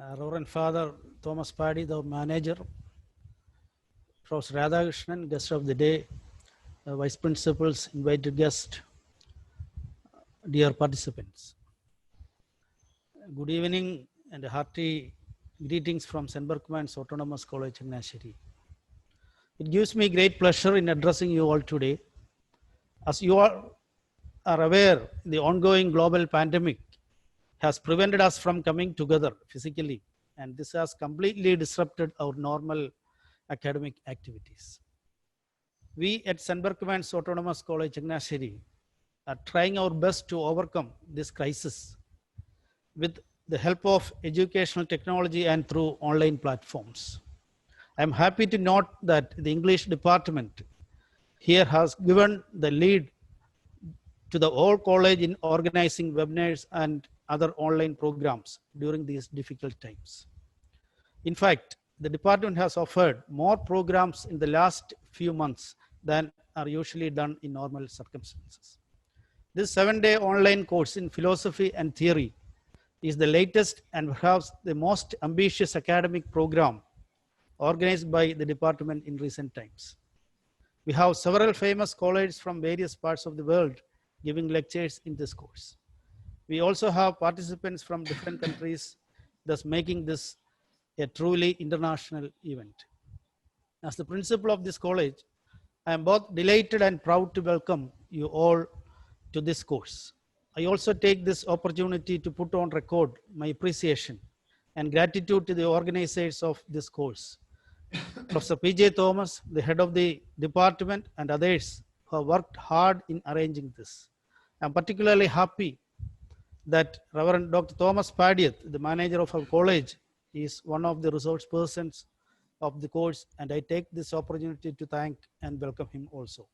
Reverend Father Thomas Paddy, the manager, Professor Radhakrishnan, guest of the day, vice principals, invited guests, dear participants. Good evening and hearty greetings from St. BERCHMANS Autonomous College, Chennai. It gives me great pleasure in addressing you all today. As you all are aware, the ongoing global pandemic has prevented us from coming together physically, and this has completely disrupted our normal academic activities. We at St. BERCHMANS Autonomous College, Chennai are trying our best to overcome this crisis with the help of educational technology and through online platforms. I'm happy to note that the English department here has given the lead to the whole college in organizing webinars and other online programs during these difficult times. In fact, the department has offered more programs in the last few months than are usually done in normal circumstances. This 7-day online course in philosophy and theory is the latest and perhaps the most ambitious academic program organized by the department in recent times. We have several famous scholars from various parts of the world giving lectures in this course. We also have participants from different countries, thus making this a truly international event. As the principal of this college, I am both delighted and proud to welcome you all to this course. I also take this opportunity to put on record my appreciation and gratitude to the organizers of this course, Professor P.J. Thomas, the head of the department, and others who have worked hard in arranging this. I'm particularly happy that Reverend Dr. Thomas Paddy, the manager of our college, is one of the resource persons of the course, and I take this opportunity to thank and welcome him also.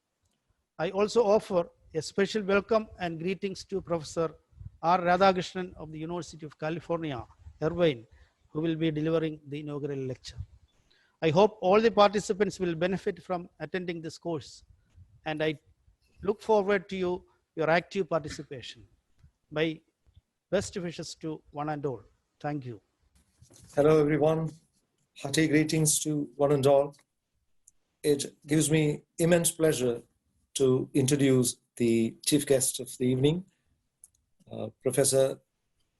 I also offer a special welcome and greetings to Professor R. Radhakrishnan of the University of California, Irvine, who will be delivering the inaugural lecture. I hope all the participants will benefit from attending this course, and I look forward to your active participation. My best wishes to one and all. Thank you. Hello, everyone. Hearty greetings to one and all. It gives me immense pleasure to introduce the chief guest of the evening, Professor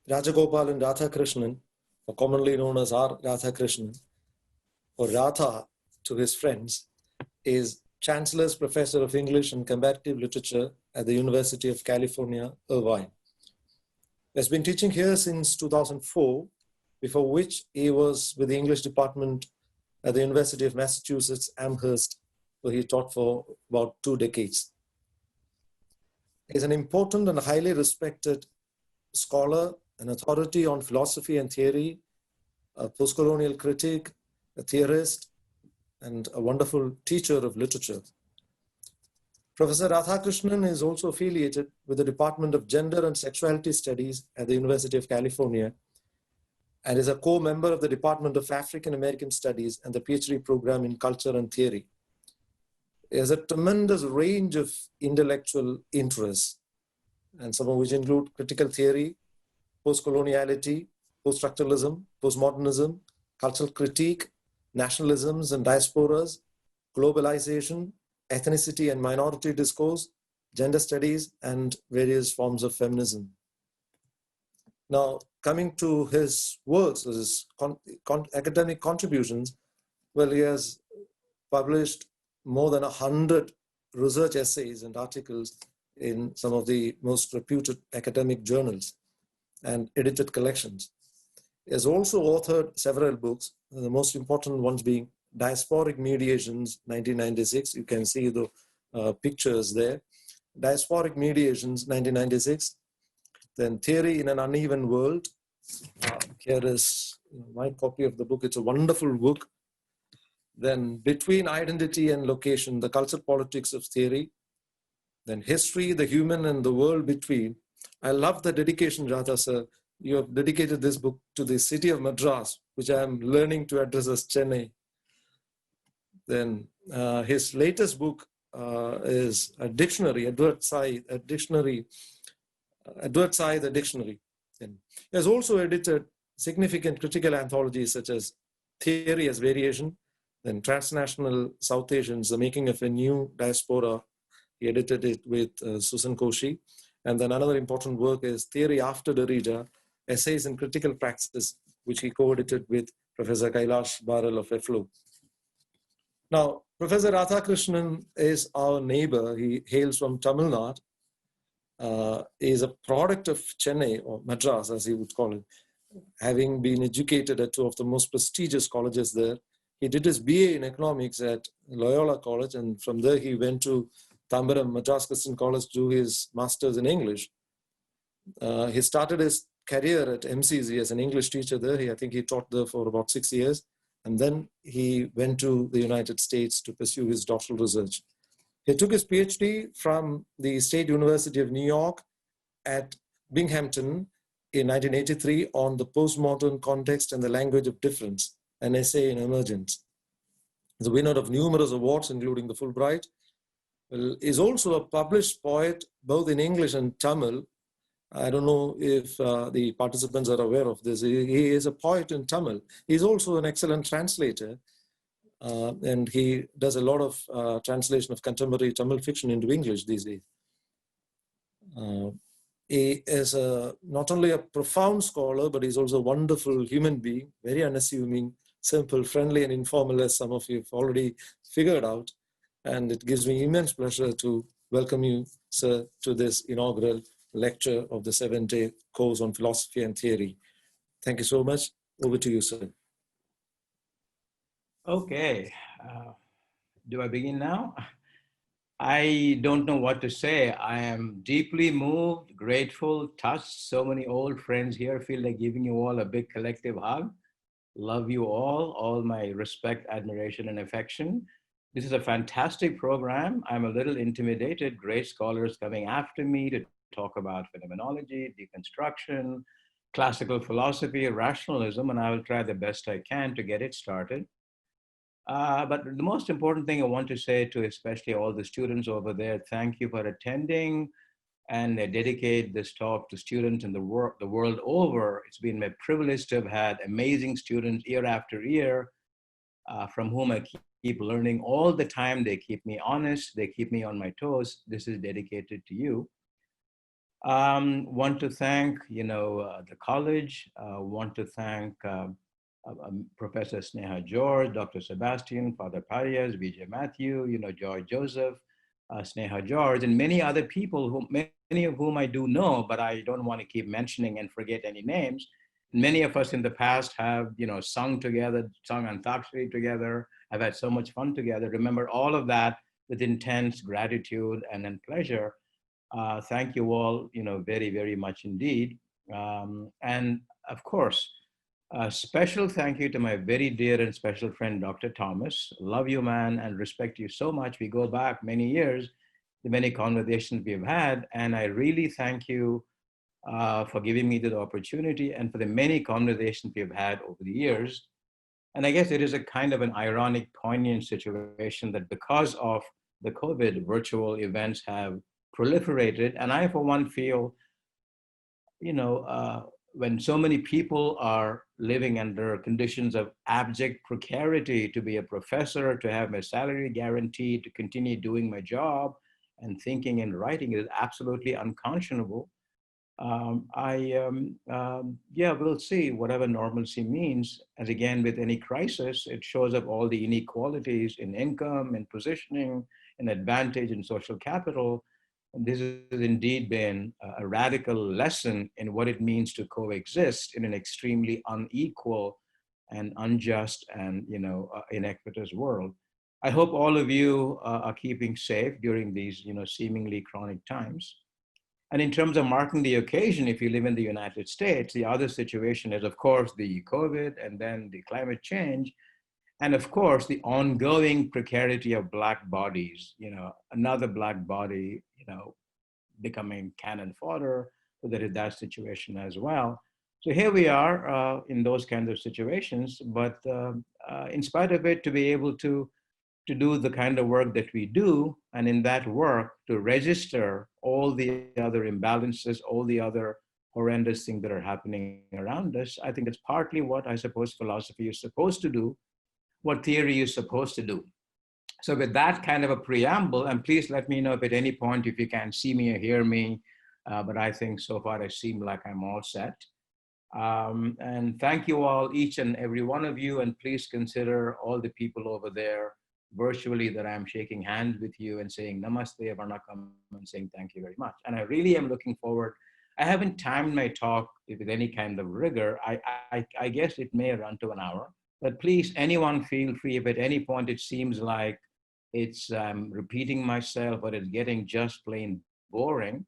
Rajagopalan Radhakrishnan, or commonly known as R. Radhakrishnan, or Radha to his friends, is Chancellor's Professor of English and Comparative Literature at the University of California, Irvine. He has been teaching here since 2004, before which he was with the English department at the University of Massachusetts, Amherst, where he taught for about 2 decades. He is an important and highly respected scholar, an authority on philosophy and theory, a postcolonial critic, a theorist, and a wonderful teacher of literature. Professor Radhakrishnan is also affiliated with the Department of Gender and Sexuality Studies at the University of California, and is a co-member of the Department of African American Studies and the PhD program in Culture and Theory. He has a tremendous range of intellectual interests, and some of which include critical theory, post-coloniality, post-structuralism, postmodernism, cultural critique, nationalisms and diasporas, globalization, ethnicity and minority discourse, gender studies, and various forms of feminism. Now, coming to his works, his academic contributions, well, he has published more than 100 research essays and articles in some of the most reputed academic journals and edited collections. He has also authored several books, the most important ones being Diasporic Mediations, 1996. You can see the pictures there. Diasporic Mediations, 1996. Then Theory in an Uneven World. Here is my copy of the book. It's a wonderful book. Then Between Identity and Location, The Cultural Politics of Theory. Then History, the Human and the World Between. I love the dedication, Radha sir. You have dedicated this book to the city of Madras, which I am learning to address as Chennai. Then his latest book is a dictionary, Edward Said, the dictionary. And he has also edited significant critical anthologies such as Theory as Variation, then Transnational South Asians, The Making of a New Diaspora. He edited it with Susan Koshi. And then another important work is Theory After Derrida, Essays in Critical Praxis, which he co-edited with Professor Kailash Baral of FLO. Now, Professor Radhakrishnan is our neighbor. He hails from Tamil Nadu. He is a product of Chennai, or Madras, as he would call it, having been educated at two of the most prestigious colleges there. He did his BA in economics at Loyola College, and from there he went to Tambaram Madras Christian College to do his master's in English. He started his career at MCZ as an English teacher there. I think he taught there for about 6 years. And then he went to the United States to pursue his doctoral research. He took his PhD from the State University of New York at Binghamton in 1983 on the postmodern context and the language of difference, an essay in emergence. He's a winner of numerous awards, including the Fulbright. Is also a published poet, both in English and Tamil. I don't know if the participants are aware of this. He is a poet in Tamil. He's also an excellent translator. And he does a lot of translation of contemporary Tamil fiction into English these days. He is not only a profound scholar, but he's also a wonderful human being, very unassuming, simple, friendly, and informal, as some of you have already figured out. And it gives me immense pleasure to welcome you, sir, to this inaugural lecture of the 7-day course on philosophy and theory. Thank you so much. Over to you, sir. Okay. Do I begin now? I don't know what to say. I am deeply moved, grateful, touched. So many old friends here. Feel like giving you all a big collective hug. Love you all my respect, admiration, and affection. This is a fantastic program. I'm a little intimidated. Great scholars coming after me to talk about phenomenology, deconstruction, classical philosophy, rationalism, and I will try the best I can to get it started. But the most important thing I want to say to especially all the students over there, thank you for attending, and I dedicate this talk to students in the world over. It's been my privilege to have had amazing students year after year, from whom I keep learning all the time. They keep me honest, they keep me on my toes. This is dedicated to you. Want to thank, the college, want to thank Professor Sneha George, Dr. Sebastian, Father Parias, Vijay Matthew, George Joseph, Sneha George, and many other people, many of whom I do know, but I don't want to keep mentioning and forget any names. Many of us in the past have, sung together, sung Antakshari together, have had so much fun together. Remember all of that with intense gratitude and pleasure. Thank you all, very, very much indeed. And of course, a special thank you to my very dear and special friend, Dr. Thomas. Love you, man, and respect you so much. We go back many years, the many conversations we've had, and I really thank you for giving me the opportunity and for the many conversations we've had over the years. And I guess it is a kind of an ironic, poignant situation that because of the COVID, virtual events have proliferated. And I, for one, feel, when so many people are living under conditions of abject precarity, to be a professor, to have my salary guaranteed, to continue doing my job and thinking and writing is absolutely unconscionable. We'll see whatever normalcy means. As again, with any crisis, it shows up all the inequalities in income, in positioning, in advantage, in social capital. And this has indeed been a radical lesson in what it means to coexist in an extremely unequal and unjust and inequitous world. I hope all of you are keeping safe during these seemingly chronic times. And in terms of marking the occasion, if you live in the United States, the other situation is, of course, the COVID and then the climate change. And of course, the ongoing precarity of Black bodies, another Black body, becoming cannon fodder, so there is that situation as well. So here we are in those kinds of situations, but in spite of it, to be able to do the kind of work that we do, and in that work to register all the other imbalances, all the other horrendous things that are happening around us. I think that's partly what I suppose philosophy is supposed to do, what theory is supposed to do. So with that kind of a preamble, and please let me know if at any point if you can see me or hear me, but I think so far I seem like I'm all set. And thank you all, each and every one of you, and please consider all the people over there virtually that I'm shaking hands with you and saying namaste, varnakam, and saying thank you very much. And I really am looking forward. I haven't timed my talk with any kind of rigor. I guess it may run to an hour, but please, anyone feel free if at any point it seems like it's repeating myself or it's getting just plain boring,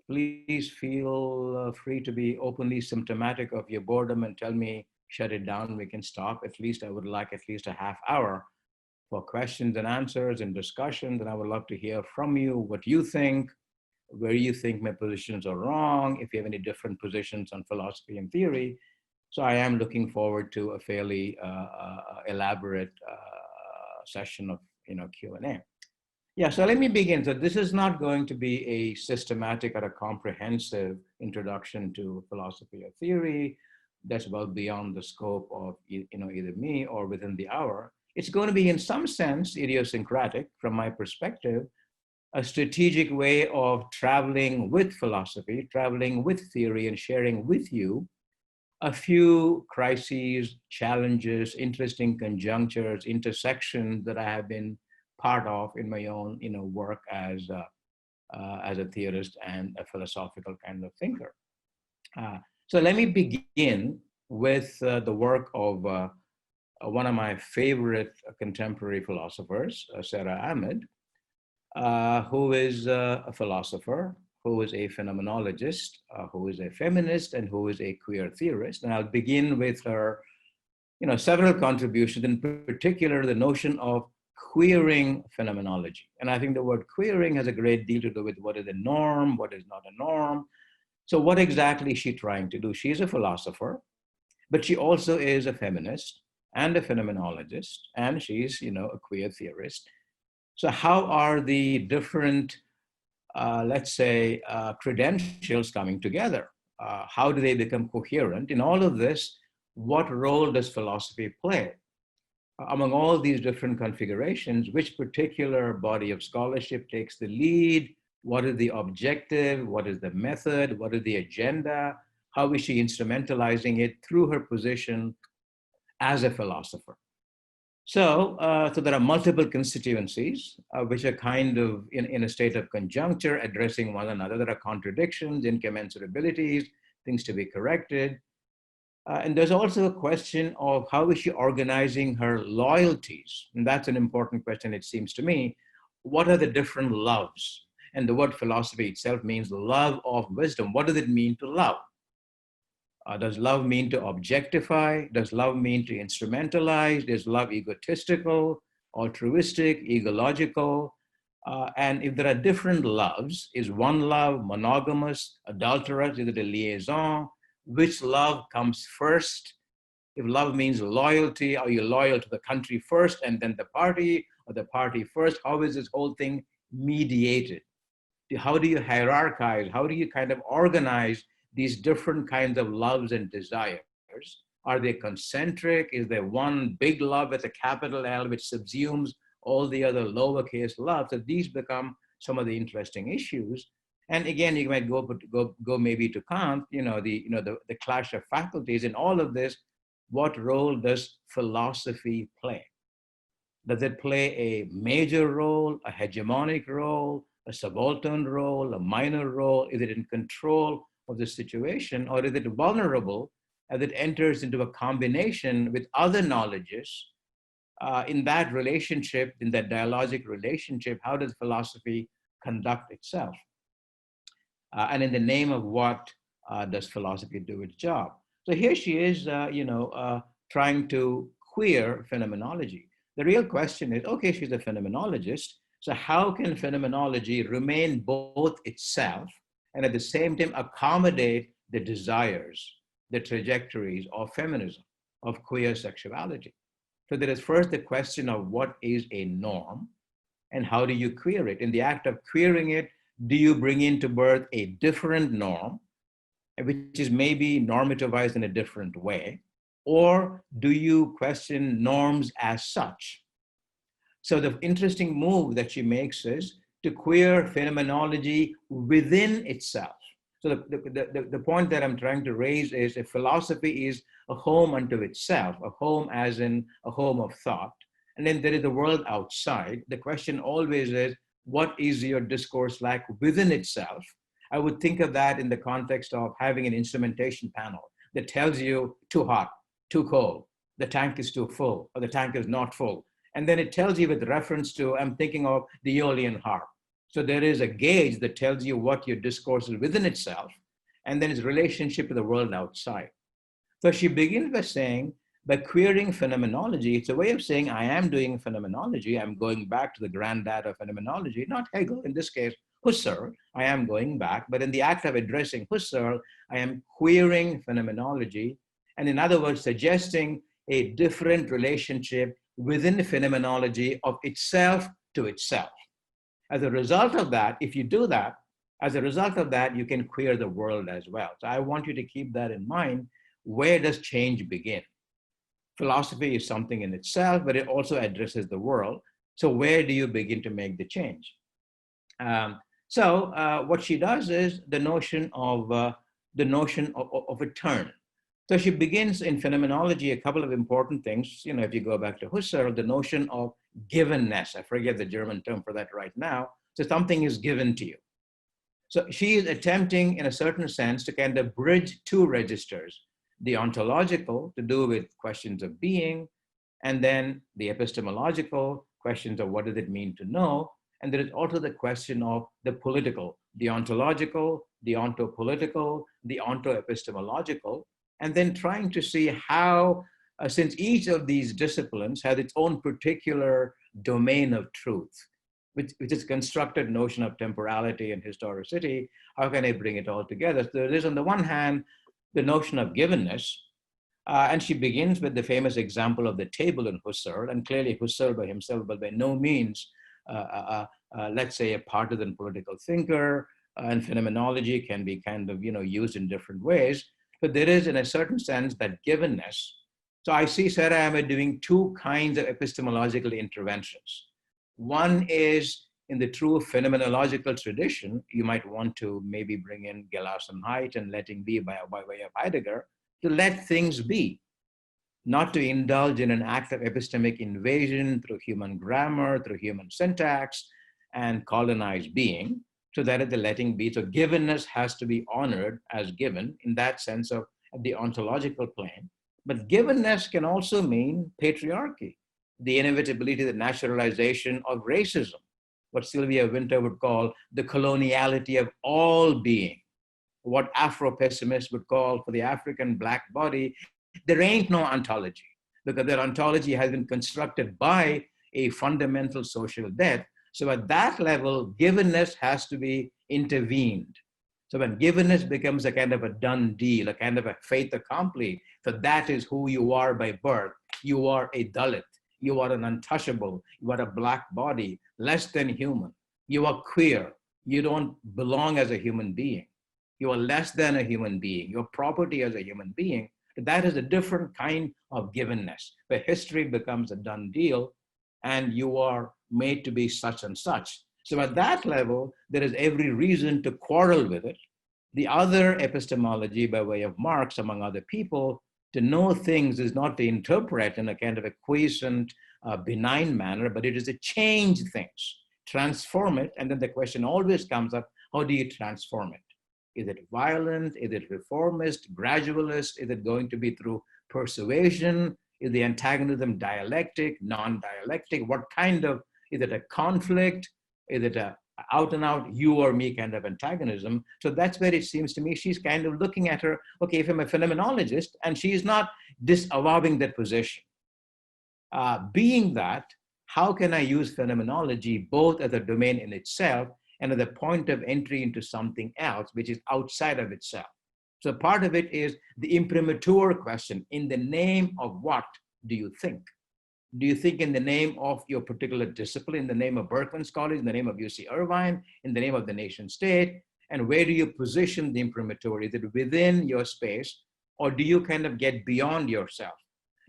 please feel free to be openly symptomatic of your boredom and tell me, shut it down, we can stop. At least I would like at least a half hour for questions and answers and discussions. And I would love to hear from you what you think, where you think my positions are wrong, if you have any different positions on philosophy and theory. So I am looking forward to a fairly elaborate session of Q&A. Yeah, so let me begin. So this is not going to be a systematic or a comprehensive introduction to philosophy or theory. That's well beyond the scope of either me or within the hour. It's going to be in some sense idiosyncratic from my perspective, a strategic way of traveling with philosophy, traveling with theory, and sharing with you a few crises, challenges, interesting conjunctures, intersections that I have been part of in my own work as a theorist and a philosophical kind of thinker. So let me begin with the work of one of my favorite contemporary philosophers, Sarah Ahmed, who is a philosopher, who is a phenomenologist, who is a feminist, and who is a queer theorist. And I'll begin with her, several contributions, in particular, the notion of queering phenomenology. And I think the word queering has a great deal to do with what is a norm, what is not a norm. So what exactly is she trying to do? She is a philosopher, but she also is a feminist and a phenomenologist, and she's, a queer theorist. So how are the different, let's say, credentials coming together? How do they become coherent? In all of this, what role does philosophy play? Among all these different configurations, which particular body of scholarship takes the lead? What is the objective? What is the method? What is the agenda? How is she instrumentalizing it through her position as a philosopher? So there are multiple constituencies, which are kind of in a state of conjuncture, addressing one another. There are contradictions, incommensurabilities, things to be corrected. And there's also a question of how is she organizing her loyalties? And that's an important question, it seems to me. What are the different loves? And the word philosophy itself means love of wisdom. What does it mean to love? Does love mean to objectify? Does love mean to instrumentalize? Is love egotistical, altruistic, egological? And if there are different loves, is one love monogamous, adulterous? Is it a liaison? Which love comes first? If love means loyalty, are you loyal to the country first and then the party, or the party first? How is this whole thing mediated? How do you hierarchize? How do you kind of organize these different kinds of loves and desires? Are they concentric? Is there one big love with a capital L which subsumes all the other lowercase loves? So these become some of the interesting issues. And again, you might go maybe to Kant, the clash of faculties. In all of this, what role does philosophy play? Does it play a major role, a hegemonic role, a subaltern role, a minor role? Is it in control of the situation, or is it vulnerable as it enters into a combination with other knowledges? In that relationship, in that dialogic relationship, how does philosophy conduct itself? And in the name of what does philosophy do its job? So here she is, trying to queer phenomenology. The real question is, okay, she's a phenomenologist, so how can phenomenology remain both itself and at the same time accommodate the desires, the trajectories of feminism, of queer sexuality? So there is first the question of what is a norm and how do you queer it? In the act of queering it, Do you bring into birth a different norm, which is maybe normativized in a different way? Or do you question norms as such? So the interesting move that she makes is to queer phenomenology within itself. So the point that I'm trying to raise is if philosophy is a home unto itself, a home as in a home of thought, and then there is the world outside, the question always is, what is your discourse like within itself? I would think of that in the context of having an instrumentation panel that tells you too hot, too cold, the tank is too full, or the tank is not full. And then it tells you with reference to, I'm thinking of the Aeolian harp. So there is a gauge that tells you what your discourse is within itself, and then its relationship to the world outside. So she begins by saying, by querying phenomenology, it's a way of saying, I am doing phenomenology. I'm going back to the granddad of phenomenology, not Hegel, in this case, Husserl. I am going back, but in the act of addressing Husserl, I am querying phenomenology. And in other words, suggesting a different relationship within the phenomenology of itself to itself. As a result of that, if you do that, as a result of that, you can queer the world as well. So I want you to keep that in mind. Where does change begin? Philosophy is something in itself, but it also addresses the world. So where do you begin to make the change? What she does is the notion of a turn. So she begins in phenomenology a couple of important things. You know, if you go back to Husserl, the notion of givenness. I forget the German term for that right now. So something is given to you. So she is attempting, in a certain sense, to kind of bridge two registers: the ontological, to do with questions of being, and then the epistemological, questions of what does it mean to know. And there is also the question of the political, the ontological, the ontopolitical, the ontoepistemological, and then trying to see how, since each of these disciplines has its own particular domain of truth, which is constructed notion of temporality and historicity, how can I bring it all together? So there is, on the one hand, the notion of givenness, and she begins with the famous example of the table in Husserl, and clearly Husserl by himself, but by no means, let's say, a partisan political thinker, and phenomenology can be kind of, used in different ways. But there is, in a certain sense, that givenness. So I see Sarah Ahmed doing two kinds of epistemological interventions. One is in the true phenomenological tradition. You might want to maybe bring in Gelassenheit and letting be by way of Heidegger, to let things be, not to indulge in an act of epistemic invasion through human grammar, through human syntax, and colonize being. So that is the letting be. So givenness has to be honored as given in that sense of the ontological plane. But givenness can also mean patriarchy, the inevitability, the naturalization of racism, what Sylvia Wynter would call the coloniality of all being, what Afro-pessimists would call for the African Black body, there ain't no ontology, because that ontology has been constructed by a fundamental social debt. So at that level, givenness has to be intervened. So when givenness becomes a kind of a done deal, a kind of a fait accompli, so that is who you are by birth. You are a Dalit, you are an untouchable, you are a Black body, less than human. You are queer, you don't belong as a human being. You are less than a human being, your property as a human being. That is a different kind of givenness, where history becomes a done deal and you are made to be such and such. So at that level, there is every reason to quarrel with it. The other epistemology by way of Marx, among other people, to know things is not to interpret in a kind of a quiescent, benign manner, but it is to change things, transform it. And then the question always comes up, how do you transform it? Is it violent? Is it reformist, gradualist? Is it going to be through persuasion? Is the antagonism dialectic, non-dialectic? What kind of, is it a conflict? Is it a out and out you or me kind of antagonism? So that's where it seems to me she's kind of looking at her, okay, if I'm a phenomenologist, and she's not disavowing that position. Being that, how can I use phenomenology both as a domain in itself and as a point of entry into something else, which is outside of itself? So part of it is the imprimatur question, in the name of what do you think? Do you think in the name of your particular discipline, in the name of Berkman's College, in the name of UC Irvine, in the name of the nation state? And where do you position the imprimatur? Is it within your space, or do you kind of get beyond yourself?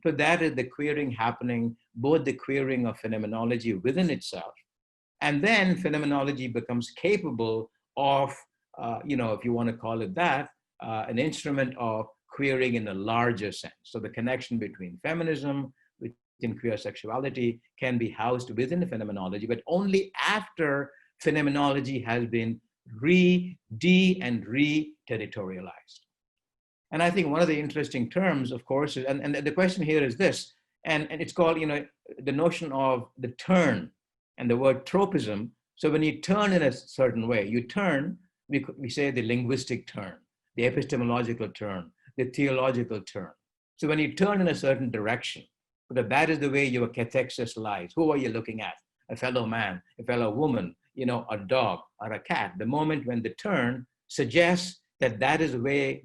So that is the querying happening, both the querying of phenomenology within itself, and then phenomenology becomes capable of, if you want to call it that, an instrument of querying in a larger sense. So the connection between feminism, within queer sexuality, can be housed within the phenomenology, but only after phenomenology has been and re-territorialized. And I think one of the interesting terms, of course, and the question here is this, and it's called, the notion of the turn and the word tropism. So when you turn in a certain way, you turn, we say the linguistic turn, the epistemological turn, the theological turn. So when you turn in a certain direction, because that is the way your cathexis lies. Who are you looking at? A fellow man, a fellow woman, a dog or a cat. The moment when the turn suggests that is the way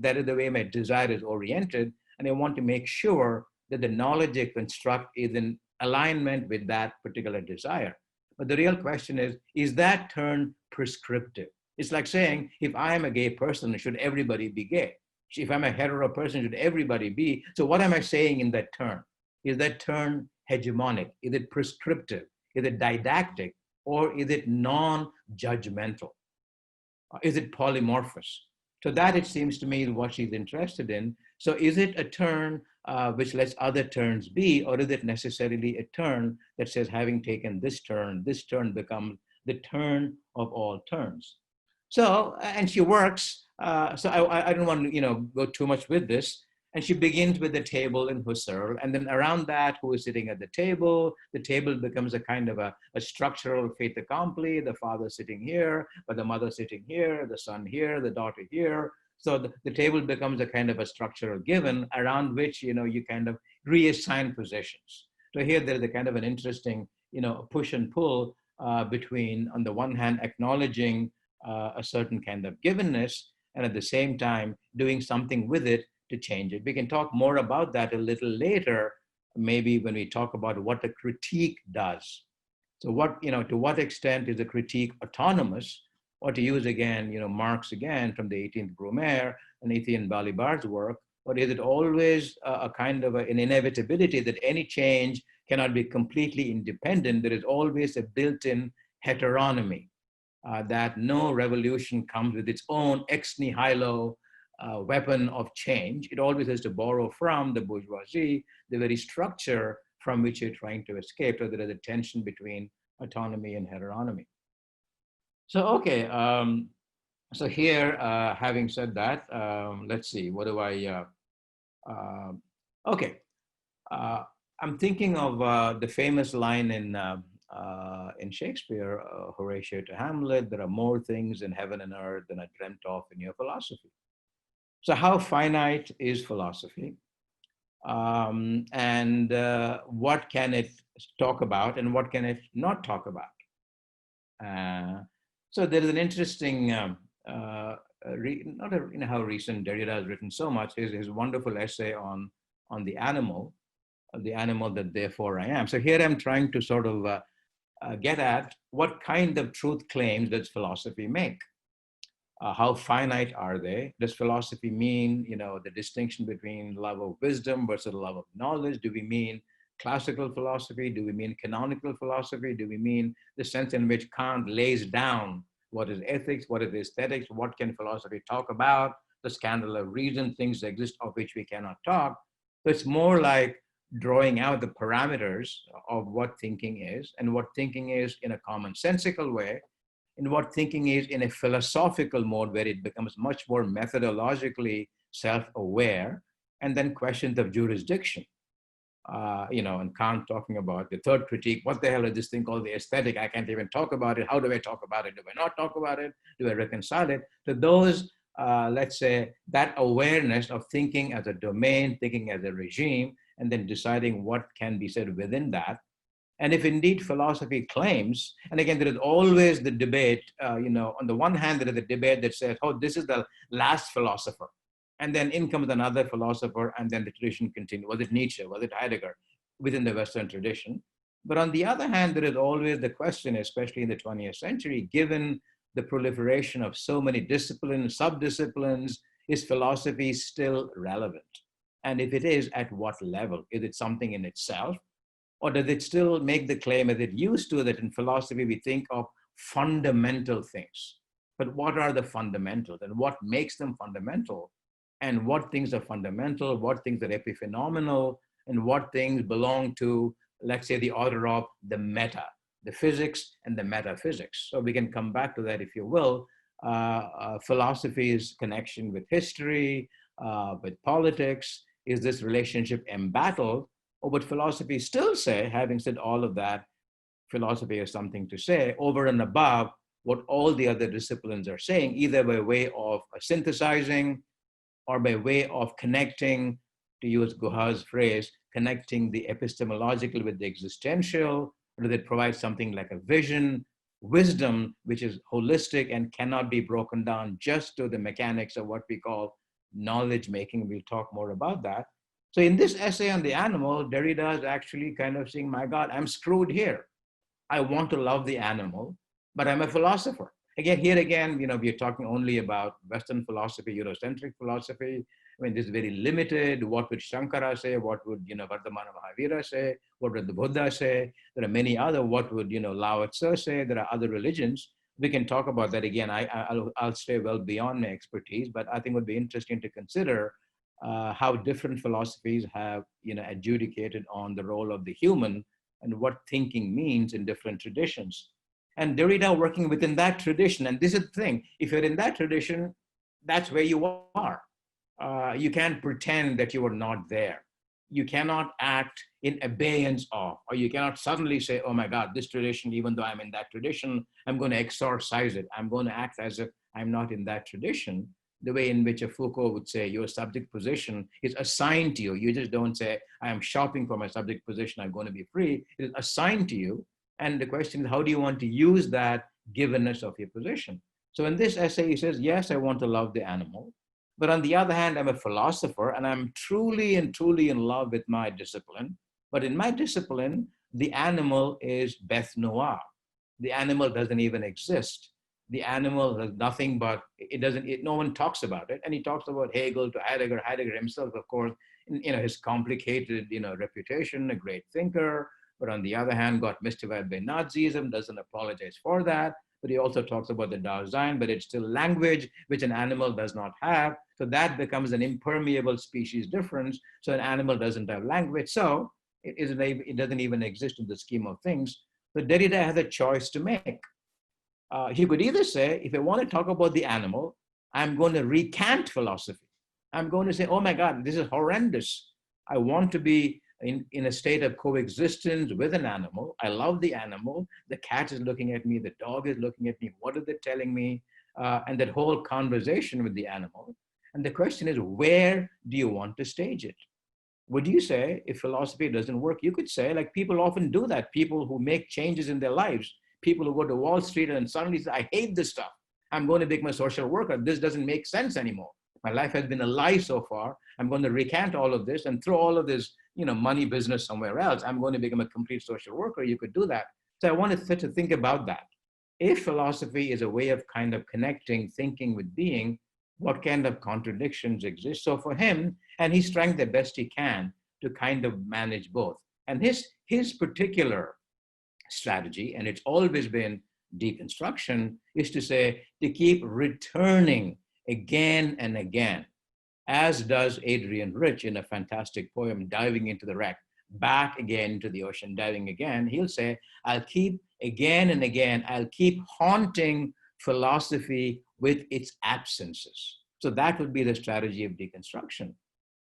my desire is oriented, and I want to make sure that the knowledge I construct is in alignment with that particular desire. But the real question is that turn prescriptive? It's like saying, if I am a gay person, should everybody be gay? If I'm a hetero person, should everybody be? So what am I saying in that turn? Is that turn hegemonic? Is it prescriptive? Is it didactic? Or is it non-judgmental? Is it polymorphous? So that, it seems to me, is what she's interested in. So is it a turn which lets other turns be, or is it necessarily a turn that says, having taken this turn becomes the turn of all turns? So, and she works, so I don't want to go too much with this. And she begins with the table in Husserl, and then around that, who is sitting at the table becomes a kind of a structural fait accompli, the father sitting here, but the mother sitting here, the son here, the daughter here. So the table becomes a kind of a structural given around which, you kind of reassign positions. So here there's a kind of an interesting, push and pull between, on the one hand, acknowledging a certain kind of givenness, and at the same time, doing something with it to change it. We can talk more about that a little later, maybe when we talk about what a critique does. So what, to what extent is a critique autonomous, or to use again, Marx again from the 18th Brumaire and Etienne Balibar's work, or is it always a kind of an inevitability that any change cannot be completely independent? There is always a built-in heteronomy, that no revolution comes with its own ex nihilo weapon of change. It always has to borrow from the bourgeoisie, the very structure from which you're trying to escape. So there is a tension between autonomy and heteronomy. So, okay, so here, having said that, let's see, what do I, okay. I'm thinking of the famous line in Shakespeare, Horatio to Hamlet, there are more things in heaven and earth than I dreamt of in your philosophy. So how finite is philosophy? And what can it talk about and what can it not talk about? So there is an interesting, not how recent Derrida has written so much, his wonderful essay on the animal that therefore I am. So here I'm trying to sort of get at what kind of truth claims does philosophy make? How finite are they? Does philosophy mean, the distinction between love of wisdom versus love of knowledge? Do we mean classical philosophy? Do we mean canonical philosophy? Do we mean the sense in which Kant lays down what is ethics, what is aesthetics, what can philosophy talk about, the scandal of reason, things that exist of which we cannot talk? So it's more like drawing out the parameters of what thinking is, and what thinking is in a commonsensical way, and what thinking is in a philosophical mode where it becomes much more methodologically self-aware, and then questions of jurisdiction. And Kant talking about the third critique, what the hell is this thing called the aesthetic? I can't even talk about it. How do I talk about it? Do I not talk about it? Do I reconcile it? So those, let's say, that awareness of thinking as a domain, thinking as a regime, and then deciding what can be said within that. And if indeed philosophy claims, and again, there is always the debate, on the one hand, there is a debate that says, oh, this is the last philosopher. And then in comes another philosopher, and then the tradition continues. Was it Nietzsche? Was it Heidegger? within the Western tradition. But on the other hand, there is always the question, especially in the 20th century, given the proliferation of so many disciplines, sub-disciplines, is philosophy still relevant? And if it is, at what level? Is it something in itself? Or does it still make the claim, as it used to, that in philosophy we think of fundamental things? But what are the fundamentals and what makes them fundamental? And what things are fundamental, what things are epiphenomenal, and what things belong to, let's say, the order of the meta, the physics and the metaphysics. So we can come back to that, if you will. Philosophy's connection with history, with politics, is this relationship embattled? Or would philosophy still say, having said all of that, philosophy has something to say over and above what all the other disciplines are saying, either by way of synthesizing or by way of connecting, to use Guha's phrase, connecting the epistemological with the existential, or does it provide something like a vision, wisdom, which is holistic and cannot be broken down just to the mechanics of what we call knowledge making? We'll talk more about that. So in this essay on the animal, Derrida is actually kind of saying, my God, I'm screwed here. I want to love the animal, but I'm a philosopher. Here again, we're talking only about Western philosophy, Eurocentric philosophy. I mean, this is very limited. What would Shankara say? What would, Vardhamana Mahavira say? What would the Buddha say? There are many other, what would, Lao Tzu say? There are other religions. We can talk about that again. I'll stay well beyond my expertise, but I think it would be interesting to consider how different philosophies have, adjudicated on the role of the human and what thinking means in different traditions. And Derrida working within that tradition. And this is the thing, if you're in that tradition, that's where you are. You can't pretend that you are not there. You cannot act in abeyance of, or you cannot suddenly say, oh my God, this tradition, even though I'm in that tradition, I'm going to exorcise it. I'm going to act as if I'm not in that tradition. The way in which a Foucault would say your subject position is assigned to you. You just don't say, I am shopping for my subject position, I'm going to be free. It is assigned to you. And the question is, how do you want to use that givenness of your position? So in this essay, he says, yes, I want to love the animal. But on the other hand, I'm a philosopher and I'm truly and truly in love with my discipline. But in my discipline, the animal is bête noire. The animal doesn't even exist. The animal has nothing but, no one talks about it. And he talks about Hegel to Heidegger. Heidegger himself, of course, his complicated, reputation, a great thinker, but on the other hand, got mystified by Nazism, doesn't apologize for that. But he also talks about the Dasein, but it's still language, which an animal does not have. So that becomes an impermeable species difference. So an animal doesn't have language. So it doesn't even exist in the scheme of things. So Derrida has a choice to make. He could either say, if I want to talk about the animal, I'm going to recant philosophy. I'm going to say, oh my God, this is horrendous. I want to be in a state of coexistence with an animal. I love the animal. The cat is looking at me. The dog is looking at me. What are they telling me? And that whole conversation with the animal. And the question is, where do you want to stage it? Would you say, if philosophy doesn't work, you could say, like people often do that, people who make changes in their lives, people who go to Wall Street and suddenly say, I hate this stuff. I'm going to become a social worker. This doesn't make sense anymore. My life has been a lie so far. I'm going to recant all of this and throw all of this, money business somewhere else. I'm going to become a complete social worker. You could do that. So I wanted to think about that. If philosophy is a way of kind of connecting thinking with being, what kind of contradictions exist? So for him, and he's trying the best he can to kind of manage both. And his particular strategy, and it's always been deconstruction, is to say, to keep returning again and again, as does Adrian Rich in a fantastic poem, Diving into the Wreck, back again into the ocean, diving again. He'll say, I'll keep again and again, I'll keep haunting philosophy with its absences. So that would be the strategy of deconstruction.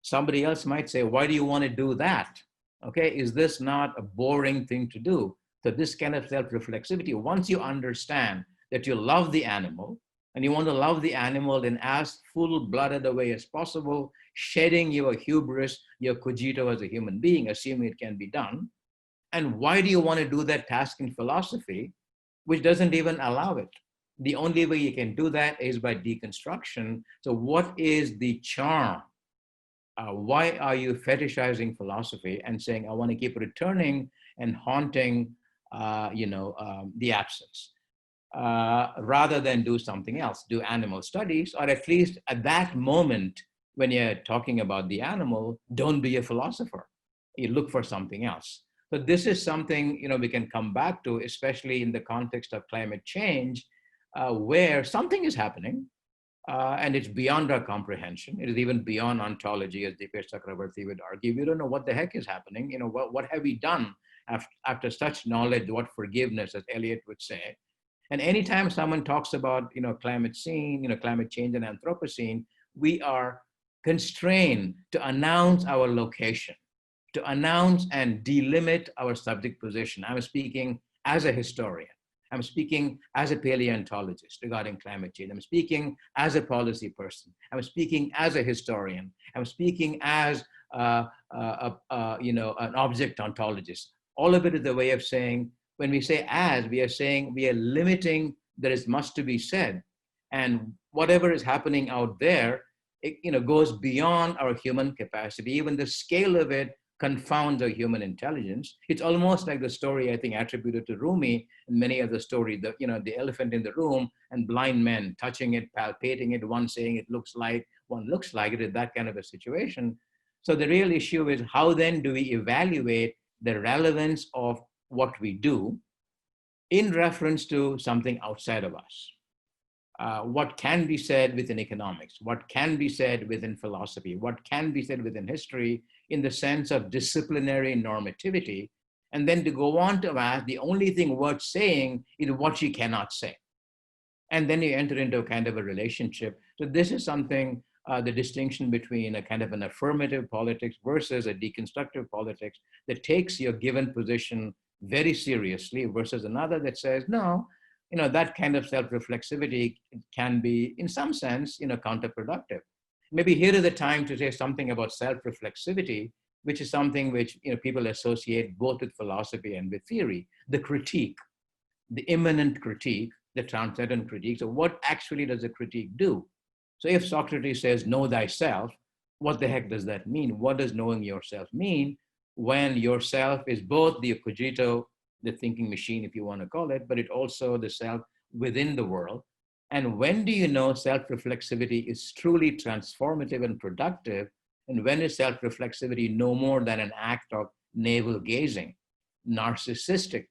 Somebody else might say, why do you want to do that? Okay, is this not a boring thing to do? So this kind of self-reflexivity, once you understand that you love the animal, and you want to love the animal in as full-blooded a way as possible, shedding your hubris, your cogito as a human being, assuming it can be done. And why do you want to do that task in philosophy, which doesn't even allow it? The only way you can do that is by deconstruction. So what is the charm Why are you fetishizing philosophy and saying, I want to keep returning and haunting, the absence, rather than do something else, do animal studies, or at least at that moment when you're talking about the animal, don't be a philosopher. You look for something else. So this is something, we can come back to, especially in the context of climate change, where something is happening, and it's beyond our comprehension. It is even beyond ontology, as Dipesh Chakrabarti would argue. We don't know what the heck is happening. What have we done after such knowledge? What forgiveness, as Eliot would say. And anytime someone talks about, climate climate change and Anthropocene, we are constrained to announce our location, to announce and delimit our subject position. I'm speaking as a historian. I'm speaking as a paleontologist regarding climate change. I'm speaking as a policy person. I'm speaking as a historian. I'm speaking as an object ontologist. All of it is a way of saying, when we say as, we are saying we are limiting, there is much to be said. And whatever is happening out there, it goes beyond our human capacity. Even the scale of it confounds our human intelligence. It's almost like the story, I think, attributed to Rumi and many other stories, the elephant in the room and blind men touching it, palpating it, one saying it looks like, one looks like it, is that kind of a situation. So the real issue is, how then do we evaluate the relevance of what we do in reference to something outside of us? What can be said within economics, what can be said within philosophy, what can be said within history in the sense of disciplinary normativity, and then to go on to ask, the only thing worth saying is what you cannot say. And then you enter into a kind of a relationship. So this is something, the distinction between a kind of an affirmative politics versus a deconstructive politics that takes your given position very seriously versus another that says, no, that kind of self-reflexivity can be, in some sense, counterproductive. Maybe here is the time to say something about self-reflexivity, which is something which people associate both with philosophy and with theory. The critique, the immanent critique, the transcendent critique. So what actually does a critique do? So if Socrates says, know thyself, what the heck does that mean? What does knowing yourself mean when yourself is both the cogito, the thinking machine, if you want to call it, but it also the self within the world? And when do you know self-reflexivity is truly transformative and productive? And when is self-reflexivity no more than an act of navel gazing, narcissistic,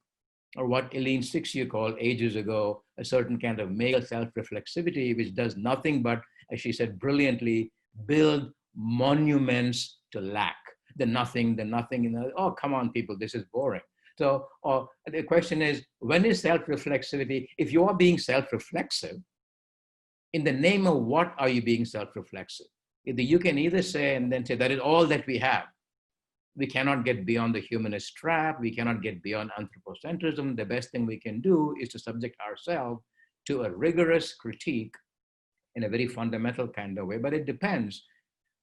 or what Eileen Sixia called ages ago, a certain kind of male self-reflexivity, which does nothing but, as she said brilliantly, build monuments to lack. The nothing, oh, come on, people, this is boring. So the question is, when is self-reflexivity? If you are being self-reflexive, in the name of what are you being self-reflexive? You can either say and then say, that is all that we have. We cannot get beyond the humanist trap. We cannot get beyond anthropocentrism. The best thing we can do is to subject ourselves to a rigorous critique in a very fundamental kind of way, but it depends.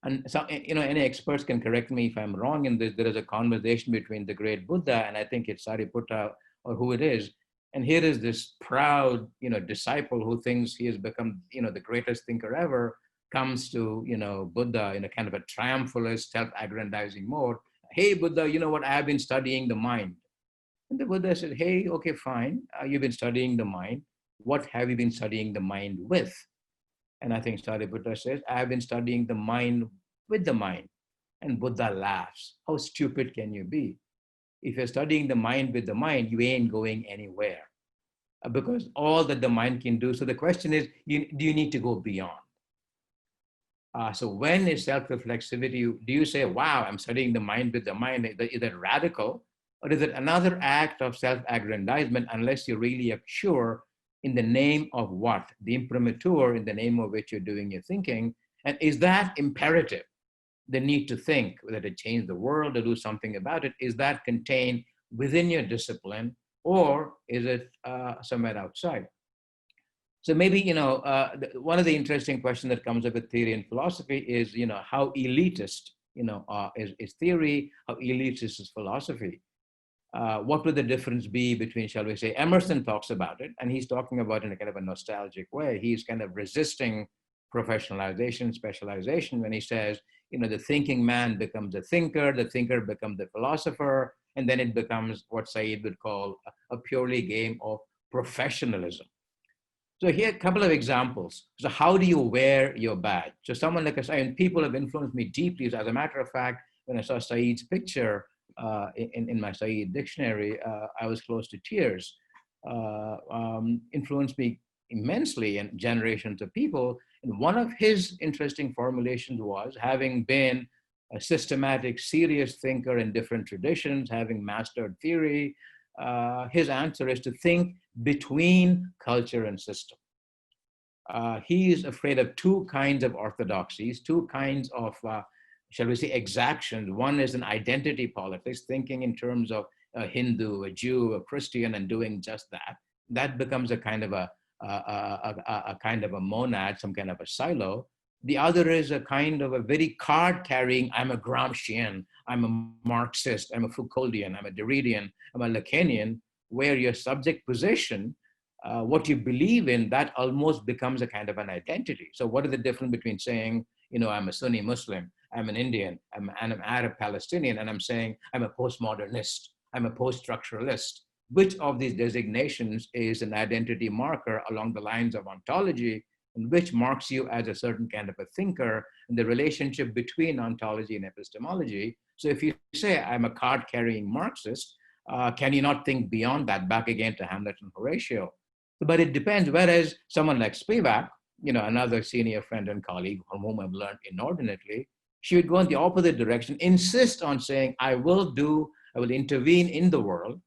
And so, any experts can correct me if I'm wrong in this. There is a conversation between the great Buddha, and I think it's Sariputta or who it is. And here is this proud, disciple who thinks he has become, the greatest thinker ever, comes to, Buddha in a kind of a triumphalist, self-aggrandizing mode. Hey, Buddha, you know what? I have been studying the mind. And the Buddha said, hey, okay, fine. You've been studying the mind. What have you been studying the mind with? And I think Sariputta says, I have been studying the mind with the mind. And Buddha laughs. How stupid can you be? If you're studying the mind with the mind, you ain't going anywhere. Because all that the mind can do. So the question is, do you need to go beyond? So when is self-reflexivity? Do you say, wow, I'm studying the mind with the mind? Is that radical? Or is it another act of self-aggrandizement unless you're really sure in the name of what? The imprimatur in the name of which you're doing your thinking. And is that imperative? The need to think, whether to change the world or do something about it, is that contained within your discipline, or is it somewhere outside? So maybe, one of the interesting questions that comes up with theory and philosophy is, how elitist, is theory, how elitist is philosophy? What would the difference be between, shall we say, Emerson talks about it, and he's talking about it in a kind of a nostalgic way. He's kind of resisting professionalization, specialization, when he says, the thinking man becomes a thinker, the thinker becomes a philosopher, and then it becomes what Said would call a purely game of professionalism. So here are a couple of examples. So how do you wear your badge? So someone like and people have influenced me deeply. As a matter of fact, when I saw Said's picture in my Said dictionary, I was close to tears. Influenced me immensely and generations of people. And one of his interesting formulations was, having been a systematic, serious thinker in different traditions, having mastered theory, his answer is to think between culture and system. He is afraid of two kinds of orthodoxies, two kinds of, shall we say, exactions. One is an identity politics, thinking in terms of a Hindu, a Jew, a Christian, and doing just that. That becomes a kind of a kind of a monad, some kind of a silo. The other is a kind of a very card-carrying, I'm a Gramscian, I'm a Marxist, I'm a Foucauldian, I'm a Derridian, I'm a Lacanian, where your subject position, what you believe in, that almost becomes a kind of an identity. So what is the difference between saying, I'm a Sunni Muslim, I'm an Indian, I'm an Arab Palestinian, and I'm saying I'm a postmodernist, I'm a post-structuralist? Which of these designations is an identity marker along the lines of ontology, and which marks you as a certain kind of a thinker, and the relationship between ontology and epistemology? So if you say I'm a card-carrying Marxist, can you not think beyond that, back again to Hamlet and Horatio? But it depends. Whereas someone like Spivak, another senior friend and colleague from whom I've learned inordinately, she would go in the opposite direction, insist on saying, I will intervene in the world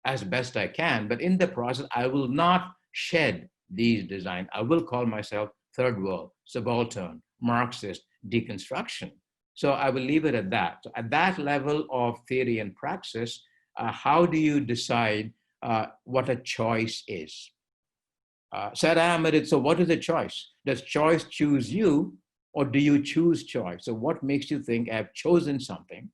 as best I can, but in the process, I will not shed these designs. I will call myself third world, subaltern, Marxist, deconstruction. So I will leave it at that. So at that level of theory and praxis, how do you decide what a choice is? Said Ahmed, so what is a choice? Does choice choose you, or do you choose choice? So what makes you think I've chosen something?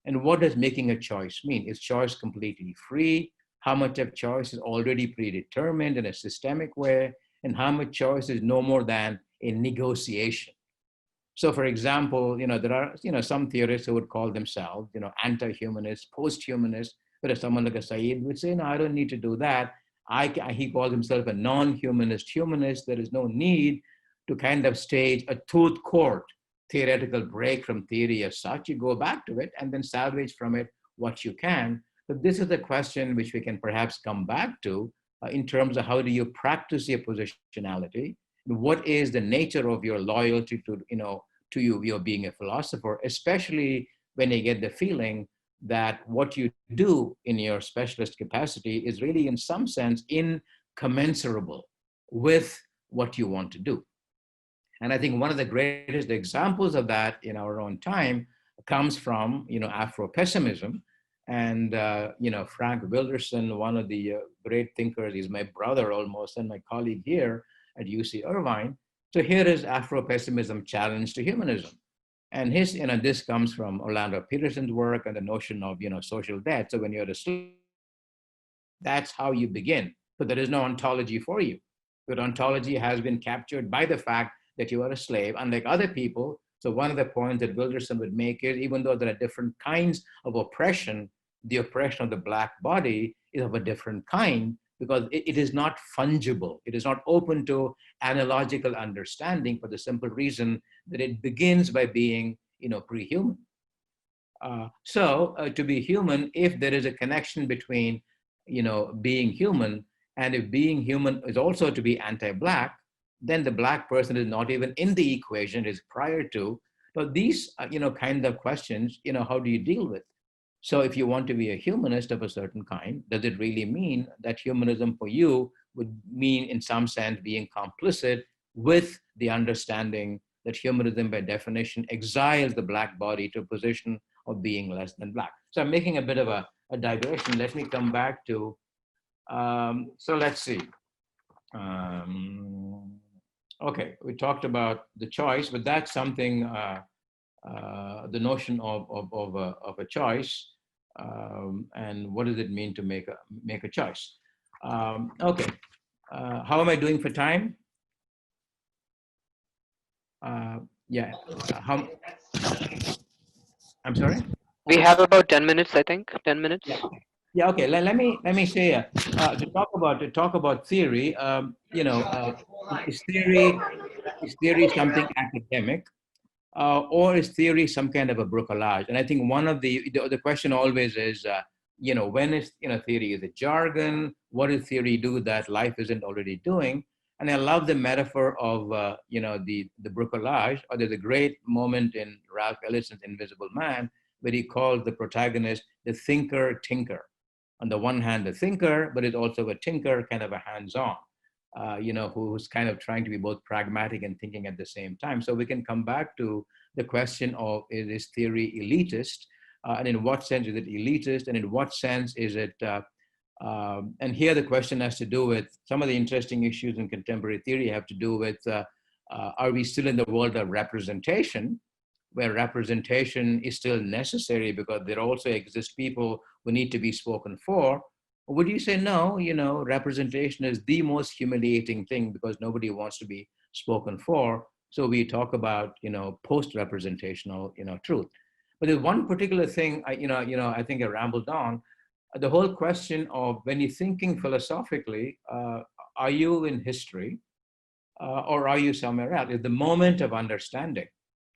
And what does making a choice mean? Is choice completely free? How much of choice is already predetermined in a systemic way? And how much choice is no more than a negotiation? So for example, there are, some theorists who would call themselves, anti-humanists, post-humanists, but if someone like a Said would say, no, I don't need to do that. He calls himself a non-humanist humanist. There is no need to kind of stage a tooth court theoretical break from theory as such. You go back to it and then salvage from it what you can. But this is a question which we can perhaps come back to in terms of how do you practice your positionality? What is the nature of your loyalty to your being a philosopher, especially when you get the feeling that what you do in your specialist capacity is really in some sense incommensurable with what you want to do. And I think one of the greatest examples of that in our own time comes from, Afro-pessimism. And, Frank Wilderson, one of the great thinkers, he's my brother almost, and my colleague here at UC Irvine. So here is Afro-pessimism challenge to humanism. And this comes from Orlando Peterson's work and the notion of, social debt. So when you're asleep, that's how you begin. But there is no ontology for you. But ontology has been captured by the fact that you are a slave, unlike other people. So one of the points that Wilderson would make is, even though there are different kinds of oppression, the oppression of the Black body is of a different kind, because it is not fungible. It is not open to analogical understanding, for the simple reason that it begins by being, pre-human. To be human, if there is a connection between, being human, and if being human is also to be anti-Black, then the Black person is not even in the equation, it is prior to. But these, kind of questions, how do you deal with? So if you want to be a humanist of a certain kind, does it really mean that humanism for you would mean, in some sense, being complicit with the understanding that humanism, by definition, exiles the Black body to a position of being less than Black? So I'm making a bit of a digression. Let me come back to, so let's see. Okay, we talked about the choice, but that's something, the notion of a choice, and what does it mean to make a choice? Okay, how am I doing for time? Yeah. How, I'm sorry? We have about 10 minutes, I think. 10 minutes. Yeah. Okay. Yeah. Okay. Let me say to talk about theory. Is theory something academic, or is theory some kind of a bricolage? And I think one of the question always is, when is theory, is it jargon? What does theory do that life isn't already doing? And I love the metaphor of the bricolage. Or there's a great moment in Ralph Ellison's Invisible Man where he calls the protagonist the thinker tinker. On the one hand, the thinker, but it's also a tinker, kind of a hands-on. Who's kind of trying to be both pragmatic and thinking at the same time. So we can come back to the question of, is theory elitist? And in what sense is it elitist? And in what sense is it, and here the question has to do with some of the interesting issues in contemporary theory have to do with, are we still in the world of representation, where representation is still necessary because there also exist people who need to be spoken for? Would you say no, representation is the most humiliating thing because nobody wants to be spoken for. So we talk about, post-representational, truth. But there's one particular thing, I think I rambled on, the whole question of when you're thinking philosophically, are you in history or are you somewhere else? Is the moment of understanding,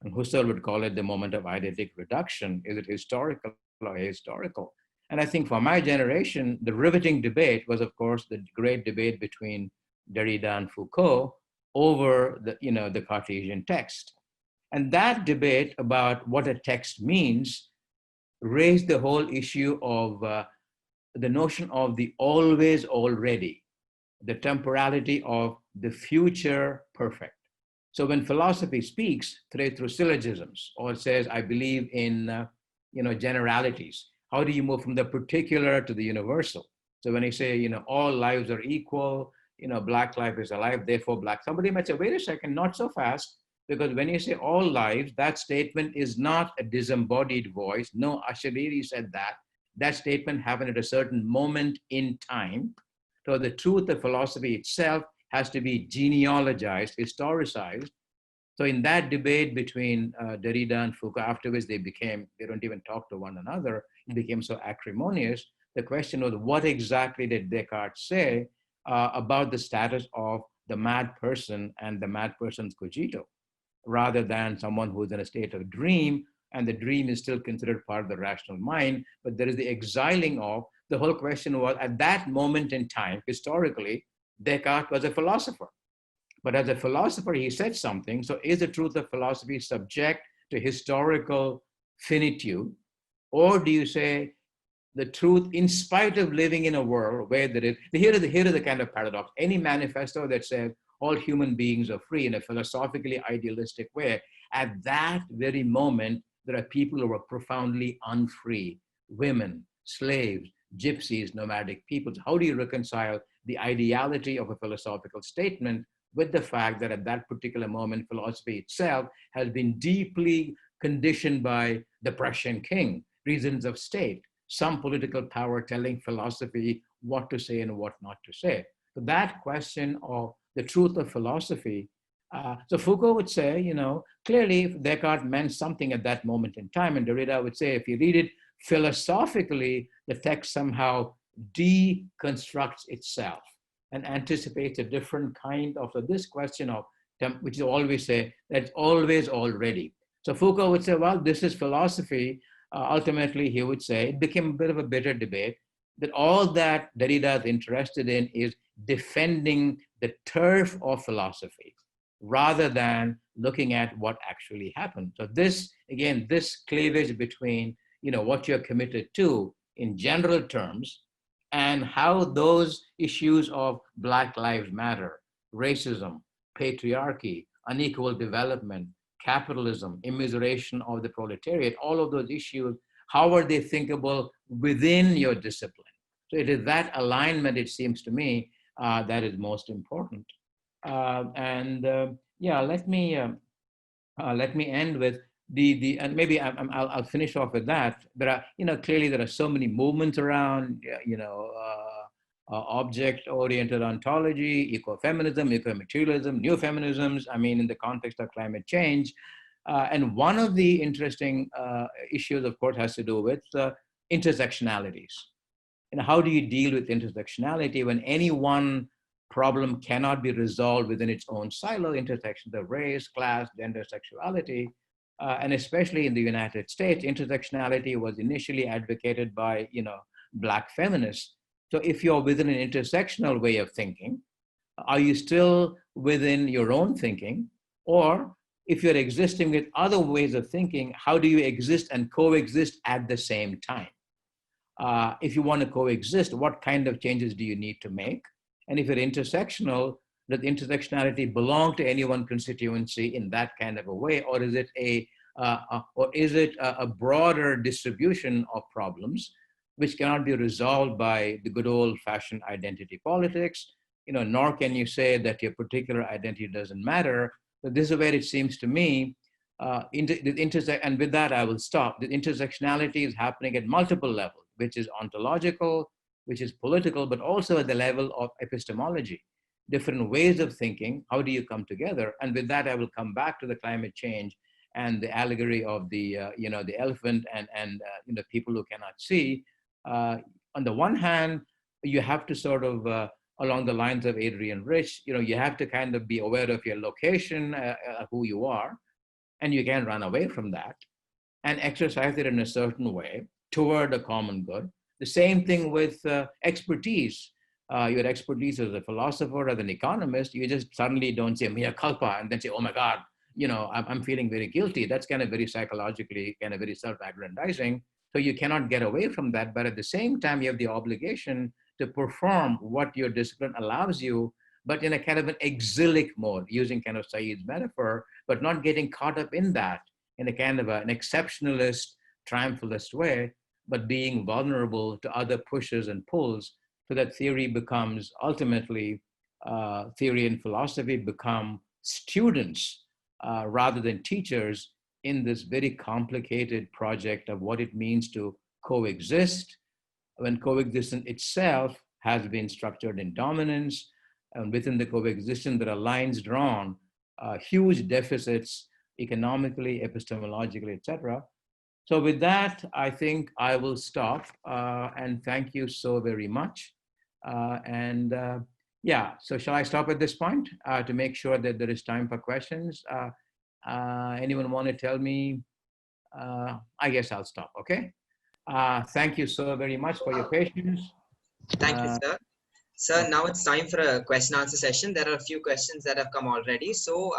and Husserl would call it the moment of eidetic reduction, is it historical or ahistorical? And I think for my generation, the riveting debate was, of course, the great debate between Derrida and Foucault over the Cartesian text. And that debate about what a text means raised the whole issue of the notion of the always already, the temporality of the future perfect. So when philosophy speaks through syllogisms, or says, I believe in generalities, how do you move from the particular to the universal? So when you say, all lives are equal, black life is alive, therefore black, somebody might say, wait a second, not so fast, because when you say all lives, that statement is not a disembodied voice. No, Ashiriri said that. That statement happened at a certain moment in time. So the truth of philosophy itself has to be genealogized, historicized. So in that debate between Derrida and Foucault, afterwards they don't even talk to one another, it became so acrimonious. The question was, what exactly did Descartes say about the status of the mad person and the mad person's cogito, rather than someone who's in a state of dream, and the dream is still considered part of the rational mind, but there is the exiling of, the whole question was, at that moment in time, historically, Descartes was a philosopher. But as a philosopher, he said something. So is the truth of philosophy subject to historical finitude? Or do you say the truth, in spite of living in a world where there is, here is the kind of paradox. Any manifesto that says all human beings are free in a philosophically idealistic way, at that very moment, there are people who are profoundly unfree, women, slaves, gypsies, nomadic peoples. How do you reconcile the ideality of a philosophical statement with the fact that at that particular moment, philosophy itself has been deeply conditioned by the Prussian king, reasons of state, some political power telling philosophy what to say and what not to say? So that question of the truth of philosophy, so Foucault would say, clearly Descartes meant something at that moment in time, and Derrida would say, if you read it philosophically, the text somehow deconstructs itself and anticipates a different kind of, so this question of, which is always say, that's always already. So Foucault would say, well, this is philosophy. Ultimately, he would say, it became a bit of a bitter debate, that all that Derrida is interested in is defending the turf of philosophy, rather than looking at what actually happened. So this, again, this cleavage between, what you're committed to in general terms, and how those issues of Black Lives Matter, racism, patriarchy, unequal development, capitalism, immiseration of the proletariat, all of those issues, how are they thinkable within your discipline? So it is that alignment, it seems to me, that is most important. Yeah, let me end with and maybe I'll finish off with that. There are, clearly there are so many movements around, object-oriented ontology, ecofeminism, ecomaterialism, new feminisms, I mean, in the context of climate change. And one of the interesting issues, of course, has to do with intersectionalities. And how do you deal with intersectionality when any one problem cannot be resolved within its own silo, intersections of race, class, gender, sexuality, and especially in the United States, intersectionality was initially advocated by, Black feminists. So if you're within an intersectional way of thinking, are you still within your own thinking? Or if you're existing with other ways of thinking, how do you exist and coexist at the same time? If you want to coexist, what kind of changes do you need to make? And if you're intersectional, does intersectionality belong to any one constituency in that kind of a way, or is it a broader distribution of problems which cannot be resolved by the good old-fashioned identity politics? Nor can you say that your particular identity doesn't matter. But this is where it seems to me, and with that I will stop. The intersectionality is happening at multiple levels, which is ontological, which is political, but also at the level of epistemology. Different ways of thinking, how do you come together? And with that, I will come back to the climate change and the allegory of the elephant and people who cannot see. On the one hand, you have to sort of, along the lines of Adrian Rich, you have to kind of be aware of your location, who you are, and you can't run away from that, and exercise it in a certain way toward a common good. The same thing with expertise. Your expertise as a philosopher, as an economist, you just suddenly don't say mea culpa and then say, oh my God, I'm feeling very guilty. That's kind of very psychologically, kind of very self-aggrandizing. So you cannot get away from that. But at the same time, you have the obligation to perform what your discipline allows you, but in a kind of an exilic mode, using kind of Saeed's metaphor, but not getting caught up in that in a kind of an exceptionalist, triumphalist way, but being vulnerable to other pushes and pulls, so that theory becomes ultimately, theory and philosophy become students rather than teachers in this very complicated project of what it means to coexist, when coexistence itself has been structured in dominance, and within the coexistence there are lines drawn, huge deficits economically, epistemologically, etc. So with that, I think I will stop, and thank you so very much. Yeah, so shall I stop at this point to make sure that there is time for questions? Anyone want to tell me? I guess I'll stop, okay? Thank you so very much for your patience. Thank you, sir. Sir, now it's time for a question answer session. There are a few questions that have come already. So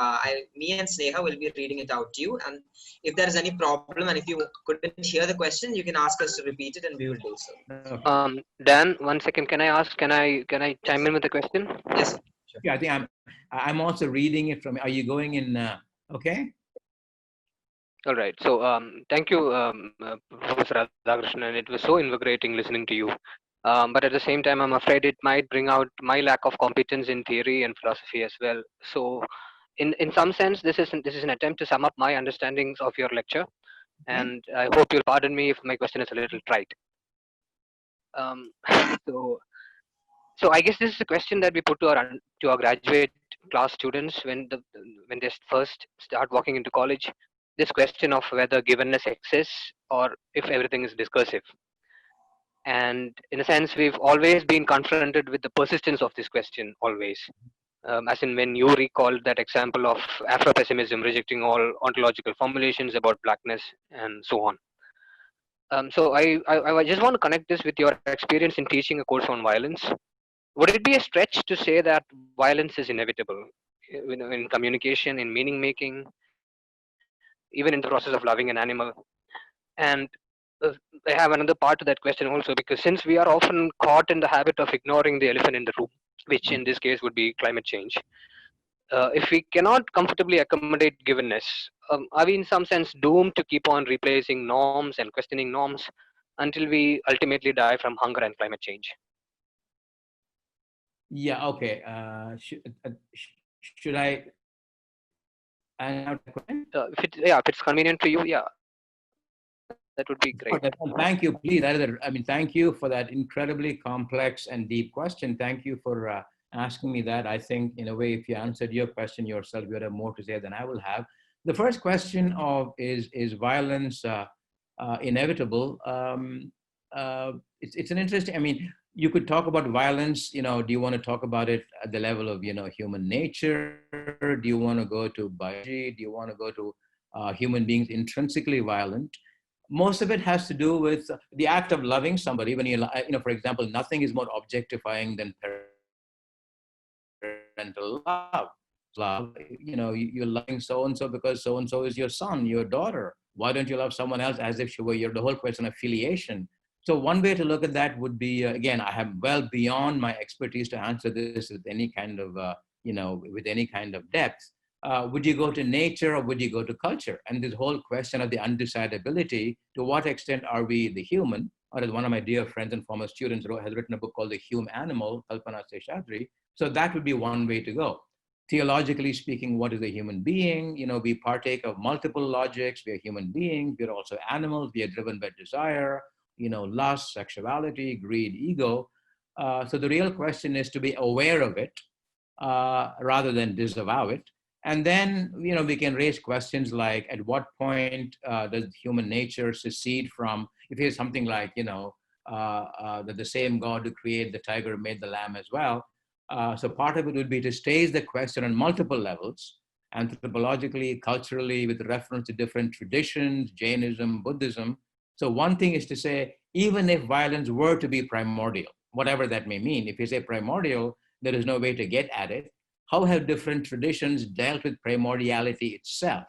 me and Sneha will be reading it out to you. And if there is any problem and if you couldn't hear the question, you can ask us to repeat it and we will do so. Okay. Dan, 1 second. Can I ask? Can I chime in with a question? Yes, sir. Sure. Yeah, I think I'm also reading it from. Are you going in? Okay. All right. So thank you, Professor Radhakrishnan. It was so invigorating listening to you. But at the same time, I'm afraid it might bring out my lack of competence in theory and philosophy as well. So, in some sense, this is an attempt to sum up my understandings of your lecture, and I hope you'll pardon me if my question is a little trite. So, I guess this is a question that we put to our graduate class students when they first start walking into college. This question of whether givenness exists or if everything is discursive. And in a sense, we've always been confronted with the persistence of this question, always. As in when you recall that example of Afro-pessimism rejecting all ontological formulations about blackness and so on. So I just want to connect this with your experience in teaching a course on violence. Would it be a stretch to say that violence is inevitable in communication, in meaning making, even in the process of loving an animal? And I have another part to that question also, because since we are often caught in the habit of ignoring the elephant in the room, which in this case would be climate change, if we cannot comfortably accommodate givenness, are we in some sense doomed to keep on replacing norms and questioning norms until we ultimately die from hunger and climate change? Yeah. Okay. Should I? If it's convenient to you, yeah. That would be great. Thank you. Please, thank you for that incredibly complex and deep question. Thank you for asking me that. I think, in a way, if you answered your question yourself, you would have more to say than I will have. The first question is violence inevitable? It's an interesting. I mean, you could talk about violence. Do you want to talk about it at the level of human nature? Do you want to go to biology? Do you want to go to human beings intrinsically violent? Most of it has to do with the act of loving somebody. When for example, nothing is more objectifying than parental love. You're loving so-and-so because so-and-so is your son, your daughter. Why don't you love someone else as if she were the whole question of filiation? So one way to look at that would be, again, I have well beyond my expertise to answer this with any kind of, with any kind of depth. Would you go to nature or would you go to culture? And this whole question of the undecidability, to what extent are we the human? Or as one of my dear friends and former students has written a book called The Hume Animal, Kalpana Seshadri. So that would be one way to go. Theologically speaking, what is a human being? We partake of multiple logics. We are human beings. We are also animals. We are driven by desire, lust, sexuality, greed, ego. So the real question is to be aware of it rather than disavow it. And then, we can raise questions like, at what point does human nature secede from, if it's something like, that the same God who created the tiger made the lamb as well. So part of it would be to stage the question on multiple levels, anthropologically, culturally, with reference to different traditions, Jainism, Buddhism. So one thing is to say, even if violence were to be primordial, whatever that may mean, if you say primordial, there is no way to get at it. How have different traditions dealt with primordiality itself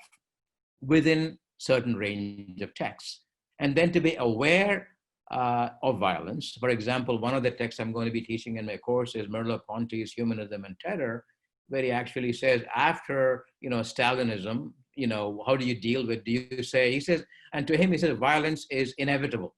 within certain range of texts? And then to be aware of violence. For example, one of the texts I'm going to be teaching in my course is Merleau-Ponty's Humanism and Terror, where he actually says, after Stalinism, how do you deal with? Do you say? He says, and to him, he says, violence is inevitable.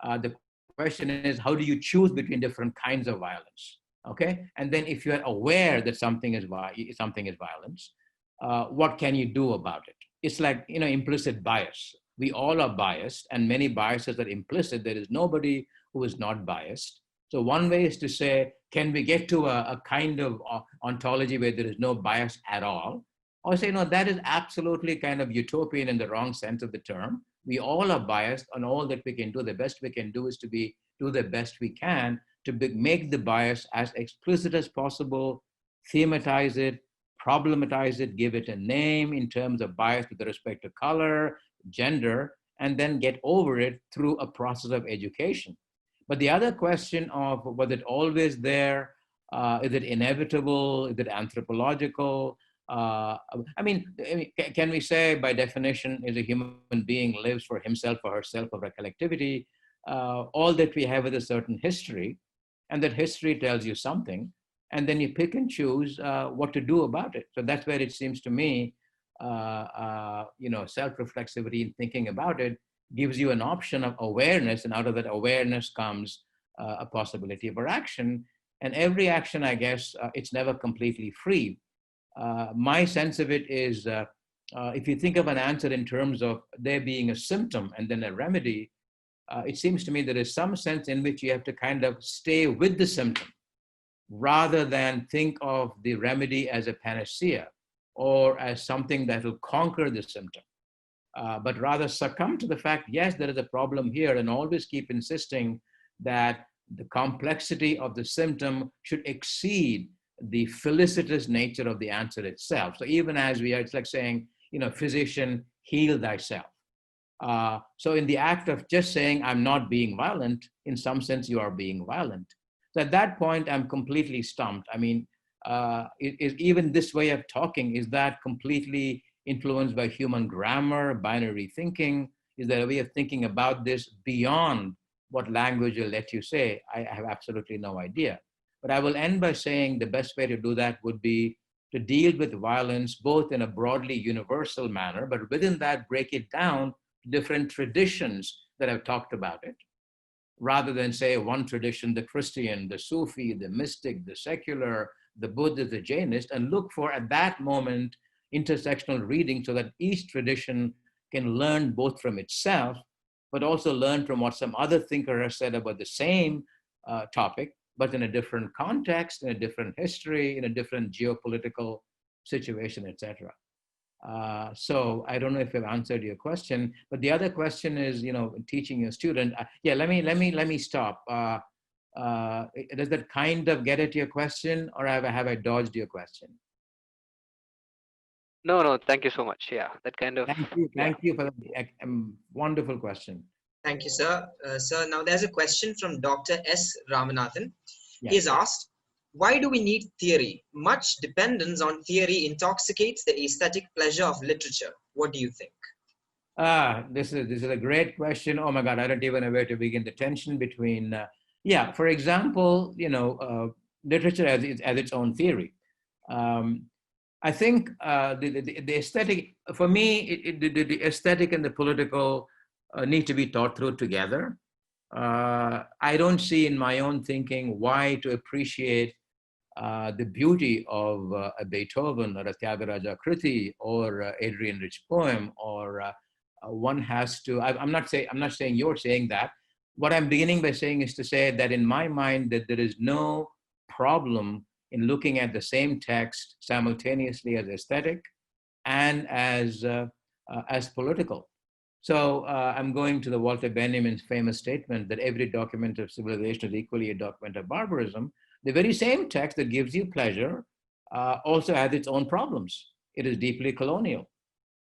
The question is, how do you choose between different kinds of violence? Okay, and then if you are aware that something is violence, what can you do about it? It's like implicit bias. We all are biased, and many biases are implicit. There is nobody who is not biased. So one way is to say, can we get to a kind of ontology where there is no bias at all? Or say, no, that is absolutely kind of utopian in the wrong sense of the term. We all are biased, and all that we can do, the best we can do is to do the best we can to make the bias as explicit as possible, thematize it, problematize it, give it a name in terms of bias with respect to color, gender, and then get over it through a process of education. But the other question of was it always there? Is it inevitable? Is it anthropological? Can we say by definition, is a human being lives for himself or herself or a collectivity? All that we have is a certain history, and that history tells you something, and then you pick and choose what to do about it. So that's where it seems to me, self-reflexivity in thinking about it gives you an option of awareness, and out of that awareness comes a possibility for action. And every action, I guess, it's never completely free. My sense of it is, if you think of an answer in terms of there being a symptom and then a remedy, it seems to me there is some sense in which you have to kind of stay with the symptom rather than think of the remedy as a panacea or as something that will conquer the symptom, but rather succumb to the fact, yes, there is a problem here, and always keep insisting that the complexity of the symptom should exceed the felicitous nature of the answer itself. So even as we are, it's like saying, physician, heal thyself. So in the act of just saying, I'm not being violent, in some sense, you are being violent. So at that point, I'm completely stumped. I mean, is even this way of talking, is that completely influenced by human grammar, binary thinking? Is there a way of thinking about this beyond what language will let you say? I have absolutely no idea. But I will end by saying the best way to do that would be to deal with violence both in a broadly universal manner, but within that, break it down to different traditions that have talked about it, rather than say one tradition, the Christian, the Sufi, the mystic, the secular, the Buddhist, the Jainist, and look for, at that moment, intersectional reading so that each tradition can learn both from itself but also learn from what some other thinker has said about the same topic, but in a different context, in a different history, in a different geopolitical situation, etc. So I don't know if I've answered your question, but the other question is, teaching a student. Yeah, let me stop. Does that kind of get at your question, or have I dodged your question? No, thank you so much. Yeah, that kind of, Thank you for that wonderful question. Thank you, sir. Sir, now there's a question from Dr. S. Ramanathan. Yes. He's asked, why do we need theory? Much dependence on theory intoxicates the aesthetic pleasure of literature. What do you think? This is a great question. Oh my God, I don't even know where to begin. The tension between, for example, literature as its own theory. I think the aesthetic, for me, the aesthetic and the political need to be thought through together. I don't see in my own thinking why to appreciate the beauty of a Beethoven or a Tyagaraja Kriti or Adrian Rich poem, or one has to. I'm not saying you're saying that. What I'm beginning by saying is to say that in my mind that there is no problem in looking at the same text simultaneously as aesthetic and as political. So I'm going to the Walter Benjamin's famous statement that every document of civilization is equally a document of barbarism. The very same text that gives you pleasure also has its own problems. It is deeply colonial.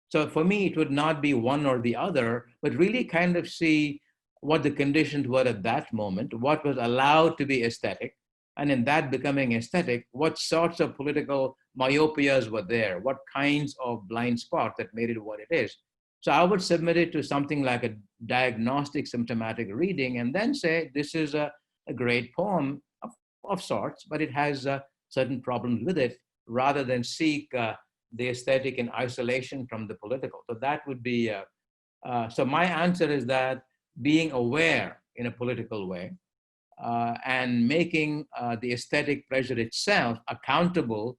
So for me, it would not be one or the other, but really kind of see what the conditions were at that moment, what was allowed to be aesthetic, and in that becoming aesthetic, what sorts of political myopias were there, what kinds of blind spots that made it what it is. So I would submit it to something like a diagnostic symptomatic reading and then say, this is a great poem of sorts, but it has certain problems with it, rather than seek the aesthetic in isolation from the political. So that would be, so my answer is that being aware in a political way and making the aesthetic pleasure itself accountable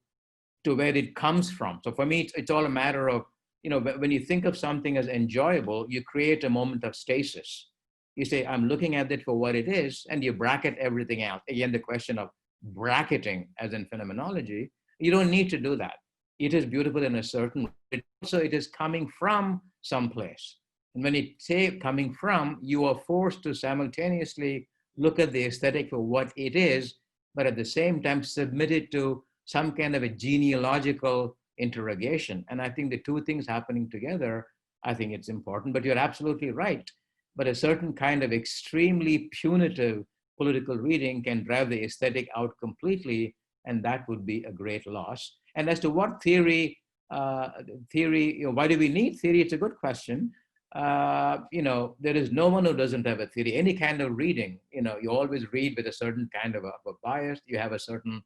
to where it comes from. So for me, it's all a matter of, when you think of something as enjoyable, you create a moment of stasis. You say, I'm looking at it for what it is, and you bracket everything else. Again, the question of bracketing as in phenomenology, you don't need to do that. It is beautiful in a certain way. So it is coming from someplace. And when you say coming from, you are forced to simultaneously look at the aesthetic for what it is, but at the same time submit it to some kind of a genealogical interrogation. And I think the two things happening together, I think it's important, but you're absolutely right. But a certain kind of extremely punitive political reading can drive the aesthetic out completely, and that would be a great loss. And as to what theory, why do we need theory? It's a good question. There is no one who doesn't have a theory. Any kind of reading, you always read with a certain kind of a bias. You have a certain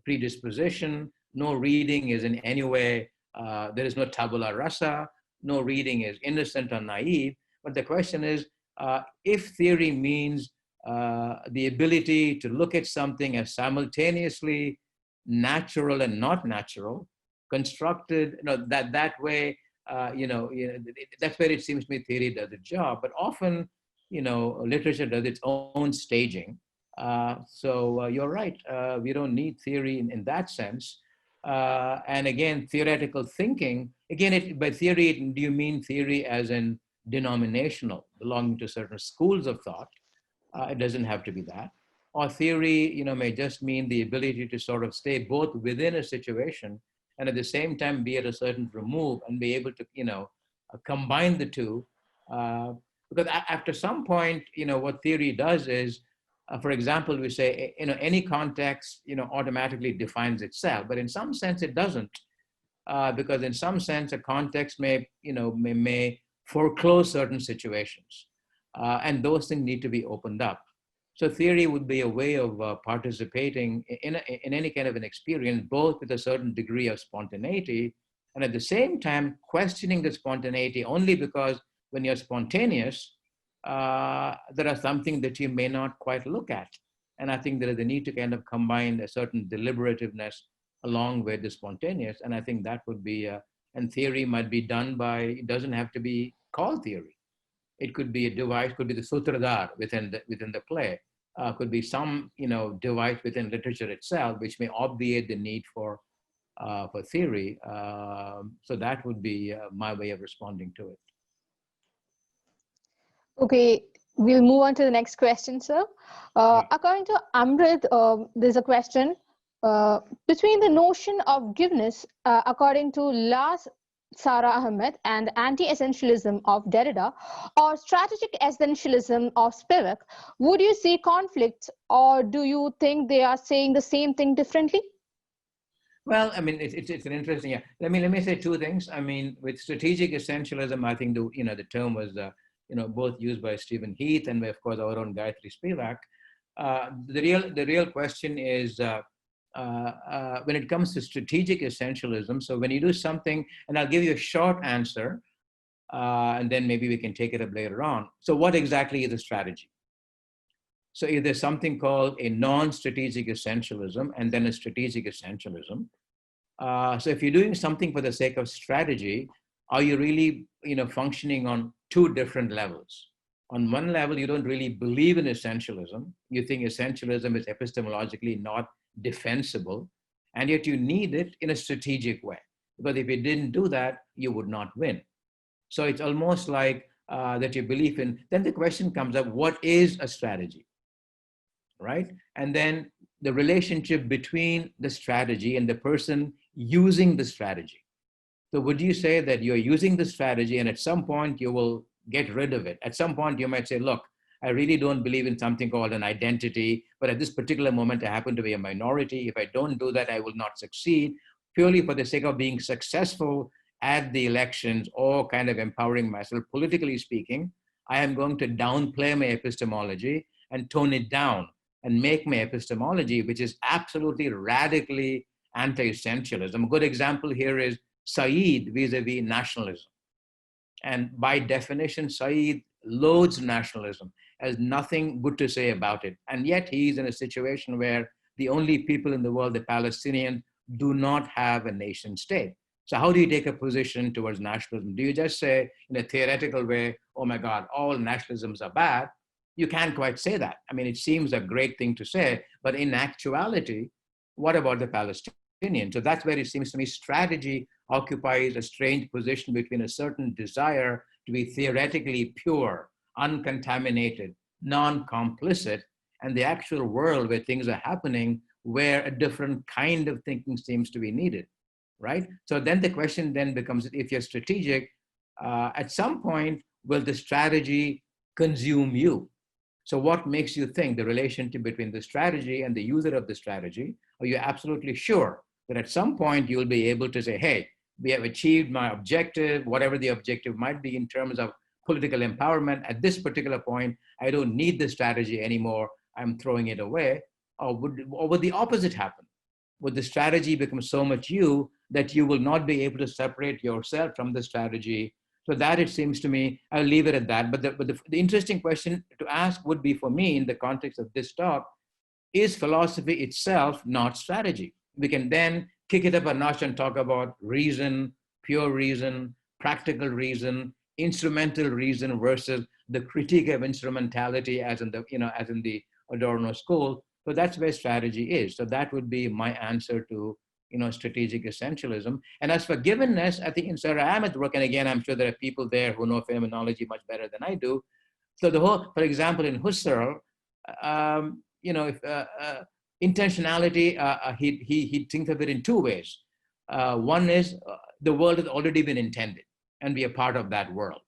predisposition. No reading is in any way, there is no tabula rasa. No reading is innocent or naive. But the question is, if theory means the ability to look at something as simultaneously natural and not natural, constructed, that way, that's where it seems to me theory does its job. But often, literature does its own staging. So you're right. We don't need theory in that sense. And again, theoretical thinking, again, by theory, do you mean theory as in denominational, belonging to certain schools of thought? It doesn't have to be that. Or theory, may just mean the ability to sort of stay both within a situation and at the same time be at a certain remove and be able to, combine the two. Because after some point, what theory does is, for example, we say, any context, automatically defines itself, but in some sense it doesn't, because in some sense a context may foreclose certain situations, and those things need to be opened up. So theory would be a way of participating in any kind of an experience, both with a certain degree of spontaneity, and at the same time questioning the spontaneity only because when you're spontaneous, there are something that you may not quite look at. And I think there is a need to kind of combine a certain deliberativeness along with the spontaneous. And I think that would be, and theory might be done by, it doesn't have to be called theory. It could be a device, could be the sutradhar within the play, could be some device within literature itself, which may obviate the need for theory. So that would be my way of responding to it. Okay, we'll move on to the next question, sir. According to Amrit, there's a question between the notion of giveness, according to Lars Sarah Ahmed, and anti-essentialism of Derrida, or strategic essentialism of Spivak. Would you see conflicts, or do you think they are saying the same thing differently? Well, I mean, it's an interesting. Yeah. Let me say two things. I mean, with strategic essentialism, I think the term was both used by Stephen Heath and by, of course, our own Gayatri Spivak. The real question is when it comes to strategic essentialism. So when you do something, and I'll give you a short answer, and then maybe we can take it up later on. So what exactly is a strategy? So if there's something called a non-strategic essentialism and then a strategic essentialism. So if you're doing something for the sake of strategy, are you really functioning on two different levels? On one level, you don't really believe in essentialism. You think essentialism is epistemologically not defensible, and yet you need it in a strategic way. Because if you didn't do that, you would not win. So it's almost like that you believe in. Then the question comes up, what is a strategy? Right? And then the relationship between the strategy and the person using the strategy. So would you say that you're using the strategy and at some point you will get rid of it? At some point you might say, look, I really don't believe in something called an identity, but at this particular moment, I happen to be a minority. If I don't do that, I will not succeed, purely for the sake of being successful at the elections or kind of empowering myself. Politically speaking, I am going to downplay my epistemology and tone it down and make my epistemology, which is absolutely radically anti-essentialism. A good example here is Said vis-a-vis nationalism. And by definition, Said loathes nationalism, has nothing good to say about it. And yet he's in a situation where the only people in the world, the Palestinians, do not have a nation state. So how do you take a position towards nationalism? Do you just say in a theoretical way, oh my God, all nationalisms are bad? You can't quite say that. I mean, it seems a great thing to say, but in actuality, what about the Palestinians? So that's where it seems to me strategy occupies a strange position between a certain desire to be theoretically pure, uncontaminated, non-complicit, and the actual world where things are happening, where a different kind of thinking seems to be needed, right? So then the question then becomes, if you're strategic, at some point, will the strategy consume you? So what makes you think the relationship between the strategy and the user of the strategy? Are you absolutely sure that at some point you'll be able to say, hey, we have achieved my objective, whatever the objective might be in terms of political empowerment. At this particular point, I don't need the strategy anymore. I'm throwing it away. Or would the opposite happen? Would the strategy become so much you that you will not be able to separate yourself from the strategy? So that, it seems to me, I'll leave it at that. But the interesting question to ask would be, for me, in the context of this talk, is philosophy itself not strategy? We can then kick it up a notch and talk about reason, pure reason, practical reason, instrumental reason versus the critique of instrumentality as in the Adorno school. So that's where strategy is. So that would be my answer to strategic essentialism. And as for givenness, I think in Sarah Ahmed's work, and again, I'm sure there are people there who know phenomenology much better than I do. So the whole, for example, in Husserl, intentionality, he thinks of it in two ways. One is the world has already been intended and be a part of that world.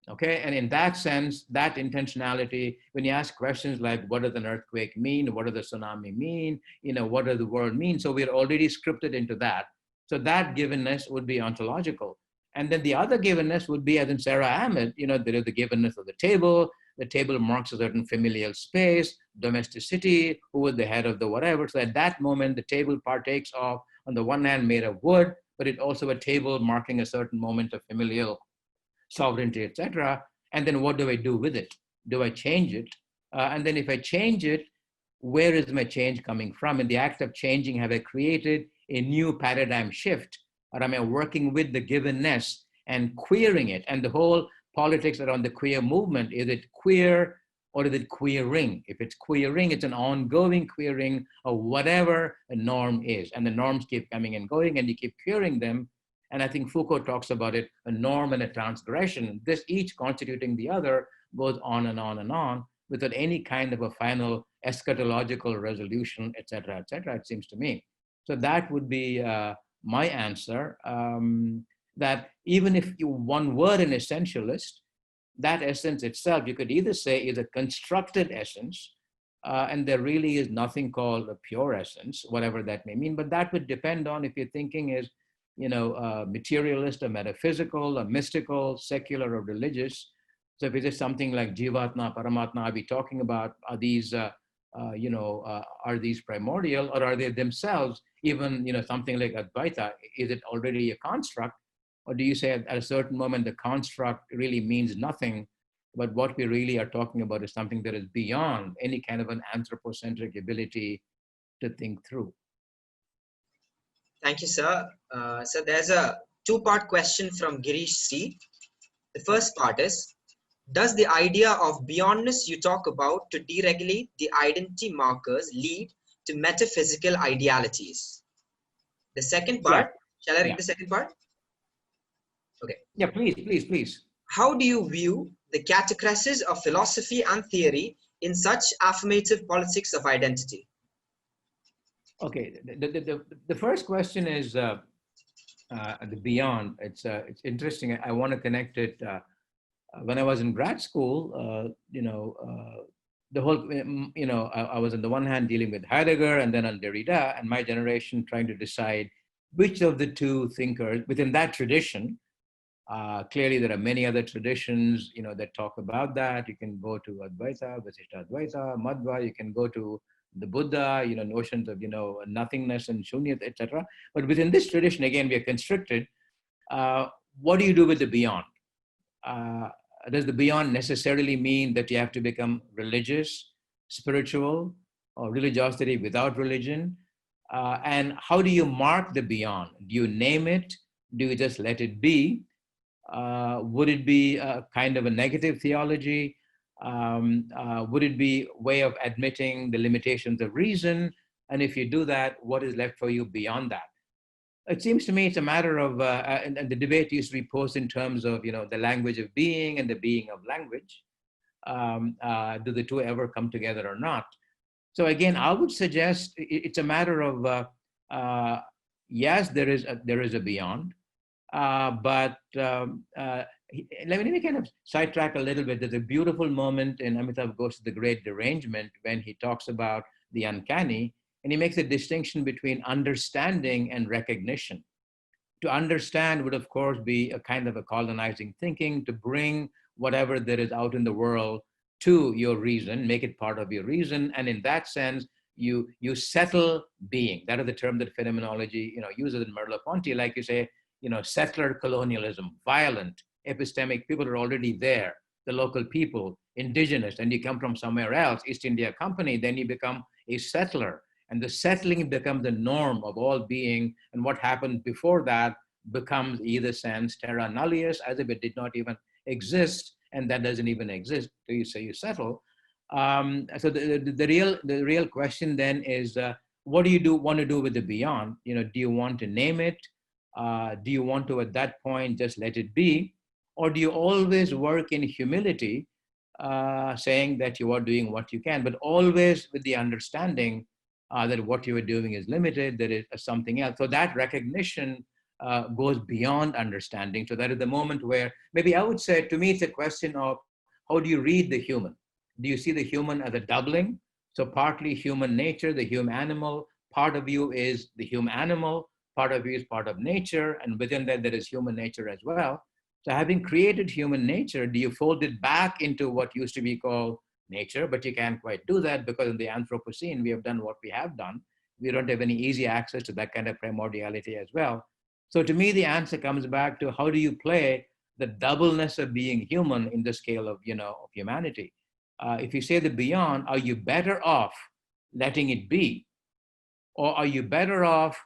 Okay, and in that sense, that intentionality, when you ask questions like, what does an earthquake mean? What does the tsunami mean? What does the world mean? So we're already scripted into that. So that givenness would be ontological. And then the other givenness would be, as in Sarah Ahmed, there is the givenness of the table. The table marks a certain familial space, domesticity, who is the head of the whatever. So at that moment, the table partakes of, on the one hand, made of wood, but it also a table marking a certain moment of familial sovereignty, etc. And then what do I do with it? Do I change it? And then if I change it, where is my change coming from? In the act of changing, have I created a new paradigm shift? Or am I working with the givenness and queering it? And the whole politics around the queer movement. Is it queer or is it queering? If it's queering, it's an ongoing queering of whatever a norm is. And the norms keep coming and going and you keep queering them. And I think Foucault talks about it, a norm and a transgression. This each constituting the other goes on and on and on without any kind of a final eschatological resolution, et cetera, it seems to me. So that would be my answer, that even if one were an essentialist, that essence itself, you could either say is a constructed essence, and there really is nothing called a pure essence, whatever that may mean, but that would depend on if your thinking is, materialist or metaphysical or mystical, secular or religious. So if it is something like Jivatma, Paramatma, are we talking about, are these, are these primordial, or are they themselves even, something like Advaita? Is it already a construct? Or do you say at a certain moment the construct really means nothing, but what we really are talking about is something that is beyond any kind of an anthropocentric ability to think through? Thank you, sir. So there's a two-part question from Girish C. The first part is, does the idea of beyondness you talk about to deregulate the identity markers lead to metaphysical idealities? The second part, shall I read the second part? Okay. Yeah, please. How do you view the catachresis of philosophy and theory in such affirmative politics of identity? Okay, the first question is the beyond. It's interesting. I want to connect it. When I was in grad school, the whole, I was on the one hand dealing with Heidegger and then on Derrida, and my generation trying to decide which of the two thinkers within that tradition. Clearly, there are many other traditions, that talk about that. You can go to Advaita, Vasishtha Advaita, Madhva. You can go to the Buddha, notions of, nothingness and shunyat, etc. But within this tradition, again, we are constricted. What do you do with the beyond? Does the beyond necessarily mean that you have to become religious, spiritual, or religiosity without religion? And how do you mark the beyond? Do you name it? Do you just let it be? Would it be a kind of a negative theology? Would it be a way of admitting the limitations of reason? And if you do that, what is left for you beyond that? It seems to me it's a matter of, and the debate used to be posed in terms of, the language of being and the being of language. Do the two ever come together or not? So again, I would suggest it's a matter of, yes, there is a beyond, but let me kind of sidetrack a little bit. There's a beautiful moment in Amitabh Ghosh's The Great Derangement when he talks about the uncanny, and he makes a distinction between understanding and recognition. To understand would, of course, be a kind of a colonizing thinking, to bring whatever there is out in the world to your reason, make it part of your reason. And in that sense, you settle being. That is the term that phenomenology uses in Merleau-Ponty, like you say, settler colonialism, violent, epistemic, people are already there, the local people, indigenous, and you come from somewhere else, East India Company, then you become a settler. And the settling becomes the norm of all being. And what happened before that becomes either sense terra nullius, as if it did not even exist, and that doesn't even exist, so you say you settle. So the real question then is, what do you want to do with the beyond? Do you want to name it? Do you want to, at that point, just let it be? Or do you always work in humility, saying that you are doing what you can, but always with the understanding that what you are doing is limited, there is something else. So that recognition goes beyond understanding. So that is the moment where, maybe I would say, to me, it's a question of how do you read the human? Do you see the human as a doubling? So partly human nature, the human animal, part of you is the human animal, part of you is part of nature, and within that there is human nature as well. So having created human nature, do you fold it back into what used to be called nature? But you can't quite do that because in the Anthropocene, we have done what we have done. We don't have any easy access to that kind of primordiality as well. So to me, the answer comes back to how do you play the doubleness of being human in the scale of, of humanity? If you say the beyond, are you better off letting it be? Or are you better off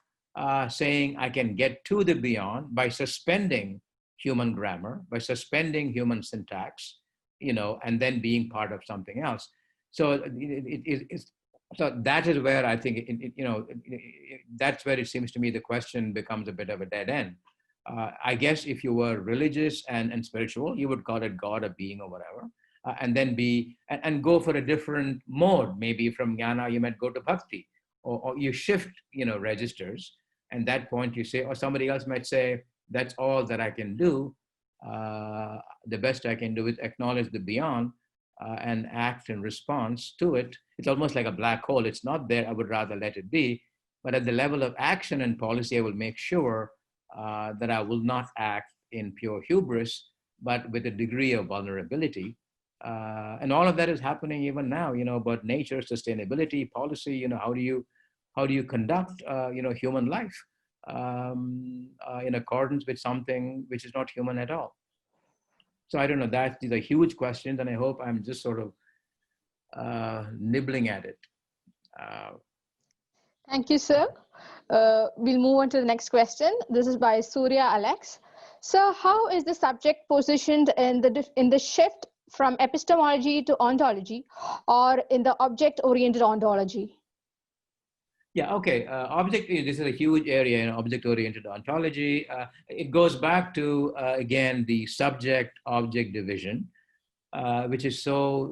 saying I can get to the beyond by suspending human grammar, by suspending human syntax, and then being part of something else. So so that is where I think, that's where it seems to me the question becomes a bit of a dead end. I guess if you were religious and spiritual, you would call it God, a being, or whatever, and then and go for a different mode. Maybe from jnana, you might go to bhakti, or you shift, registers. And that point you say, or somebody else might say, that's all that I can do. The best I can do is acknowledge the beyond and act in response to it. It's almost like a black hole. It's not there. I would rather let it be. But at the level of action and policy, I will make sure that I will not act in pure hubris, but with a degree of vulnerability. And all of that is happening even now, about nature, sustainability, policy, how do you conduct, human life in accordance with something which is not human at all. So I don't know, these are huge questions, and I hope I'm just sort of nibbling at it. Thank you, sir. We'll move on to the next question. This is by Surya Alex. So how is the subject positioned in the shift from epistemology to ontology, or in the object-oriented ontology? Yeah, okay. This is a huge area in object-oriented ontology. It goes back to, again, the subject-object division, which is so,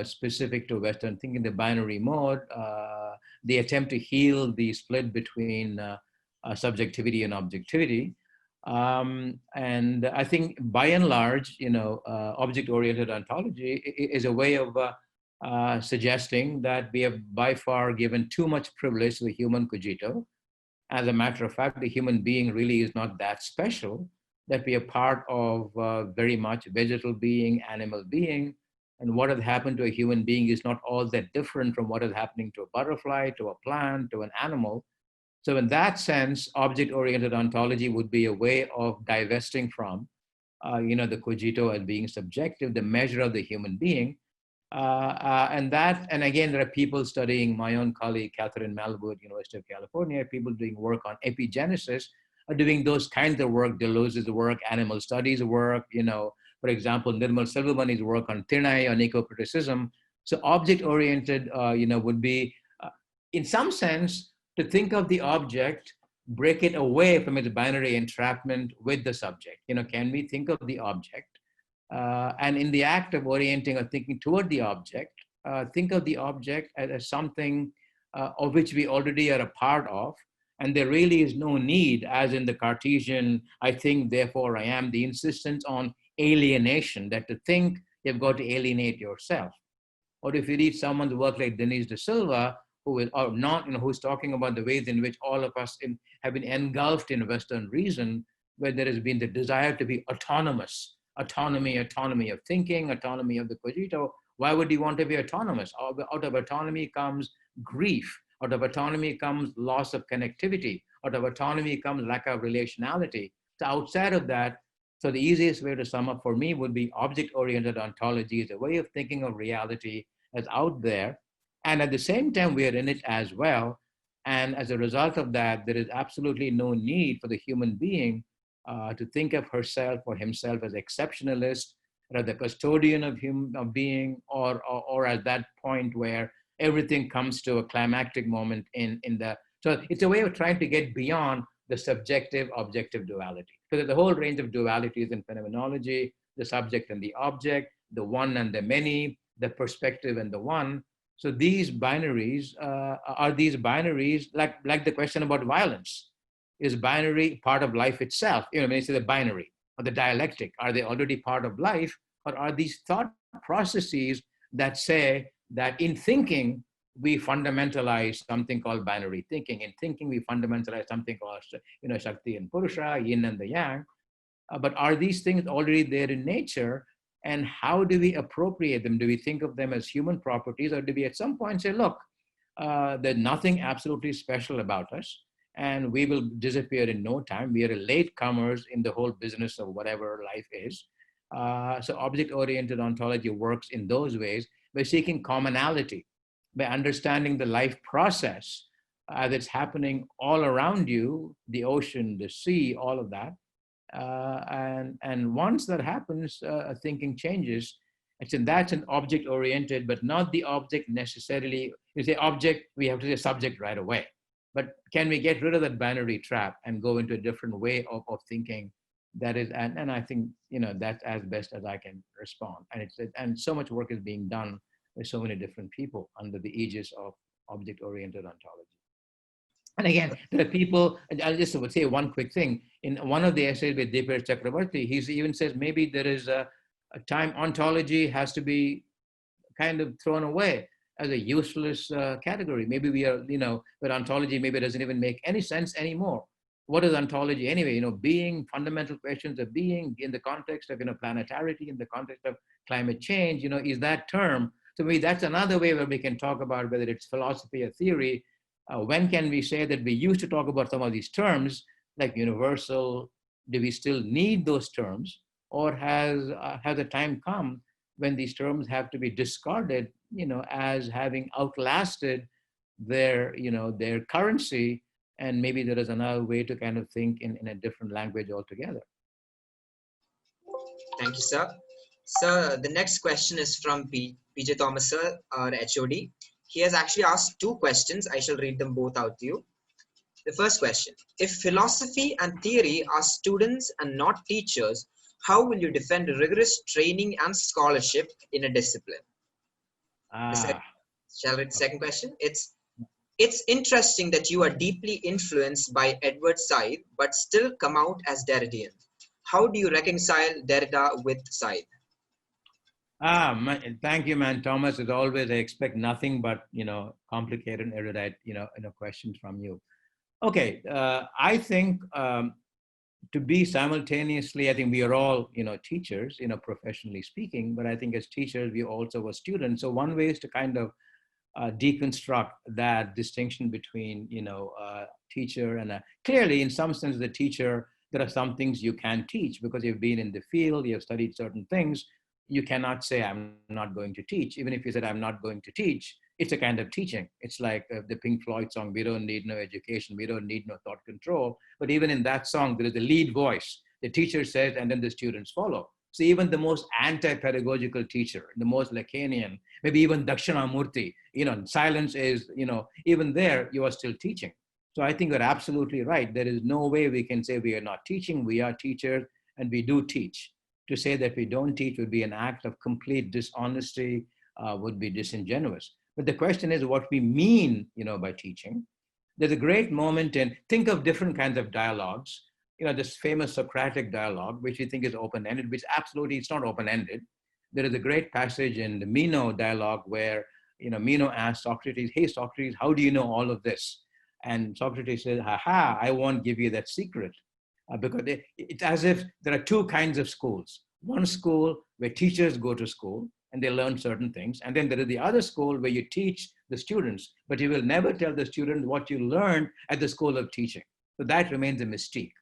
specific to Western thinking, the binary mode, the attempt to heal the split between subjectivity and objectivity. And I think by and large, object-oriented ontology is a way of suggesting that we have by far given too much privilege to the human cogito. As a matter of fact, the human being really is not that special, that we are part of very much vegetal being, animal being, and what has happened to a human being is not all that different from what is happening to a butterfly, to a plant, to an animal. So in that sense, object-oriented ontology would be a way of divesting from, the cogito as being subjective, the measure of the human being. And again, there are people studying, my own colleague, Catherine Malibu at University of California, people doing work on epigenesis, are doing those kinds of work, Deleuze's work, animal studies work, for example, Nirmal Silvamani's work on Tirnai, on eco-criticism. So object-oriented, would be, in some sense, to think of the object, break it away from its binary entrapment with the subject. Can we think of the object? And in the act of orienting or thinking toward the object, think of the object as something of which we already are a part of. And there really is no need, as in the Cartesian, I think, therefore I am, the insistence on alienation, that to think, you've got to alienate yourself. Or if you read someone's work like Denise de Silva, who's talking about the ways in which all of us have been engulfed in Western reason, where there has been the desire to be autonomous, autonomy of thinking, autonomy of the cogito. Why would you want to be autonomous? Out of autonomy comes grief. Out of autonomy comes loss of connectivity. Out of autonomy comes lack of relationality. So outside of that, so the easiest way to sum up for me would be object-oriented ontology is a way of thinking of reality as out there. And at the same time, we are in it as well. And as a result of that, there is absolutely no need for the human being to think of herself or himself as exceptionalist, or the custodian of being, or at that point where everything comes to a climactic moment so it's a way of trying to get beyond the subjective objective duality. So there's a whole range of dualities in phenomenology, the subject and the object, the one and the many, the perspective and the one. So these binaries are these binaries, like the question about violence. Is binary part of life itself? When you say the binary or the dialectic, are they already part of life? Or are these thought processes that say that in thinking, we fundamentalize something called binary thinking. In thinking, we fundamentalize something called, Shakti and Purusha, yin and the yang. But are these things already there in nature? And how do we appropriate them? Do we think of them as human properties, or do we at some point say, look, there's nothing absolutely special about us, and we will disappear in no time. We are latecomers in the whole business of whatever life is. So object-oriented ontology works in those ways by seeking commonality, by understanding the life process that's happening all around you, the ocean, the sea, all of that, And once that happens, thinking changes. That's an object oriented, but not the object necessarily. You say object, we have to say subject right away. But can we get rid of that binary trap and go into a different way of thinking? That is, and I think, that's as best as I can respond. And so much work is being done by so many different people under the aegis of object-oriented ontology. And again, there are people, I'll just say one quick thing. In one of the essays with Deepesh Chakrabarty, he even says maybe there is a time ontology has to be kind of thrown away as a useless category. Maybe we are, but ontology maybe doesn't even make any sense anymore. What is ontology anyway? Being, fundamental questions of being in the context of, planetarity, in the context of climate change, is that term. To me, that's another way where we can talk about whether it's philosophy or theory. When can we say that we used to talk about some of these terms, like universal? Do we still need those terms? Or has the time come when these terms have to be discarded, as having outlasted their currency, and maybe there is another way to kind of think in a different language altogether. Thank you, sir. Sir, the next question is from PJ Thomas, sir, our HOD. He has actually asked two questions. I shall read them both out to you. The first question: if philosophy and theory are students and not teachers, how will you defend rigorous training and scholarship in a discipline? Shall I read the second question? It's interesting that you are deeply influenced by Edward Said, but still come out as Derridean. How do you reconcile Derrida with Said? Thank you, man. Thomas, as always, I expect nothing but, complicated, erudite, questions from you. Okay, I think to be simultaneously, I think we are all, teachers, professionally speaking, but I think as teachers, we also were students. So one way is to kind of deconstruct that distinction between, teacher and clearly, in some sense, the teacher, there are some things you can teach because you've been in the field, you have studied certain things. You cannot say, I'm not going to teach. Even if you said, I'm not going to teach, it's a kind of teaching. It's like the Pink Floyd song, we don't need no education, we don't need no thought control. But even in that song, there is a lead voice. The teacher says, and then the students follow. So even the most anti-pedagogical teacher, the most Lacanian, maybe even Dakshinamurti, silence is, even there, you are still teaching. So I think you're absolutely right. There is no way we can say we are not teaching. We are teachers and we do teach. To say that we don't teach would be an act of complete dishonesty, would be disingenuous. But the question is what we mean, by teaching. There's a great moment think of different kinds of dialogues. This famous Socratic dialogue, which we think is open-ended, which absolutely it's not open-ended. There is a great passage in the Meno dialogue where, Meno asks Socrates, hey, Socrates, how do you know all of this? And Socrates says, haha, I won't give you that secret. Because it's as if there are two kinds of schools. One school where teachers go to school and they learn certain things. And then there is the other school where you teach the students, but you will never tell the student what you learned at the school of teaching. So that remains a mystique.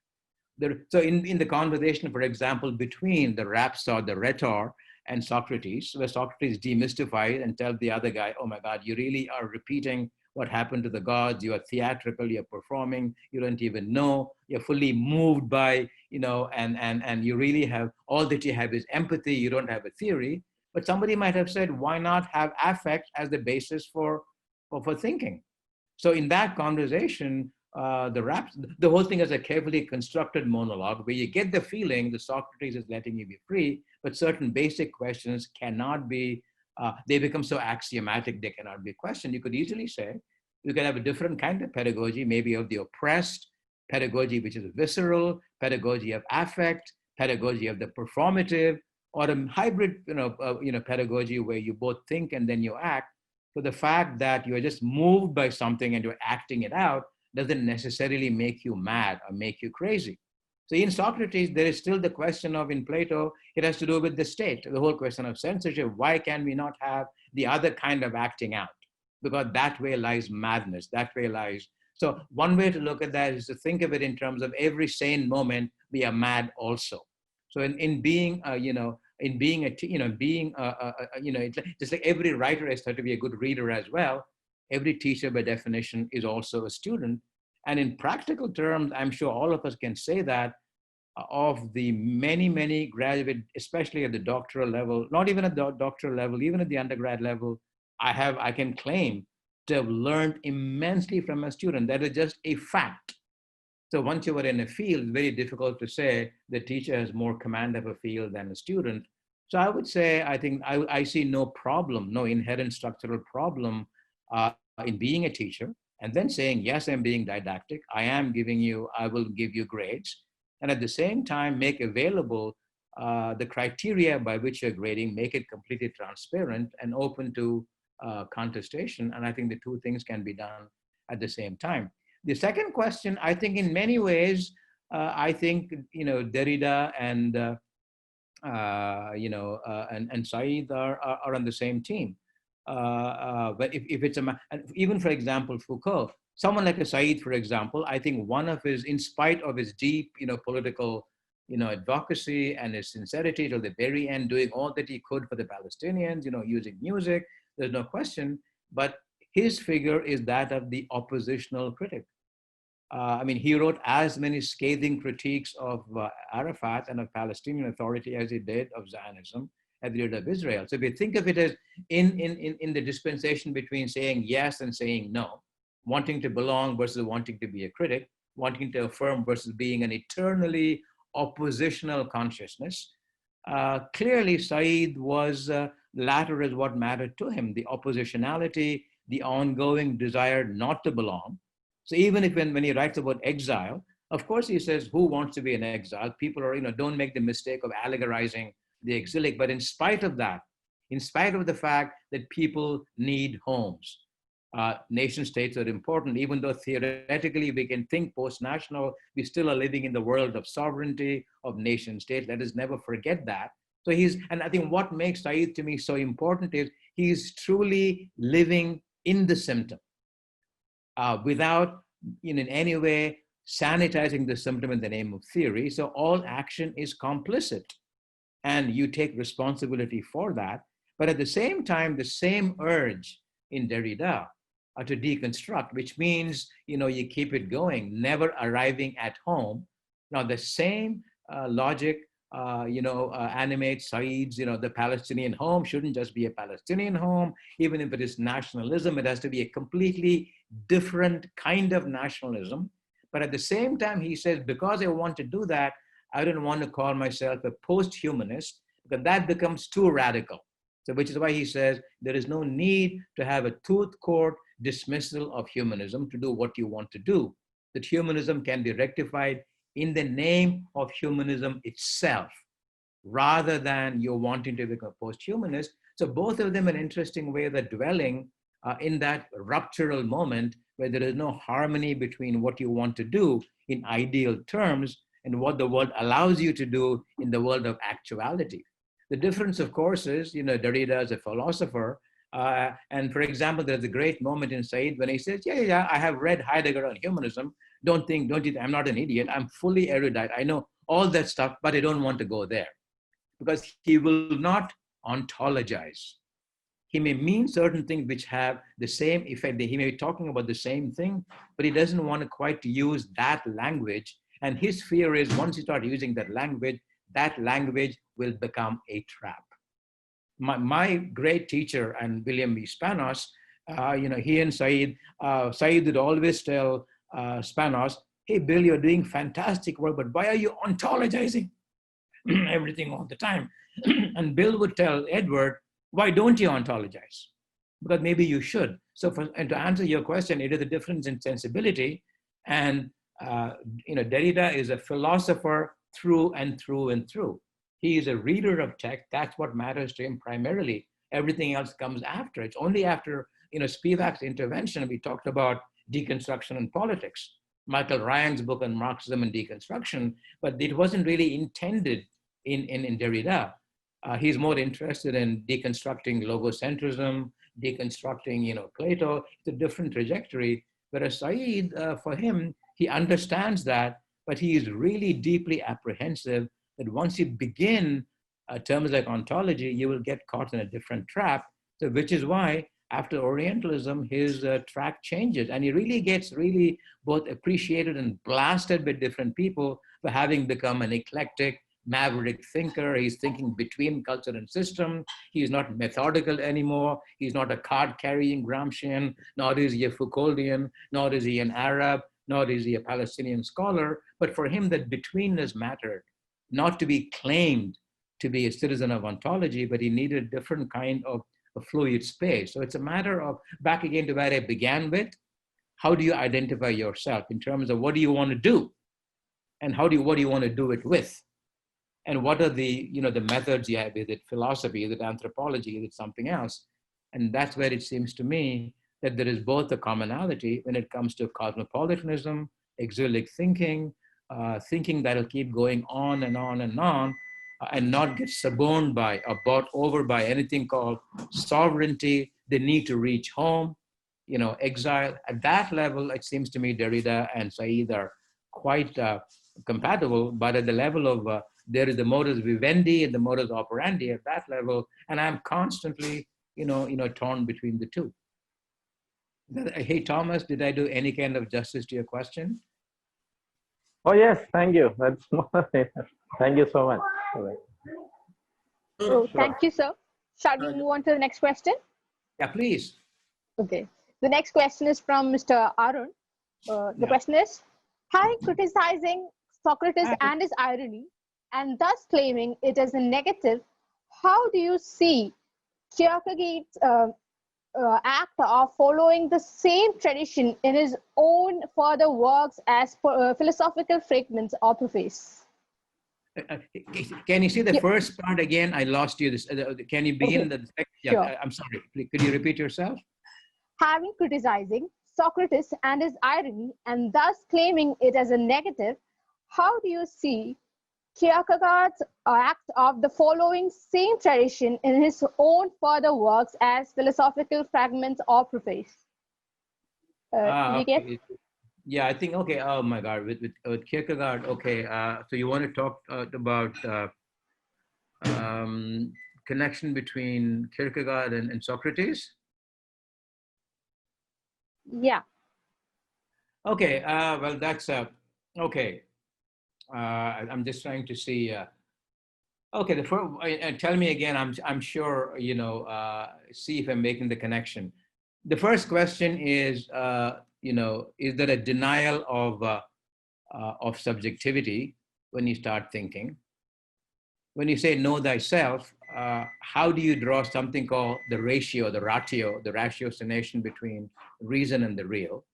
So in the conversation, for example, between the rhetor and Socrates, where Socrates demystifies and tells the other guy, oh my God, you really are repeating what happened to the gods. You are theatrical, you're performing, you don't even know, you're fully moved by, and you really have, all that you have is empathy, you don't have a theory. But somebody might have said, why not have affect as the basis for thinking? So in that conversation, the whole thing is a carefully constructed monologue where you get the feeling that Socrates is letting you be free, but certain basic questions cannot be they become so axiomatic, they cannot be questioned. You could easily say, you can have a different kind of pedagogy, maybe of the oppressed, pedagogy which is visceral, pedagogy of affect, pedagogy of the performative, or a hybrid pedagogy where you both think and then you act. So the fact that you're just moved by something and you're acting it out doesn't necessarily make you mad or make you crazy. So in Socrates, there is still the question of, in Plato, it has to do with the state, the whole question of censorship. Why can we not have the other kind of acting out? Because that way lies madness, that way lies. So one way to look at that is to think of it in terms of every sane moment, we are mad also. So in being, just like every writer has to be a good reader as well, every teacher by definition is also a student. And in practical terms, I'm sure all of us can say that of the many, many graduate, especially at the doctoral level, not even at the doctoral level, even at the undergrad level, I can claim to have learned immensely from a student. That is just a fact. So once you are in a field, it's very difficult to say the teacher has more command of a field than a student. So I would say, I think I see no problem, no inherent structural problem in being a teacher and then saying, yes, I'm being didactic. I will give you grades. And at the same time, make available the criteria by which you're grading, make it completely transparent and open to contestation. And I think the two things can be done at the same time. The second question, I think in many ways, I think, Derrida and, and Said are on the same team. But if it's even for example, Foucault, someone like a Said, for example, I think one of his, in spite of his deep, political, advocacy and his sincerity till the very end, doing all that he could for the Palestinians, using music, there's no question, but his figure is that of the oppositional critic. He wrote as many scathing critiques of Arafat and of Palestinian Authority as he did of Zionism at the leader of Israel. So if you think of it as in the dispensation between saying yes and saying no, wanting to belong versus wanting to be a critic, wanting to affirm versus being an eternally oppositional consciousness, clearly Said was, latter is what mattered to him, the oppositionality, the ongoing desire not to belong. So even if when he writes about exile, of course he says, who wants to be an exile? People are, don't make the mistake of allegorizing the exilic, but in spite of that, in spite of the fact that people need homes, nation states are important, even though theoretically we can think post-national, we still are living in the world of sovereignty, of nation states. Let us never forget that. So and I think what makes Said to me so important is he's truly living in the symptom. Without in any way sanitizing the symptom in the name of theory. So all action is complicit and you take responsibility for that. But at the same time, the same urge in Derrida to deconstruct, which means, you keep it going, never arriving at home. Now the same logic animates Said's, the Palestinian home shouldn't just be a Palestinian home. Even if it is nationalism, it has to be a completely different kind of nationalism. But at the same time, he says, because I want to do that, I don't want to call myself a post-humanist, because that becomes too radical. So which is why he says, there is no need to have a tooth court dismissal of humanism to do what you want to do. That humanism can be rectified in the name of humanism itself, rather than you're wanting to become a post-humanist. So both of them, an interesting way, they're dwelling in that ruptural moment where there is no harmony between what you want to do in ideal terms and what the world allows you to do in the world of actuality. The difference, of course, is, Derrida is a philosopher. And for example, there's a great moment in Said when he says, yeah, I have read Heidegger on humanism. Don't you, I'm not an idiot. I'm fully erudite. I know all that stuff, but I don't want to go there. Because he will not ontologize. He may mean certain things which have the same effect. He may be talking about the same thing, but he doesn't want to quite use that language. And his fear is once you start using that language will become a trap. My great teacher, and William B. Spanos, he and Said would always tell Spanos, hey, Bill, you're doing fantastic work, but why are you ontologizing everything all the time? And Bill would tell Edward, why don't you ontologize? Because maybe you should. So and to answer your question, it is a difference in sensibility. And Derrida is a philosopher through and through and through. He is a reader of text. That's what matters to him primarily. Everything else comes after. It's only after Spivak's intervention we talked about deconstruction and politics. Michael Ryan's book on Marxism and deconstruction, but it wasn't really intended in Derrida. He's more interested in deconstructing logocentrism, deconstructing Plato. It's a different trajectory. Whereas Said, for him, he understands that, but he is really deeply apprehensive that once you begin terms like ontology, you will get caught in a different trap. So which is why after Orientalism, his track changes, and he really gets both appreciated and blasted by different people for having become an eclectic, maverick thinker. He's thinking between culture and system. He's not methodical anymore. He's not a card-carrying Gramscian, nor is he a Foucauldian, nor is he an Arab, nor is he a Palestinian scholar. But for him, that betweenness mattered, not to be claimed to be a citizen of ontology, but he needed a different kind of a fluid space. So it's a matter of, back again to where I began with, how do you identify yourself in terms of what do you want to do? And what do you want to do it with? And what are the, the methods you have? Is it philosophy? Is it anthropology? Is it something else? And that's where it seems to me that there is both a commonality when it comes to cosmopolitanism, exilic thinking, thinking that'll keep going on and on and on, and not get suborned by or bought over by anything called sovereignty, the need to reach home, exile. At that level, it seems to me Derrida and Said are quite compatible, but at the level of there is the modus vivendi and the modus operandi at that level, and I'm constantly, torn between the two. Hey, Thomas, did I do any kind of justice to your question? Oh yes, thank you. That's thank you so much. Oh, thank you, sir. Shall we move on to the next question? Yeah, please. Okay. The next question is from Mr. Arun. The question is, having criticizing Socrates and his irony, and thus claiming it as a negative, how do you see Kierkegaard's act of following the same tradition in his own further works as philosophical fragments or preface? Can you see the first part again? I lost you. Can you begin the second? Yeah, sure. I'm sorry. Could you repeat yourself? Having criticizing Socrates and his irony, and thus claiming it as a negative, how do you see Kierkegaard's act of the following same tradition in his own further works as philosophical fragments or preface? Okay. Yeah, I think, okay, oh my God, with Kierkegaard, okay, so you want to talk about connection between Kierkegaard and Socrates? Yeah. Okay, well, that's, okay. I'm just trying to see, okay, the first, tell me again, I'm sure, see if I'm making the connection. The first question is, is there a denial of subjectivity when you start thinking? When you say know thyself, how do you draw something called the ratio, the ratiocination between reason and the real?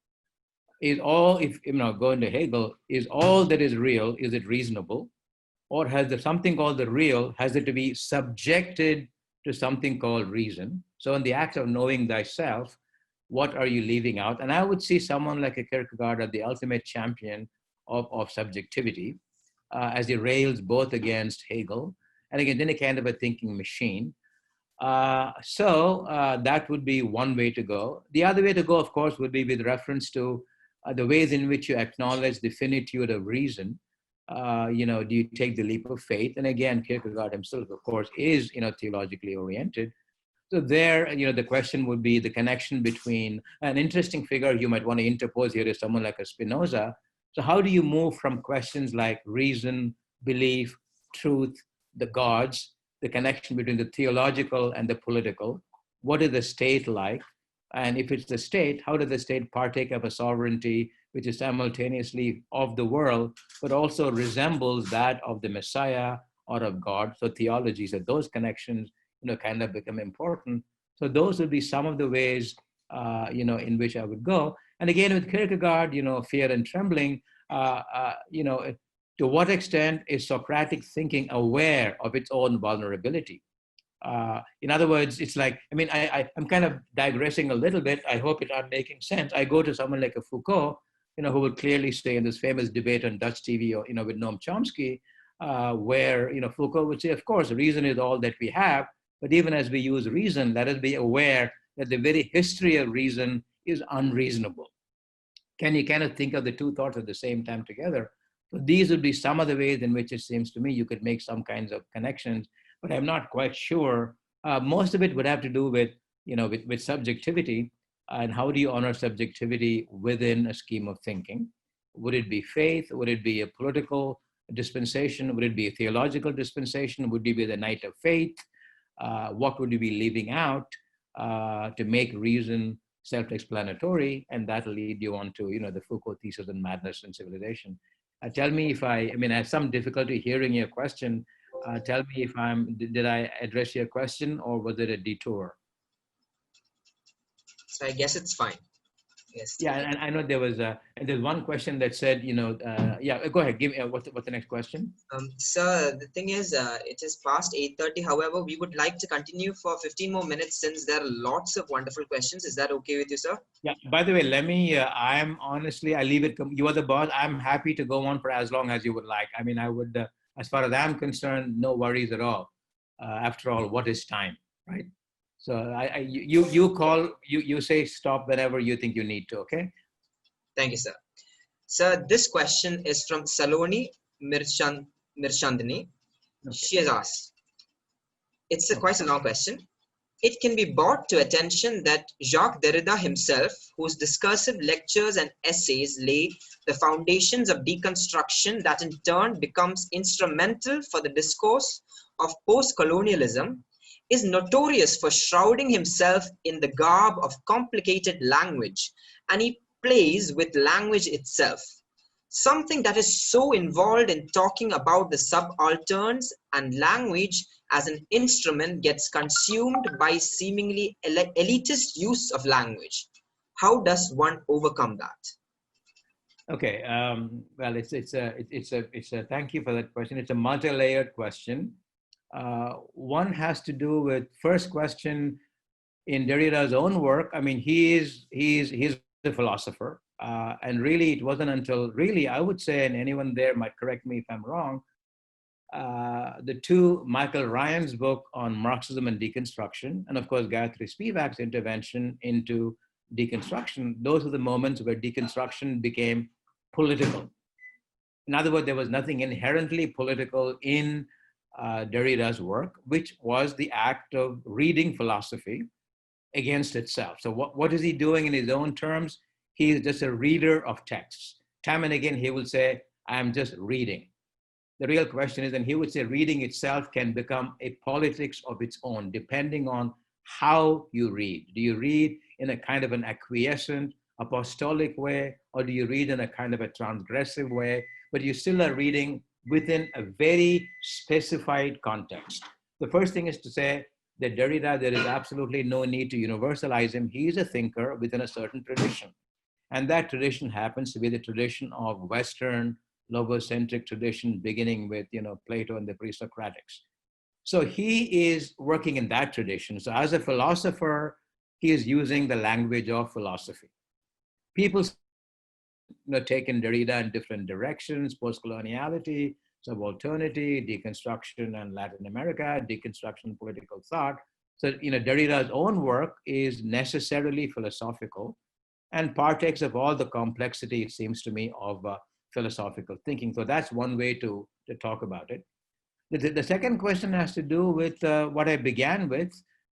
Is all, if going to Hegel, is all that is real, is it reasonable? Or has there something called the real, has it to be subjected to something called reason? So in the act of knowing thyself, what are you leaving out? And I would see someone like a Kierkegaard as the ultimate champion of subjectivity, as he rails both against Hegel and again, then a kind of a thinking machine. So that would be one way to go. The other way to go, of course, would be with reference to the ways in which you acknowledge the finitude of reason. Do you take the leap of faith? And again, Kierkegaard himself, of course, is theologically oriented. So there, the question would be the connection between an interesting figure you might want to interpose here is someone like a Spinoza. So how do you move from questions like reason, belief, truth, the gods, the connection between the theological and the political? What is the state like? And if it's the state, how does the state partake of a sovereignty which is simultaneously of the world, but also resembles that of the Messiah or of God? So theology, so those connections, kind of become important. So those would be some of the ways, in which I would go. And again, with Kierkegaard, fear and trembling, to what extent is Socratic thinking aware of its own vulnerability? In other words, it's like, I'm kind of digressing a little bit. I hope I'm making sense. I go to someone like a Foucault, who would clearly say in this famous debate on Dutch TV, or, with Noam Chomsky, where, Foucault would say, of course, reason is all that we have. But even as we use reason, let us be aware that the very history of reason is unreasonable. Can you kind of think of the two thoughts at the same time together? So these would be some of the ways in which it seems to me you could make some kinds of connections, but I'm not quite sure. Most of it would have to do with with subjectivity, and how do you honor subjectivity within a scheme of thinking? Would it be faith? Would it be a political dispensation? Would it be a theological dispensation? Would it be the night of faith? What would you be leaving out to make reason self-explanatory? And that'll lead you on to, the Foucault thesis on madness and civilization. Tell me if I have some difficulty hearing your question. Tell me if did I address your question, or was it a detour? So I guess it's fine. Yes. Yeah, and I know there's one question that said, yeah, go ahead. Give me what's the next question? Sir, the thing is, it is past 8:30. However, we would like to continue for 15 more minutes since there are lots of wonderful questions. Is that okay with you, sir? Yeah. By the way, let me. I'm honestly, I leave it. You are the boss. I'm happy to go on for as long as you would like. I would, as far as I'm concerned, no worries at all. After all, what is time, right? So you say stop whenever you think you need to, okay? Thank you, sir. Sir, this question is from Saloni Mirchandani. Okay. She has asked, it's quite a long question. It can be brought to attention that Jacques Derrida himself, whose discursive lectures and essays lay the foundations of deconstruction that in turn becomes instrumental for the discourse of post-colonialism, is notorious for shrouding himself in the garb of complicated language, and he plays with language itself, something that is so involved in talking about the subalterns, and language as an instrument gets consumed by seemingly elitist use of language. How does one overcome that? Okay, well, it's a thank you for that question. It's a multi-layered question. One has to do with first question in Derrida's own work. He's a philosopher, and really it wasn't until I would say, and anyone there might correct me if I'm wrong, the two Michael Ryan's book on Marxism and deconstruction, and of course Gayatri Spivak's intervention into deconstruction. Those are the moments where deconstruction became political. In other words, there was nothing inherently political in Derrida's work, which was the act of reading philosophy against itself. So what is he doing in his own terms? He is just a reader of texts. Time and again, he will say, I'm just reading. The real question is, and he would say, reading itself can become a politics of its own, depending on how you read. Do you read in a kind of an acquiescent, apostolic way, or do you read in a kind of a transgressive way? But you still are reading within a very specified context. The first thing is to say that Derrida, there is absolutely no need to universalize him. He is a thinker within a certain tradition. And that tradition happens to be the tradition of Western, logocentric tradition, beginning with Plato and the pre-Socratics. So he is working in that tradition. So as a philosopher, he is using the language of philosophy. People taken Derrida in different directions: post-coloniality, subalternity, deconstruction and Latin America, deconstruction political thought. So Derrida's own work is necessarily philosophical and partakes of all the complexity, it seems to me, of philosophical thinking. So that's one way to talk about it. The second question has to do with what I began with.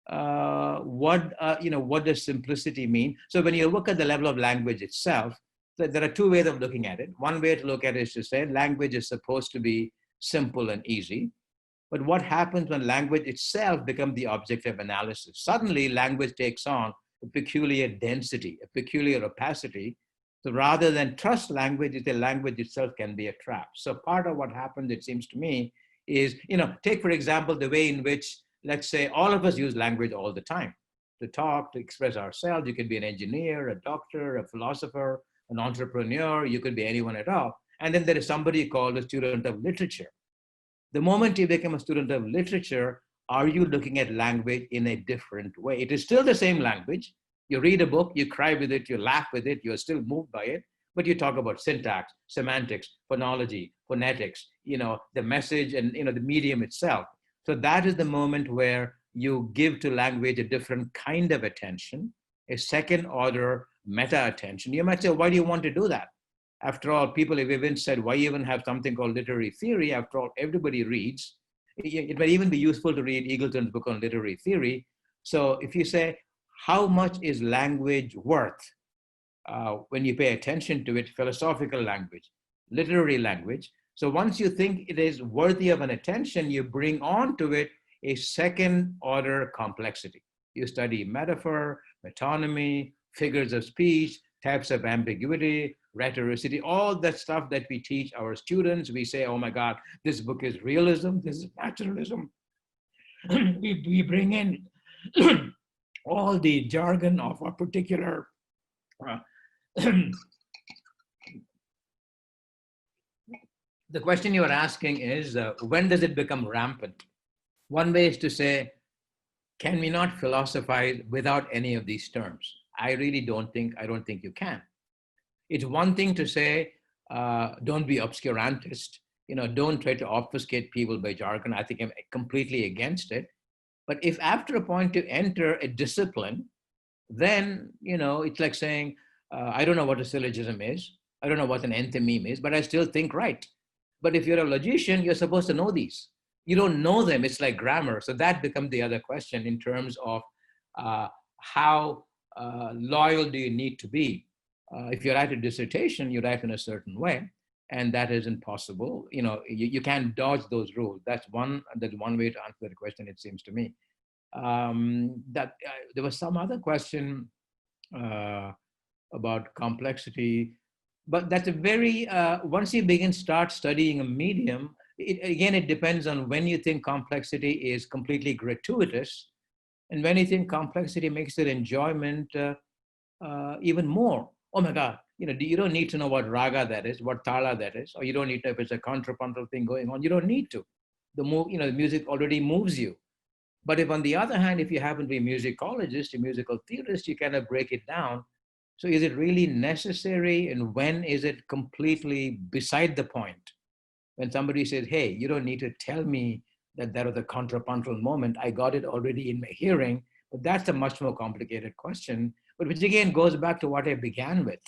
What does simplicity mean? So when you look at the level of language itself, there are two ways of looking at it. One way to look at it is to say language is supposed to be simple and easy. But what happens when language itself becomes the object of analysis? Suddenly, language takes on a peculiar density, a peculiar opacity. So rather than trust language, the language itself can be a trap. So part of what happens, it seems to me, is, take, for example, the way in which, let's say, all of us use language all the time to talk, to express ourselves. You could be an engineer, a doctor, a philosopher, an entrepreneur, you could be anyone at all. And then there is somebody called a student of literature. The moment you become a student of literature, are you looking at language in a different way? It is still the same language. You read a book, you cry with it, you laugh with it, you're still moved by it, but you talk about syntax, semantics, phonology, phonetics, the message and the medium itself. So that is the moment where you give to language a different kind of attention, a second order meta attention. You might say, why do you want to do that? After all, people have even said, why even have something called literary theory? After all, everybody reads. It might even be useful to read Eagleton's book on literary theory. So if you say, how much is language worth when you pay attention to it, philosophical language, literary language. So once you think it is worthy of an attention, you bring on to it a second order complexity. You study metaphor, metonymy, figures of speech, types of ambiguity, rhetoricity, all that stuff that we teach our students. We say, oh my God, this book is realism, this is naturalism. we bring in all the jargon of a particular the question you're asking is, when does it become rampant? One way is to say, can we not philosophize without any of these terms? I don't think you can. It's one thing to say, don't be obscurantist, don't try to obfuscate people by jargon. I think I'm completely against it. But if after a point you enter a discipline, then, it's like saying, I don't know what a syllogism is. I don't know what an enthymeme is, but I still think right. But if you're a logician, you're supposed to know these. You don't know them, it's like grammar. So that becomes the other question in terms of how loyal do you need to be? If you write a dissertation, you write in a certain way, and that isn't possible. You can't dodge those rules. That's one way to answer the question, it seems to me. There was some other question about complexity, but that's a very, once you start studying a medium, it depends on when you think complexity is completely gratuitous, and when you think complexity makes it enjoyment even more. Oh my God, you don't need to know what raga that is, what tala that is, or you don't need to know if it's a contrapuntal thing going on. You don't need to. The music already moves you. But if on the other hand, if you happen to be a musicologist, a musical theorist, you kind of break it down. So is it really necessary, and when is it completely beside the point? When somebody says, hey, you don't need to tell me that was a contrapuntal moment, I got it already in my hearing. But that's a much more complicated question, but which again goes back to what I began with,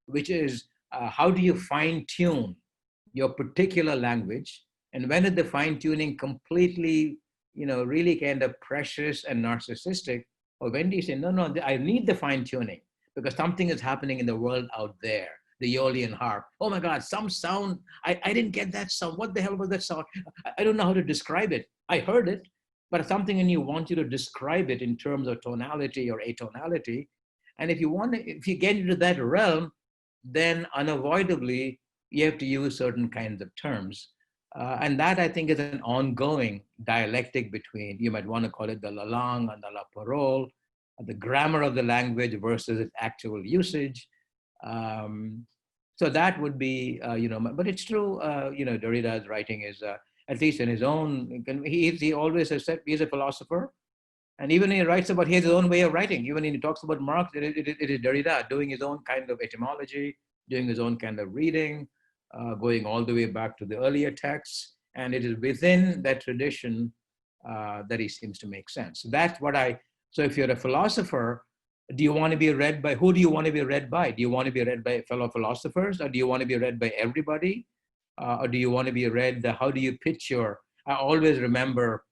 which is how do you fine tune your particular language? And when is the fine tuning completely, really kind of precious and narcissistic? Or when do you say, no, I need the fine tuning because something is happening in the world out there, the Aeolian harp. Oh my God, some sound, I didn't get that sound. What the hell was that sound? I don't know how to describe it. I heard it, but something in you wants you to describe it in terms of tonality or atonality. And if you get into that realm, then unavoidably you have to use certain kinds of terms. And that I think is an ongoing dialectic between, you might want to call it the la langue and the la parole, the grammar of the language versus its actual usage. So that would be, but it's true, Derrida's writing is, at least in his own, he always has said he's a philosopher. And even when he writes about, he has his own way of writing. Even when he talks about Marx, it is Derrida doing his own kind of etymology, doing his own kind of reading, going all the way back to the earlier texts. And it is within that tradition that he seems to make sense. So that's what so if you're a philosopher, do you want to be read by, who do you want to be read by? Do you want to be read by fellow philosophers, or do you want to be read by everybody? Or do you want to be read, how do you pitch I always remember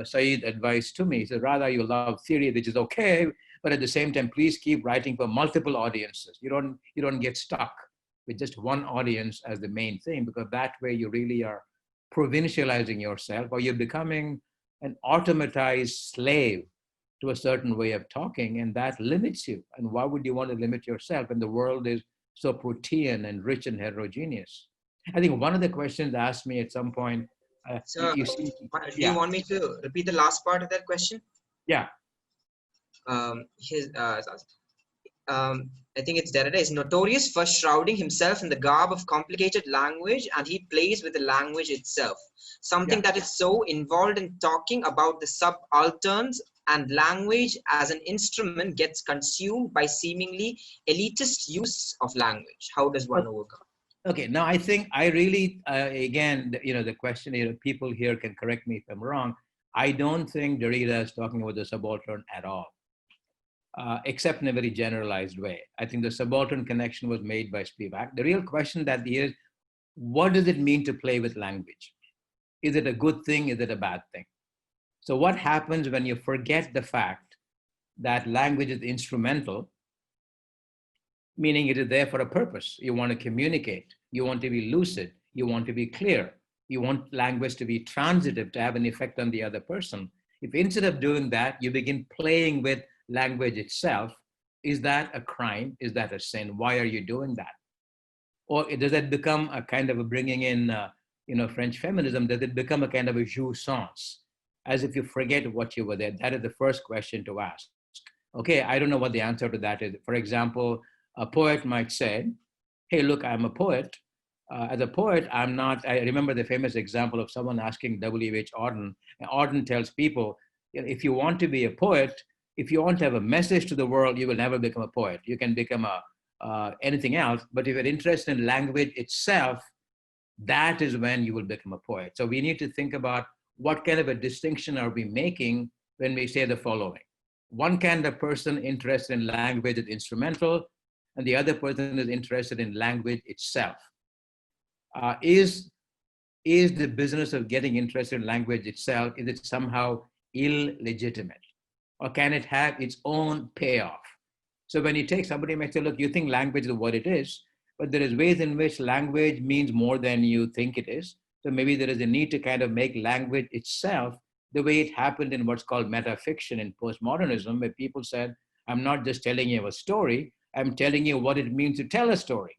Saeed's advice to me. He said, rather you love theory, which is okay, but at the same time, please keep writing for multiple audiences. You don't get stuck with just one audience as the main thing, because that way you really are provincializing yourself, or you're becoming an automatized slave to a certain way of talking, and that limits you. And why would you want to limit yourself? And the world is so protean and rich and heterogeneous. I think one of the questions asked me at some point, so do you want me to repeat the last part of that question? Yeah. I think it's Derrida is notorious for shrouding himself in the garb of complicated language, and he plays with the language itself. Something that is so involved in talking about the subalterns, and language as an instrument gets consumed by seemingly elitist use of language. How does one overcome? Okay, now I think I really, again, the question, people here can correct me if I'm wrong. I don't think Derrida is talking about the subaltern at all. Except in a very generalized way. I think the subaltern connection was made by Spivak. The real question that is, what does it mean to play with language? Is it a good thing? Is it a bad thing? So what happens when you forget the fact that language is instrumental, meaning it is there for a purpose. You want to communicate, you want to be lucid, you want to be clear, you want language to be transitive, to have an effect on the other person. If instead of doing that, you begin playing with language itself, is that a crime? Is that a sin? Why are you doing that? Or does that become a kind of a bringing in, French feminism? Does it become a kind of a jouissance, as if you forget what you were there? That is the first question to ask. Okay, I don't know what the answer to that is. For example, a poet might say, hey, look, I'm a poet. As a poet, I'm not, I remember the famous example of someone asking W.H. Auden, and Auden tells people, if you want to be a poet, if you want to have a message to the world, you will never become a poet. You can become anything else, but if you're interested in language itself, that is when you will become a poet. So we need to think about what kind of a distinction are we making when we say the following. One kind of person interested in language is instrumental, and the other person is interested in language itself. Is the business of getting interested in language itself, is it somehow illegitimate? Or can it have its own payoff? So when you take somebody might say, look, you think language is what it is, but there is ways in which language means more than you think it is. So maybe there is a need to kind of make language itself the way it happened in what's called metafiction in postmodernism, where people said, I'm not just telling you a story, I'm telling you what it means to tell a story.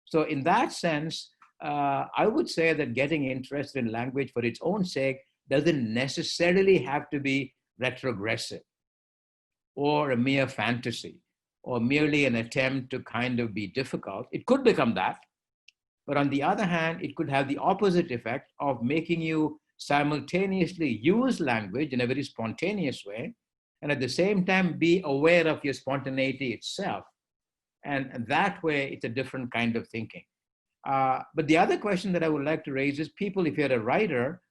So in that sense, I would say that getting interested in language for its own sake doesn't necessarily have to be retrogressive or a mere fantasy or merely an attempt to kind of be difficult. It could become that. But on the other hand, it could have the opposite effect of making you simultaneously use language in a very spontaneous way, and at the same time be aware of your spontaneity itself. And that way, it's a different kind of thinking. But the other question that I would like to raise is, people, if you're a writer,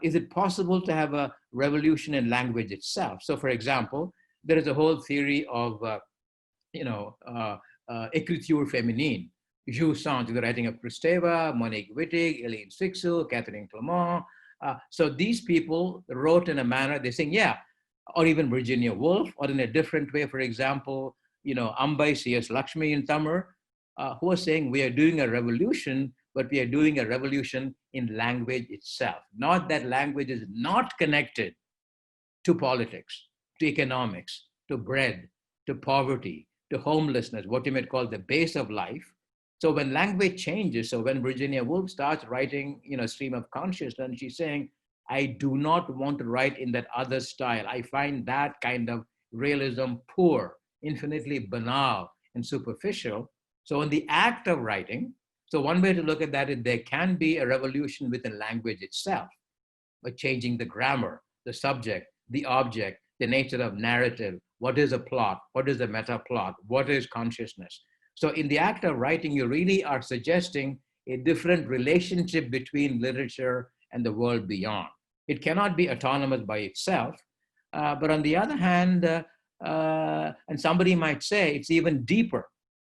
is it possible to have a revolution in language itself? So for example, there is a whole theory of, écriture féminine, jouissance, the writing of Kristeva, Monique Wittig, Eileen Sixel, Catherine Clement. So these people wrote in a manner, they're saying, yeah, or even Virginia Woolf, or in a different way, for example, Ambai C.S. Lakshmi in Tamil, who are saying we are doing a revolution, but we are doing a revolution in language itself. Not that language is not connected to politics, to economics, to bread, to poverty, to homelessness, what you might call the base of life. So when language changes, so when Virginia Woolf starts writing, Stream of Consciousness, she's saying, I do not want to write in that other style. I find that kind of realism poor, infinitely banal and superficial. So in the act of writing, so one way to look at that is there can be a revolution within language itself, by changing the grammar, the subject, the object, the nature of narrative, what is a plot, what is a meta plot, what is consciousness. So in the act of writing, you really are suggesting a different relationship between literature and the world beyond. It cannot be autonomous by itself, but on the other hand, and somebody might say it's even deeper,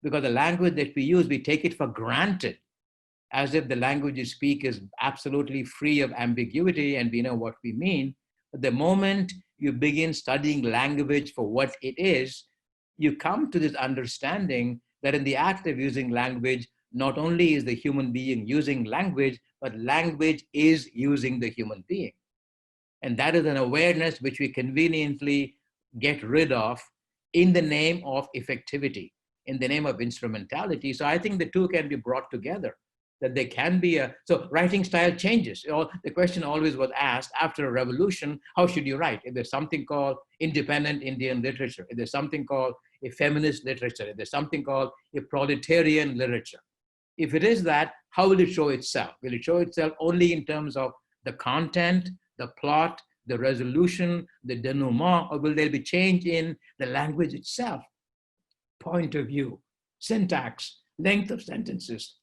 because the language that we use, we take it for granted, as if the language you speak is absolutely free of ambiguity and we know what we mean. But the moment you begin studying language for what it is, you come to this understanding that in the act of using language, not only is the human being using language, but language is using the human being. And that is an awareness which we conveniently get rid of in the name of effectivity, in the name of instrumentality. So I think the two can be brought together, that there can be so writing style changes. The question always was asked after a revolution, how should you write? If there's something called independent Indian literature, if there's something called a feminist literature, if there's something called a proletarian literature. If it is that, how will it show itself? Will it show itself only in terms of the content, the plot, the resolution, the denouement, or will there be change in the language itself? Point of view, syntax, length of sentences.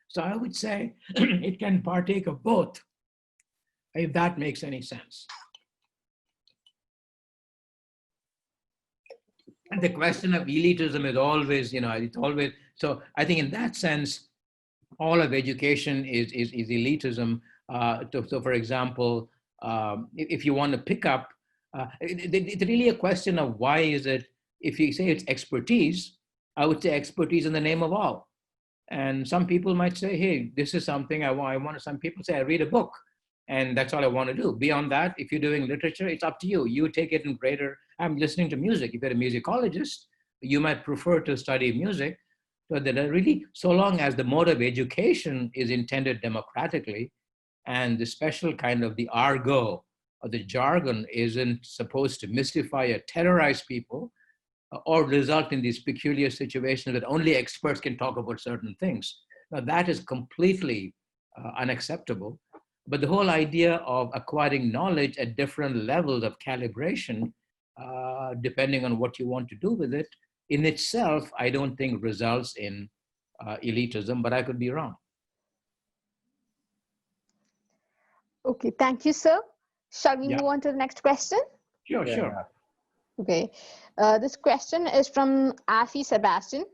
So I would say it can partake of both, if that makes any sense. And the question of elitism is always, it's always, so I think in that sense, all of education is elitism. So for example, if you want to pick up It's really a question of why is it, if you say it's expertise, I would say expertise in the name of all. And some people might say, hey, this is something I want. Some people say, I read a book and that's all I want to do. Beyond that, if you're doing literature, it's up to you. You take it in greater, I'm listening to music. If you're a musicologist, you might prefer to study music. So that really, so long as the mode of education is intended democratically and the special kind of the argot or the jargon isn't supposed to mystify or terrorize people, or result in these peculiar situations that only experts can talk about certain things. Now that is completely unacceptable. But the whole idea of acquiring knowledge at different levels of calibration, depending on what you want to do with it, in itself, I don't think results in elitism, but I could be wrong. Okay, thank you, sir. Shall we Yeah. move on to the next question? Sure, Yeah. sure. Okay, this question is from Afi Sebastian.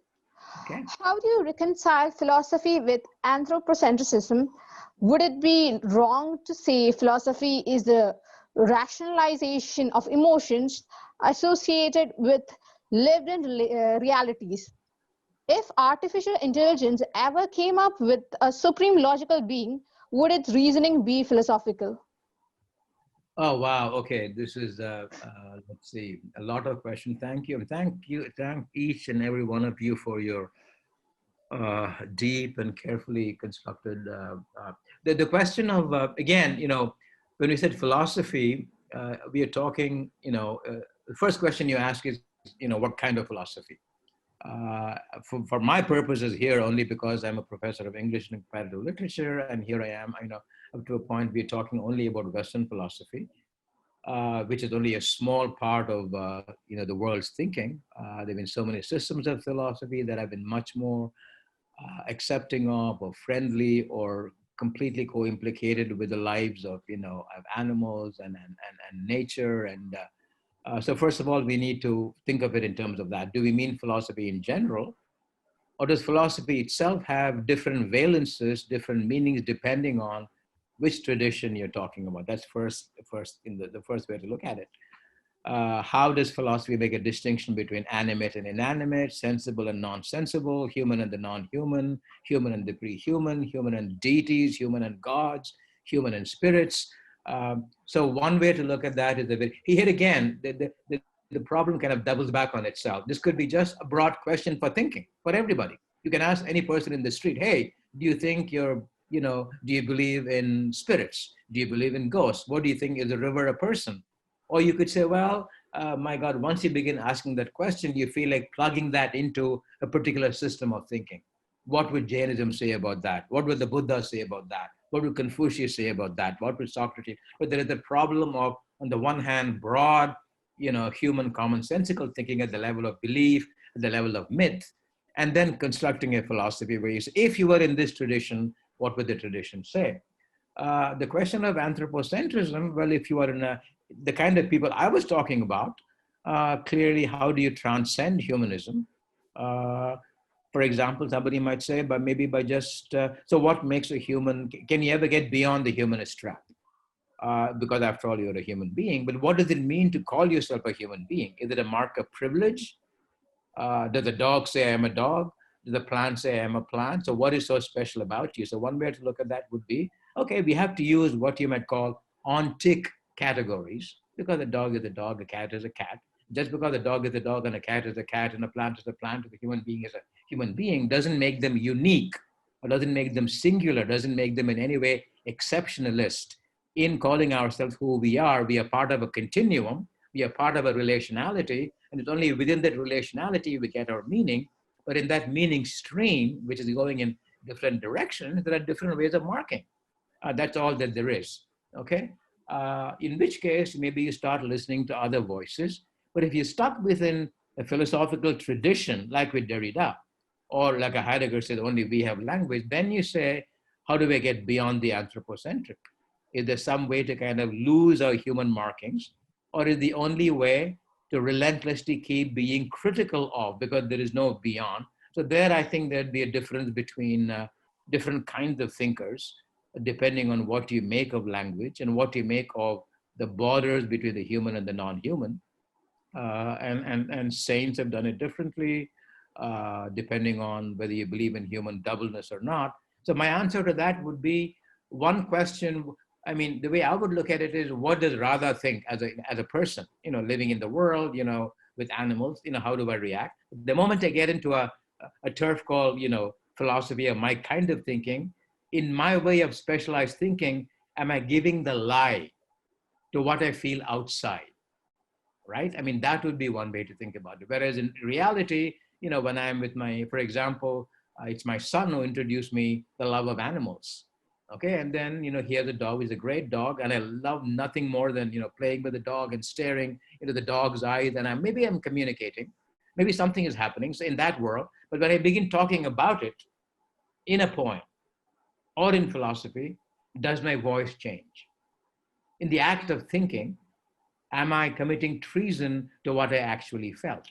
Okay. How do you reconcile philosophy with anthropocentrism? Would it be wrong to say philosophy is the rationalization of emotions associated with lived-in realities? If artificial intelligence ever came up with a supreme logical being, would its reasoning be philosophical? Oh, wow. Okay. This is, let's see, a lot of questions. Thank you. Thank each and every one of you for your deep and carefully constructed. The question of, again, when we said philosophy, we are talking, the first question you ask is, what kind of philosophy? For my purposes here, only because I'm a professor of English and comparative literature, and here I am, up to a point, we're talking only about Western philosophy, which is only a small part of, the world's thinking. There have been so many systems of philosophy that have been much more accepting of or friendly or completely co-implicated with the lives of, of animals and nature. And so first of all, we need to think of it in terms of that. Do we mean philosophy in general? Or does philosophy itself have different valences, different meanings, depending on which tradition you're talking about? That's the first way to look at it. How does philosophy make a distinction between animate and inanimate, sensible and non-sensible, human and the non-human, human and the pre-human, human and deities, human and gods, human and spirits? So one way to look at that is that here again, the problem kind of doubles back on itself. This could be just a broad question for thinking for everybody. You can ask any person in the street, hey, do you think do you believe in spirits? Do you believe in ghosts? What do you think, is a river a person? Or you could say, well, my God, once you begin asking that question, you feel like plugging that into a particular system of thinking. What would Jainism say about that? What would the Buddha say about that? What would Confucius say about that? What would Socrates? But there is the problem of, on the one hand, broad, human commonsensical thinking at the level of belief, at the level of myth, and then constructing a philosophy where you say, if you were in this tradition, what would the tradition say? The question of anthropocentrism, well, if you are in the kind of people I was talking about, clearly, how do you transcend humanism? For example, somebody might say, but maybe by just, so what makes a human, can you ever get beyond the humanist trap? Because after all, you're a human being, but what does it mean to call yourself a human being? Is it a mark of privilege? Does the dog say I'm a dog? Does the plant say I'm a plant? So what is so special about you? So one way to look at that would be, okay, we have to use what you might call on-tick categories, because a dog is a dog, a cat is a cat. Just because a dog is a dog and a cat is a cat and a plant is a plant and a human being is a human being doesn't make them unique, or doesn't make them singular, doesn't make them in any way exceptionalist. In calling ourselves who we are part of a continuum, we are part of a relationality, and it's only within that relationality we get our meaning. But in that meaning stream, which is going in different directions, there are different ways of marking. That's all that there is, okay? In which case, maybe you start listening to other voices. But if you're stuck within a philosophical tradition, like with Derrida, or like a Heidegger said, only we have language, then you say, how do we get beyond the anthropocentric? Is there some way to kind of lose our human markings? Or is the only way to relentlessly keep being critical of, because there is no beyond? So there, I think there'd be a difference between different kinds of thinkers, depending on what you make of language and what you make of the borders between the human and the non-human. And saints have done it differently, depending on whether you believe in human doubleness or not. So my answer to that would be one question. I mean, the way I would look at it is, what does Radha think as a person, living in the world, with animals, how do I react? The moment I get into a turf called, philosophy of my kind of thinking, in my way of specialized thinking, am I giving the lie to what I feel outside? Right? I mean, that would be one way to think about it. Whereas in reality, when I'm with for example, it's my son who introduced me the love of animals. Okay, and then, he has a dog, he's a great dog, and I love nothing more than, playing with the dog and staring into the dog's eyes, and maybe I'm communicating, maybe something is happening, so in that world. But when I begin talking about it in a poem or in philosophy, does my voice change? In the act of thinking, am I committing treason to what I actually felt?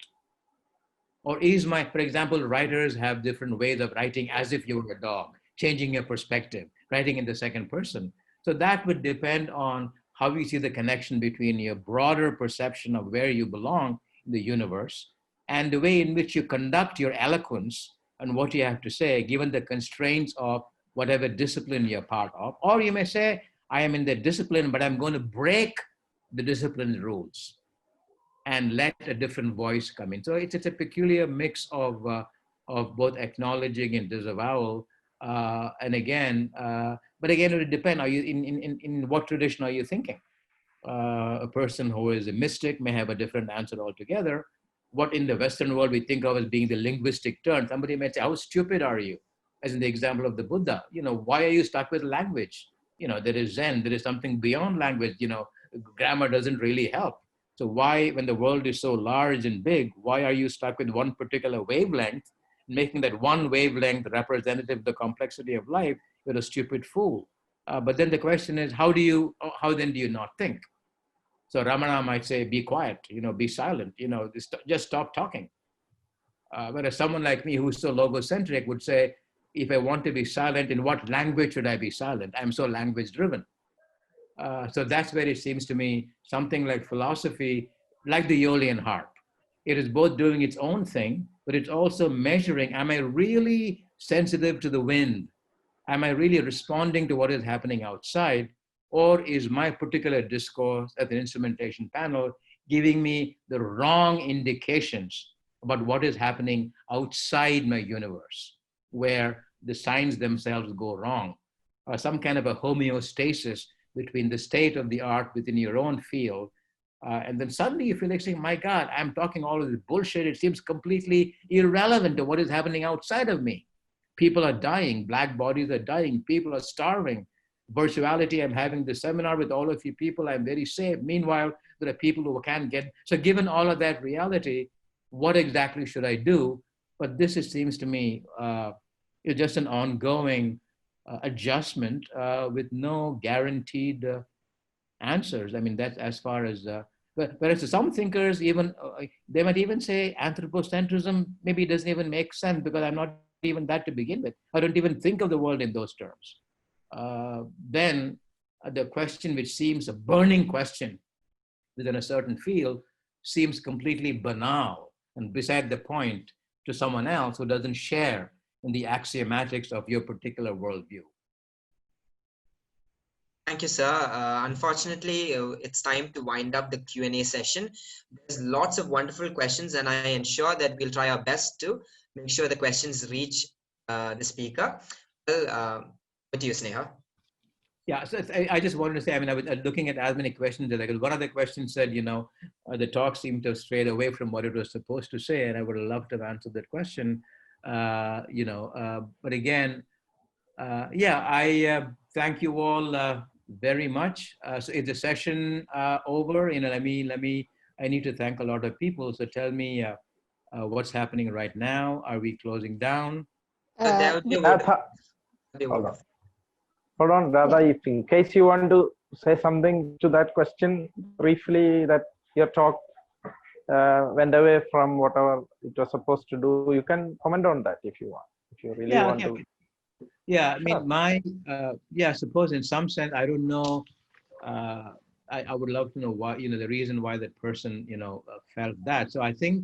Or for example, writers have different ways of writing as if you were a dog, changing your perspective, writing in the second person. So that would depend on how you see the connection between your broader perception of where you belong in the universe and the way in which you conduct your eloquence and what you have to say, given the constraints of whatever discipline you're part of. Or you may say, I am in the discipline, but I'm going to break the discipline rules and let a different voice come in. So it's a peculiar mix of both acknowledging and disavowal. And again, but again, it would depend. Are you in what tradition are you thinking? A person who is a mystic may have a different answer altogether. What in the Western world we think of as being the linguistic turn. Somebody may say, how stupid are you? As in the example of the Buddha, why are you stuck with language? There is Zen, there is something beyond language, grammar doesn't really help. So why, when the world is so large and big, why are you stuck with one particular wavelength, making that one wavelength representative of the complexity of life? You're a stupid fool. But then the question is, how then do you not think? So Ramana might say, be quiet, be silent, just stop talking. Whereas someone like me who's so logocentric would say, if I want to be silent, in what language should I be silent? I'm so language driven. So that's where it seems to me something like philosophy, like the Aeolian harp. It is both doing its own thing, but it's also measuring, am I really sensitive to the wind? Am I really responding to what is happening outside? Or is my particular discourse at the instrumentation panel giving me the wrong indications about what is happening outside my universe, where the signs themselves go wrong, or some kind of a homeostasis between the state of the art within your own field. And then suddenly you feel like saying, my God, I'm talking all of this bullshit. It seems completely irrelevant to what is happening outside of me. People are dying, Black bodies are dying, people are starving. Virtuality, I'm having this seminar with all of you people, I'm very safe. Meanwhile, there are people who can't get, so given all of that reality, what exactly should I do? But this, it seems to me, is just an ongoing adjustment with no guaranteed answers. I mean, that's as far as, whereas some thinkers even, they might even say anthropocentrism maybe doesn't even make sense because I'm not even that to begin with. I don't even think of the world in those terms. Then the question which seems a burning question within a certain field seems completely banal and beside the point to someone else who doesn't share in the axiomatics of your particular worldview. Thank you, sir. Unfortunately, it's time to wind up the Q&A session. There's lots of wonderful questions, and I ensure that we'll try our best to make sure the questions reach the speaker. Well, with you, Sneha. Yeah, so I just wanted to say, I mean, I was looking at as many questions as I could. One of the questions said, the talk seemed to have strayed away from what it was supposed to say, and I would have loved to have answered that question, but again, I thank you all very much. So is the session over? I need to thank a lot of people. So tell me what's happening right now. Are we closing down? Hold on, Radha, if in case you want to say something to that question briefly, that your talk went away from whatever it was supposed to do, you can comment on that if you want, if you really want to. Yeah, I mean, I suppose in some sense, I don't know, I would love to know why, the reason why that person, felt that. So I think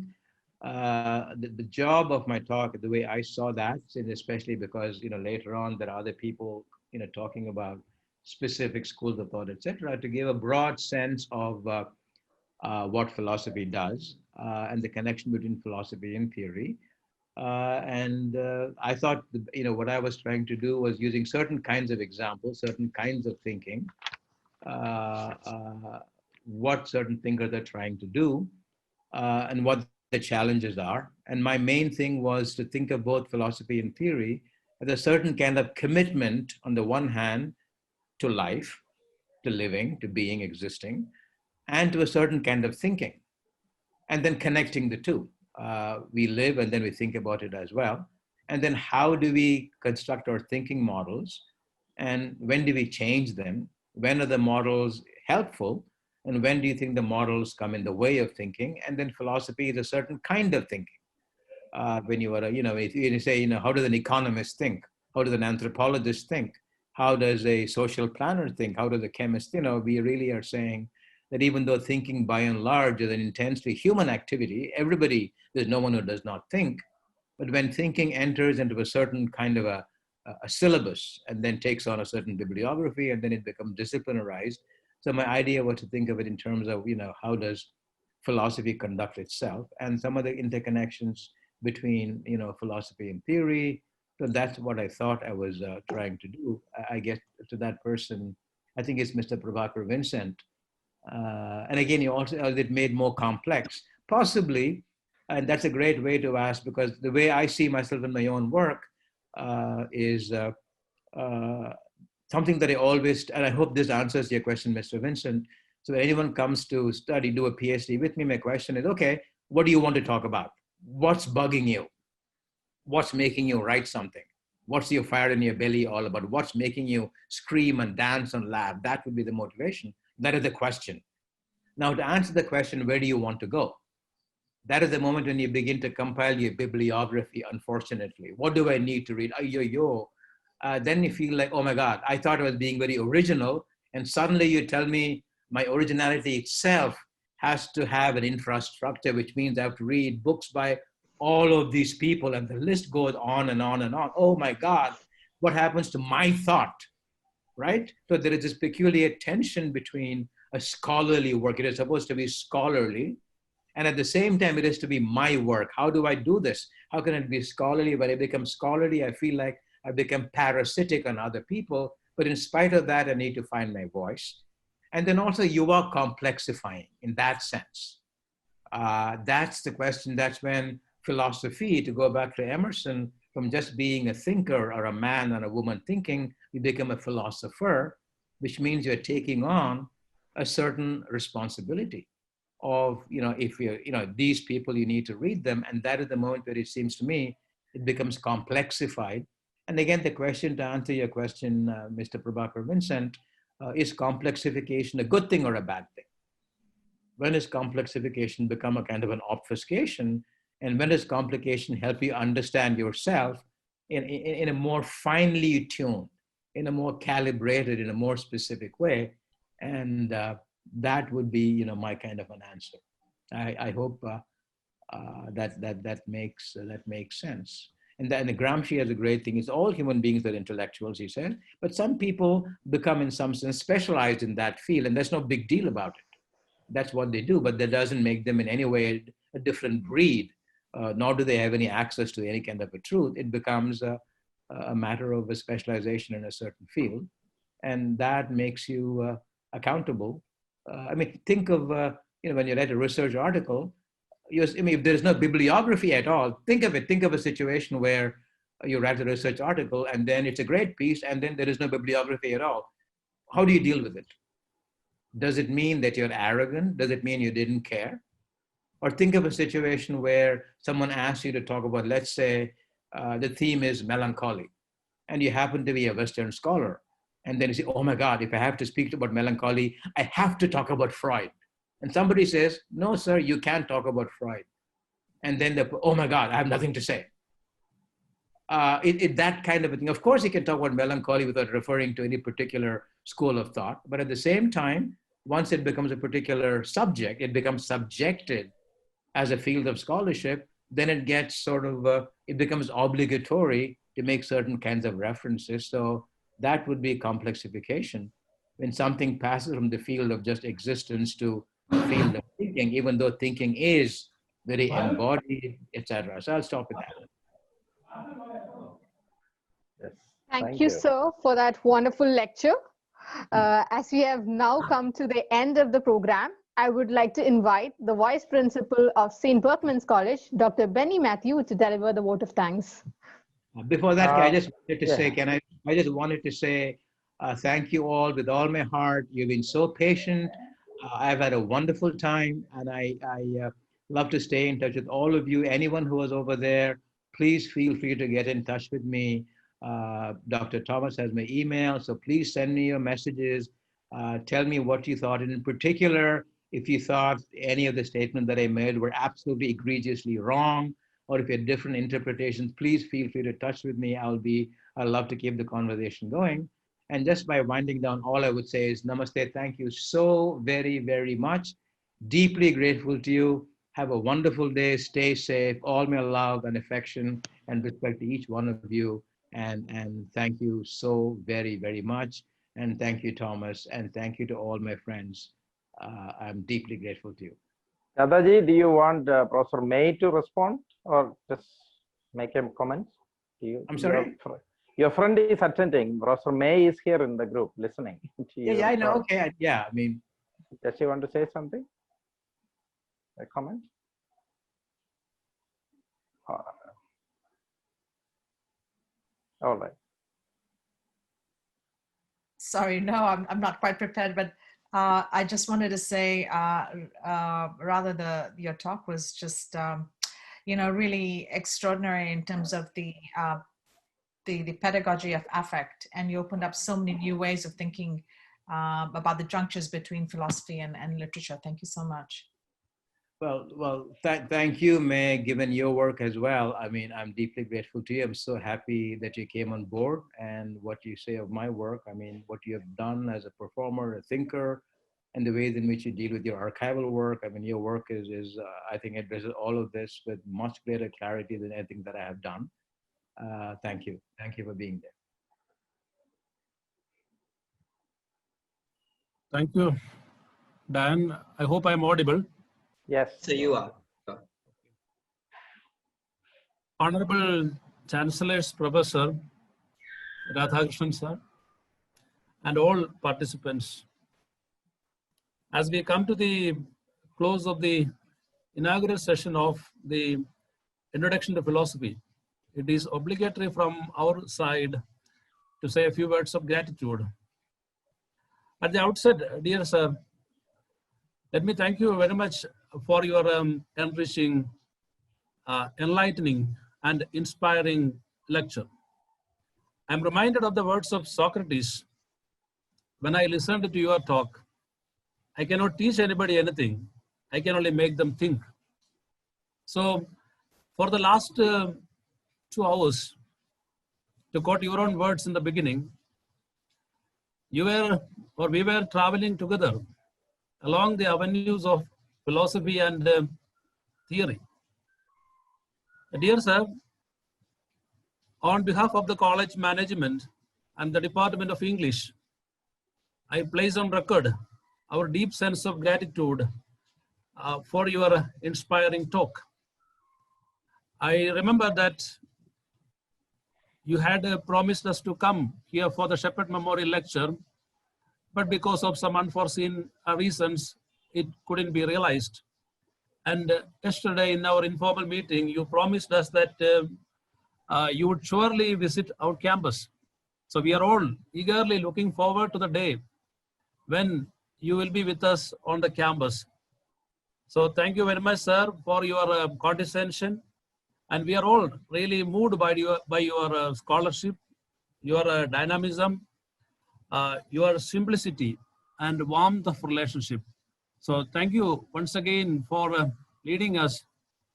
the job of my talk, the way I saw that, and especially because, later on there are other people, talking about specific schools of thought, etc., to give a broad sense of what philosophy does and the connection between philosophy and theory. And I thought, what I was trying to do was using certain kinds of examples, certain kinds of thinking, what certain thinkers are trying to do, and what the challenges are. And my main thing was to think of both philosophy and theory as a certain kind of commitment, on the one hand, to life, to living, to being, existing, and to a certain kind of thinking, and then connecting the two. We live and then we think about it as well. And then how do we construct our thinking models? And when do we change them? When are the models helpful? And when do you think the models come in the way of thinking? And then philosophy is a certain kind of thinking. When you are, if you say, how does an economist think? How does an anthropologist think? How does a social planner think? How does a chemist, we really are saying that even though thinking by and large is an intensely human activity, there's no one who does not think. But when thinking enters into a certain kind of a syllabus and then takes on a certain bibliography and then it becomes disciplinarized. So my idea was to think of it in terms of, how does philosophy conduct itself and some of the interconnections between, philosophy and theory. So that's what I thought I was trying to do. I get to that person, I think it's Mr. Prabhakar Vincent. And again, you also, it made more complex, possibly, and that's a great way to ask, because the way I see myself in my own work is something that I always, and I hope this answers your question, Mr. Vincent. So when anyone comes to do a PhD with me, my question is, okay, what do you want to talk about? What's bugging you? What's making you write something? What's your fire in your belly all about? What's making you scream and dance and laugh? That would be the motivation. That is the question. Now, to answer the question, where do you want to go? That is the moment when you begin to compile your bibliography, unfortunately. What do I need to read? Then you feel like, oh my God, I thought I was being very original. And suddenly you tell me my originality itself has to have an infrastructure, which means I have to read books by all of these people. And the list goes on and on and on. Oh my God, what happens to my thought, right? So there is this peculiar tension between a scholarly work. It is supposed to be scholarly. And at the same time, it is to be my work. How do I do this? How can it be scholarly? When I become scholarly, I feel like I become parasitic on other people. But in spite of that, I need to find my voice. And then also you are complexifying in that sense. That's the question. That's when philosophy, to go back to Emerson, from just being a thinker or a man or a woman thinking, you become a philosopher, which means you're taking on a certain responsibility of, if you're, these people, you need to read them. And that is the moment where it seems to me, it becomes complexified. And again, the question, to answer your question, Mr. Prabhakar Vincent, is complexification a good thing or a bad thing? When does complexification become a kind of an obfuscation? And when does complication help you understand yourself in a more finely tuned, in a more calibrated, in a more specific way? And that would be, my kind of an answer. I hope that makes sense. And the Gramsci has a great thing, is all human beings are intellectuals, he said, but some people become in some sense specialized in that field, and there's no big deal about it. That's what they do, but that doesn't make them in any way a different breed, nor do they have any access to any kind of a truth. It becomes a matter of a specialization in a certain field, and that makes you accountable. Think of, when you write a research article, if there's no bibliography at all, think of a situation where you write a research article and then it's a great piece and then there is no bibliography at all. How do you deal with it? Does it mean that you're arrogant? Does it mean you didn't care? Or think of a situation where someone asks you to talk about, let's say, the theme is melancholy, and you happen to be a Western scholar. And then you say, oh my God, if I have to speak about melancholy, I have to talk about Freud. And somebody says, no, sir, you can't talk about Freud. And then oh my God, I have nothing to say. That kind of a thing. Of course, you can talk about melancholy without referring to any particular school of thought. But at the same time, once it becomes a particular subject, it becomes subjected as a field of scholarship, then it gets sort of, it becomes obligatory to make certain kinds of references. So that would be complexification. When something passes from the field of just existence to the field of thinking, even though thinking is very embodied, etc. So I'll stop with that. Yes. Thank you, sir, for that wonderful lecture. As we have now come to the end of the program, I would like to invite the Vice Principal of St. BERCHMANS College, Dr. Benny Matthew, to deliver the vote of thanks. Before that, I just wanted to yeah. say, I just wanted to say thank you all with all my heart. You've been so patient. I've had a wonderful time, and I love to stay in touch with all of you. Anyone who was over there, please feel free to get in touch with me. Dr. Thomas has my email, so please send me your messages. Tell me what you thought, and in particular, if you thought any of the statements that I made were absolutely egregiously wrong, or if you had different interpretations, please feel free to touch with me. I'd love to keep the conversation going. And just by winding down, all I would say is namaste. Thank you so very, very much. Deeply grateful to you. Have a wonderful day. Stay safe. All my love and affection and respect to each one of you. And thank you so very, very much. And thank you, Thomas. And thank you to all my friends. I'm deeply grateful to you. Dadaji, do you want Professor May to respond or just make a comment? I'm sorry? Your friend is attending. Professor May is here in the group listening to you. Yeah, I know. Okay. Yeah, I mean. Does she want to say something? A comment? All right. Sorry, no, I'm not quite prepared, but I just wanted to say, rather your talk was just, really extraordinary in terms of the pedagogy of affect, and you opened up so many new ways of thinking about the junctures between philosophy and literature. Thank you so much. Well, thank you, May, given your work as well. I mean, I'm deeply grateful to you. I'm so happy that you came on board, and what you say of my work, I mean, what you have done as a performer, a thinker, and the ways in which you deal with your archival work. I mean, your work is I think, addresses all of this with much greater clarity than anything that I have done. Thank you. Thank you for being there. Thank you, Dan. I hope I'm audible. Yes. So you are. Honorable Chancellor's Professor Radhakrishnan sir, and all participants. As we come to the close of the inaugural session of the Introduction to Philosophy, it is obligatory from our side to say a few words of gratitude. At the outset, dear sir, let me thank you very much for your enriching, enlightening, and inspiring lecture. I'm reminded of the words of Socrates when I listened to your talk. I cannot teach anybody anything. I can only make them think. So for the last 2 hours, to quote your own words in the beginning, we were traveling together along the avenues of philosophy and theory. Dear sir, on behalf of the college management and the Department of English, I place on record our deep sense of gratitude for your inspiring talk. I remember that you had promised us to come here for the Shepherd Memorial Lecture, but because of some unforeseen reasons, it couldn't be realized. And yesterday in our informal meeting, you promised us that you would surely visit our campus. So we are all eagerly looking forward to the day when you will be with us on the campus. So thank you very much, sir, for your condescension. And we are all really moved by your scholarship, your dynamism, your simplicity, and warmth of relationship. So thank you once again for leading us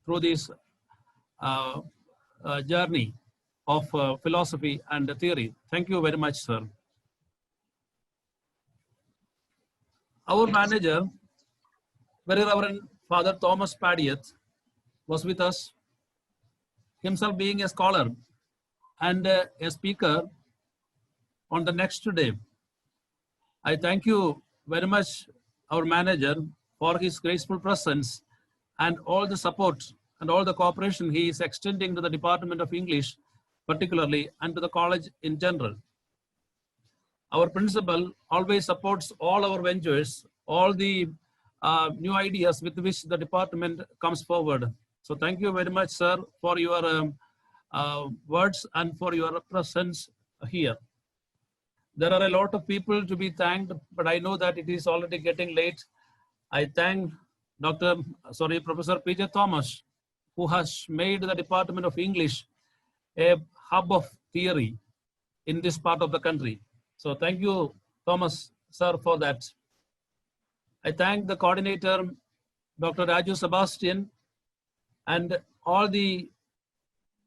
through this journey of philosophy and theory. Thank you very much, sir. Our manager, Very Reverend Father Thomas Padiath, was with us, himself being a scholar and a speaker on the next day. I thank you very much, our manager, for his graceful presence and all the support and all the cooperation he is extending to the Department of English, particularly, and to the college in general. Our principal always supports all our ventures, all the new ideas with which the department comes forward. So thank you very much, sir, for your words and for your presence here. There are a lot of people to be thanked, but I know that it is already getting late. I thank Professor P.J. Thomas, who has made the Department of English a hub of theory in this part of the country. So thank you, Thomas, sir, for that. I thank the coordinator, Dr. Raju Sebastian, and all the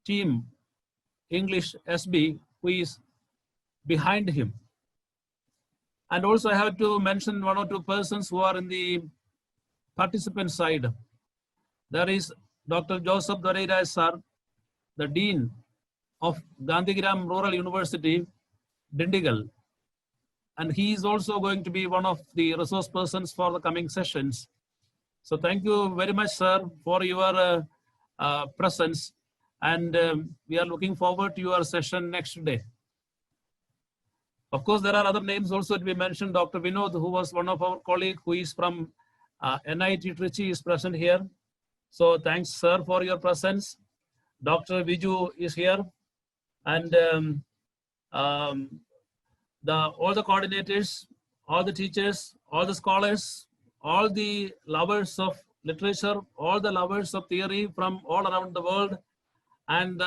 team, English SB, who is behind him. And also I have to mention one or two persons who are in the participant side. There is Dr. Joseph Doreira, sir, the Dean of Gandhigram Rural University, Dindigal. And he is also going to be one of the resource persons for the coming sessions. So thank you very much, sir, for your presence. And we are looking forward to your session next day. Of course, there are other names also to be mentioned. Dr. Vinod, who was one of our colleagues, who is from NIT Trichy, is present here. So thanks, sir, for your presence. Dr. Viju is here. And all the coordinators, all the teachers, all the scholars, all the lovers of literature, all the lovers of theory from all around the world, and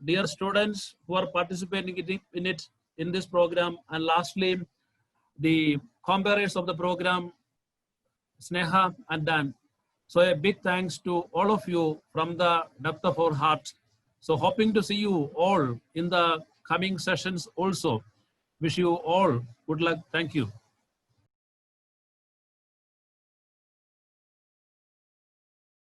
dear students who are participating in it in this program, and lastly, the comparers of the program, Sneha and Dan. So a big thanks to all of you from the depth of our heart. So hoping to see you all in the coming sessions also. Wish you all good luck. Thank you.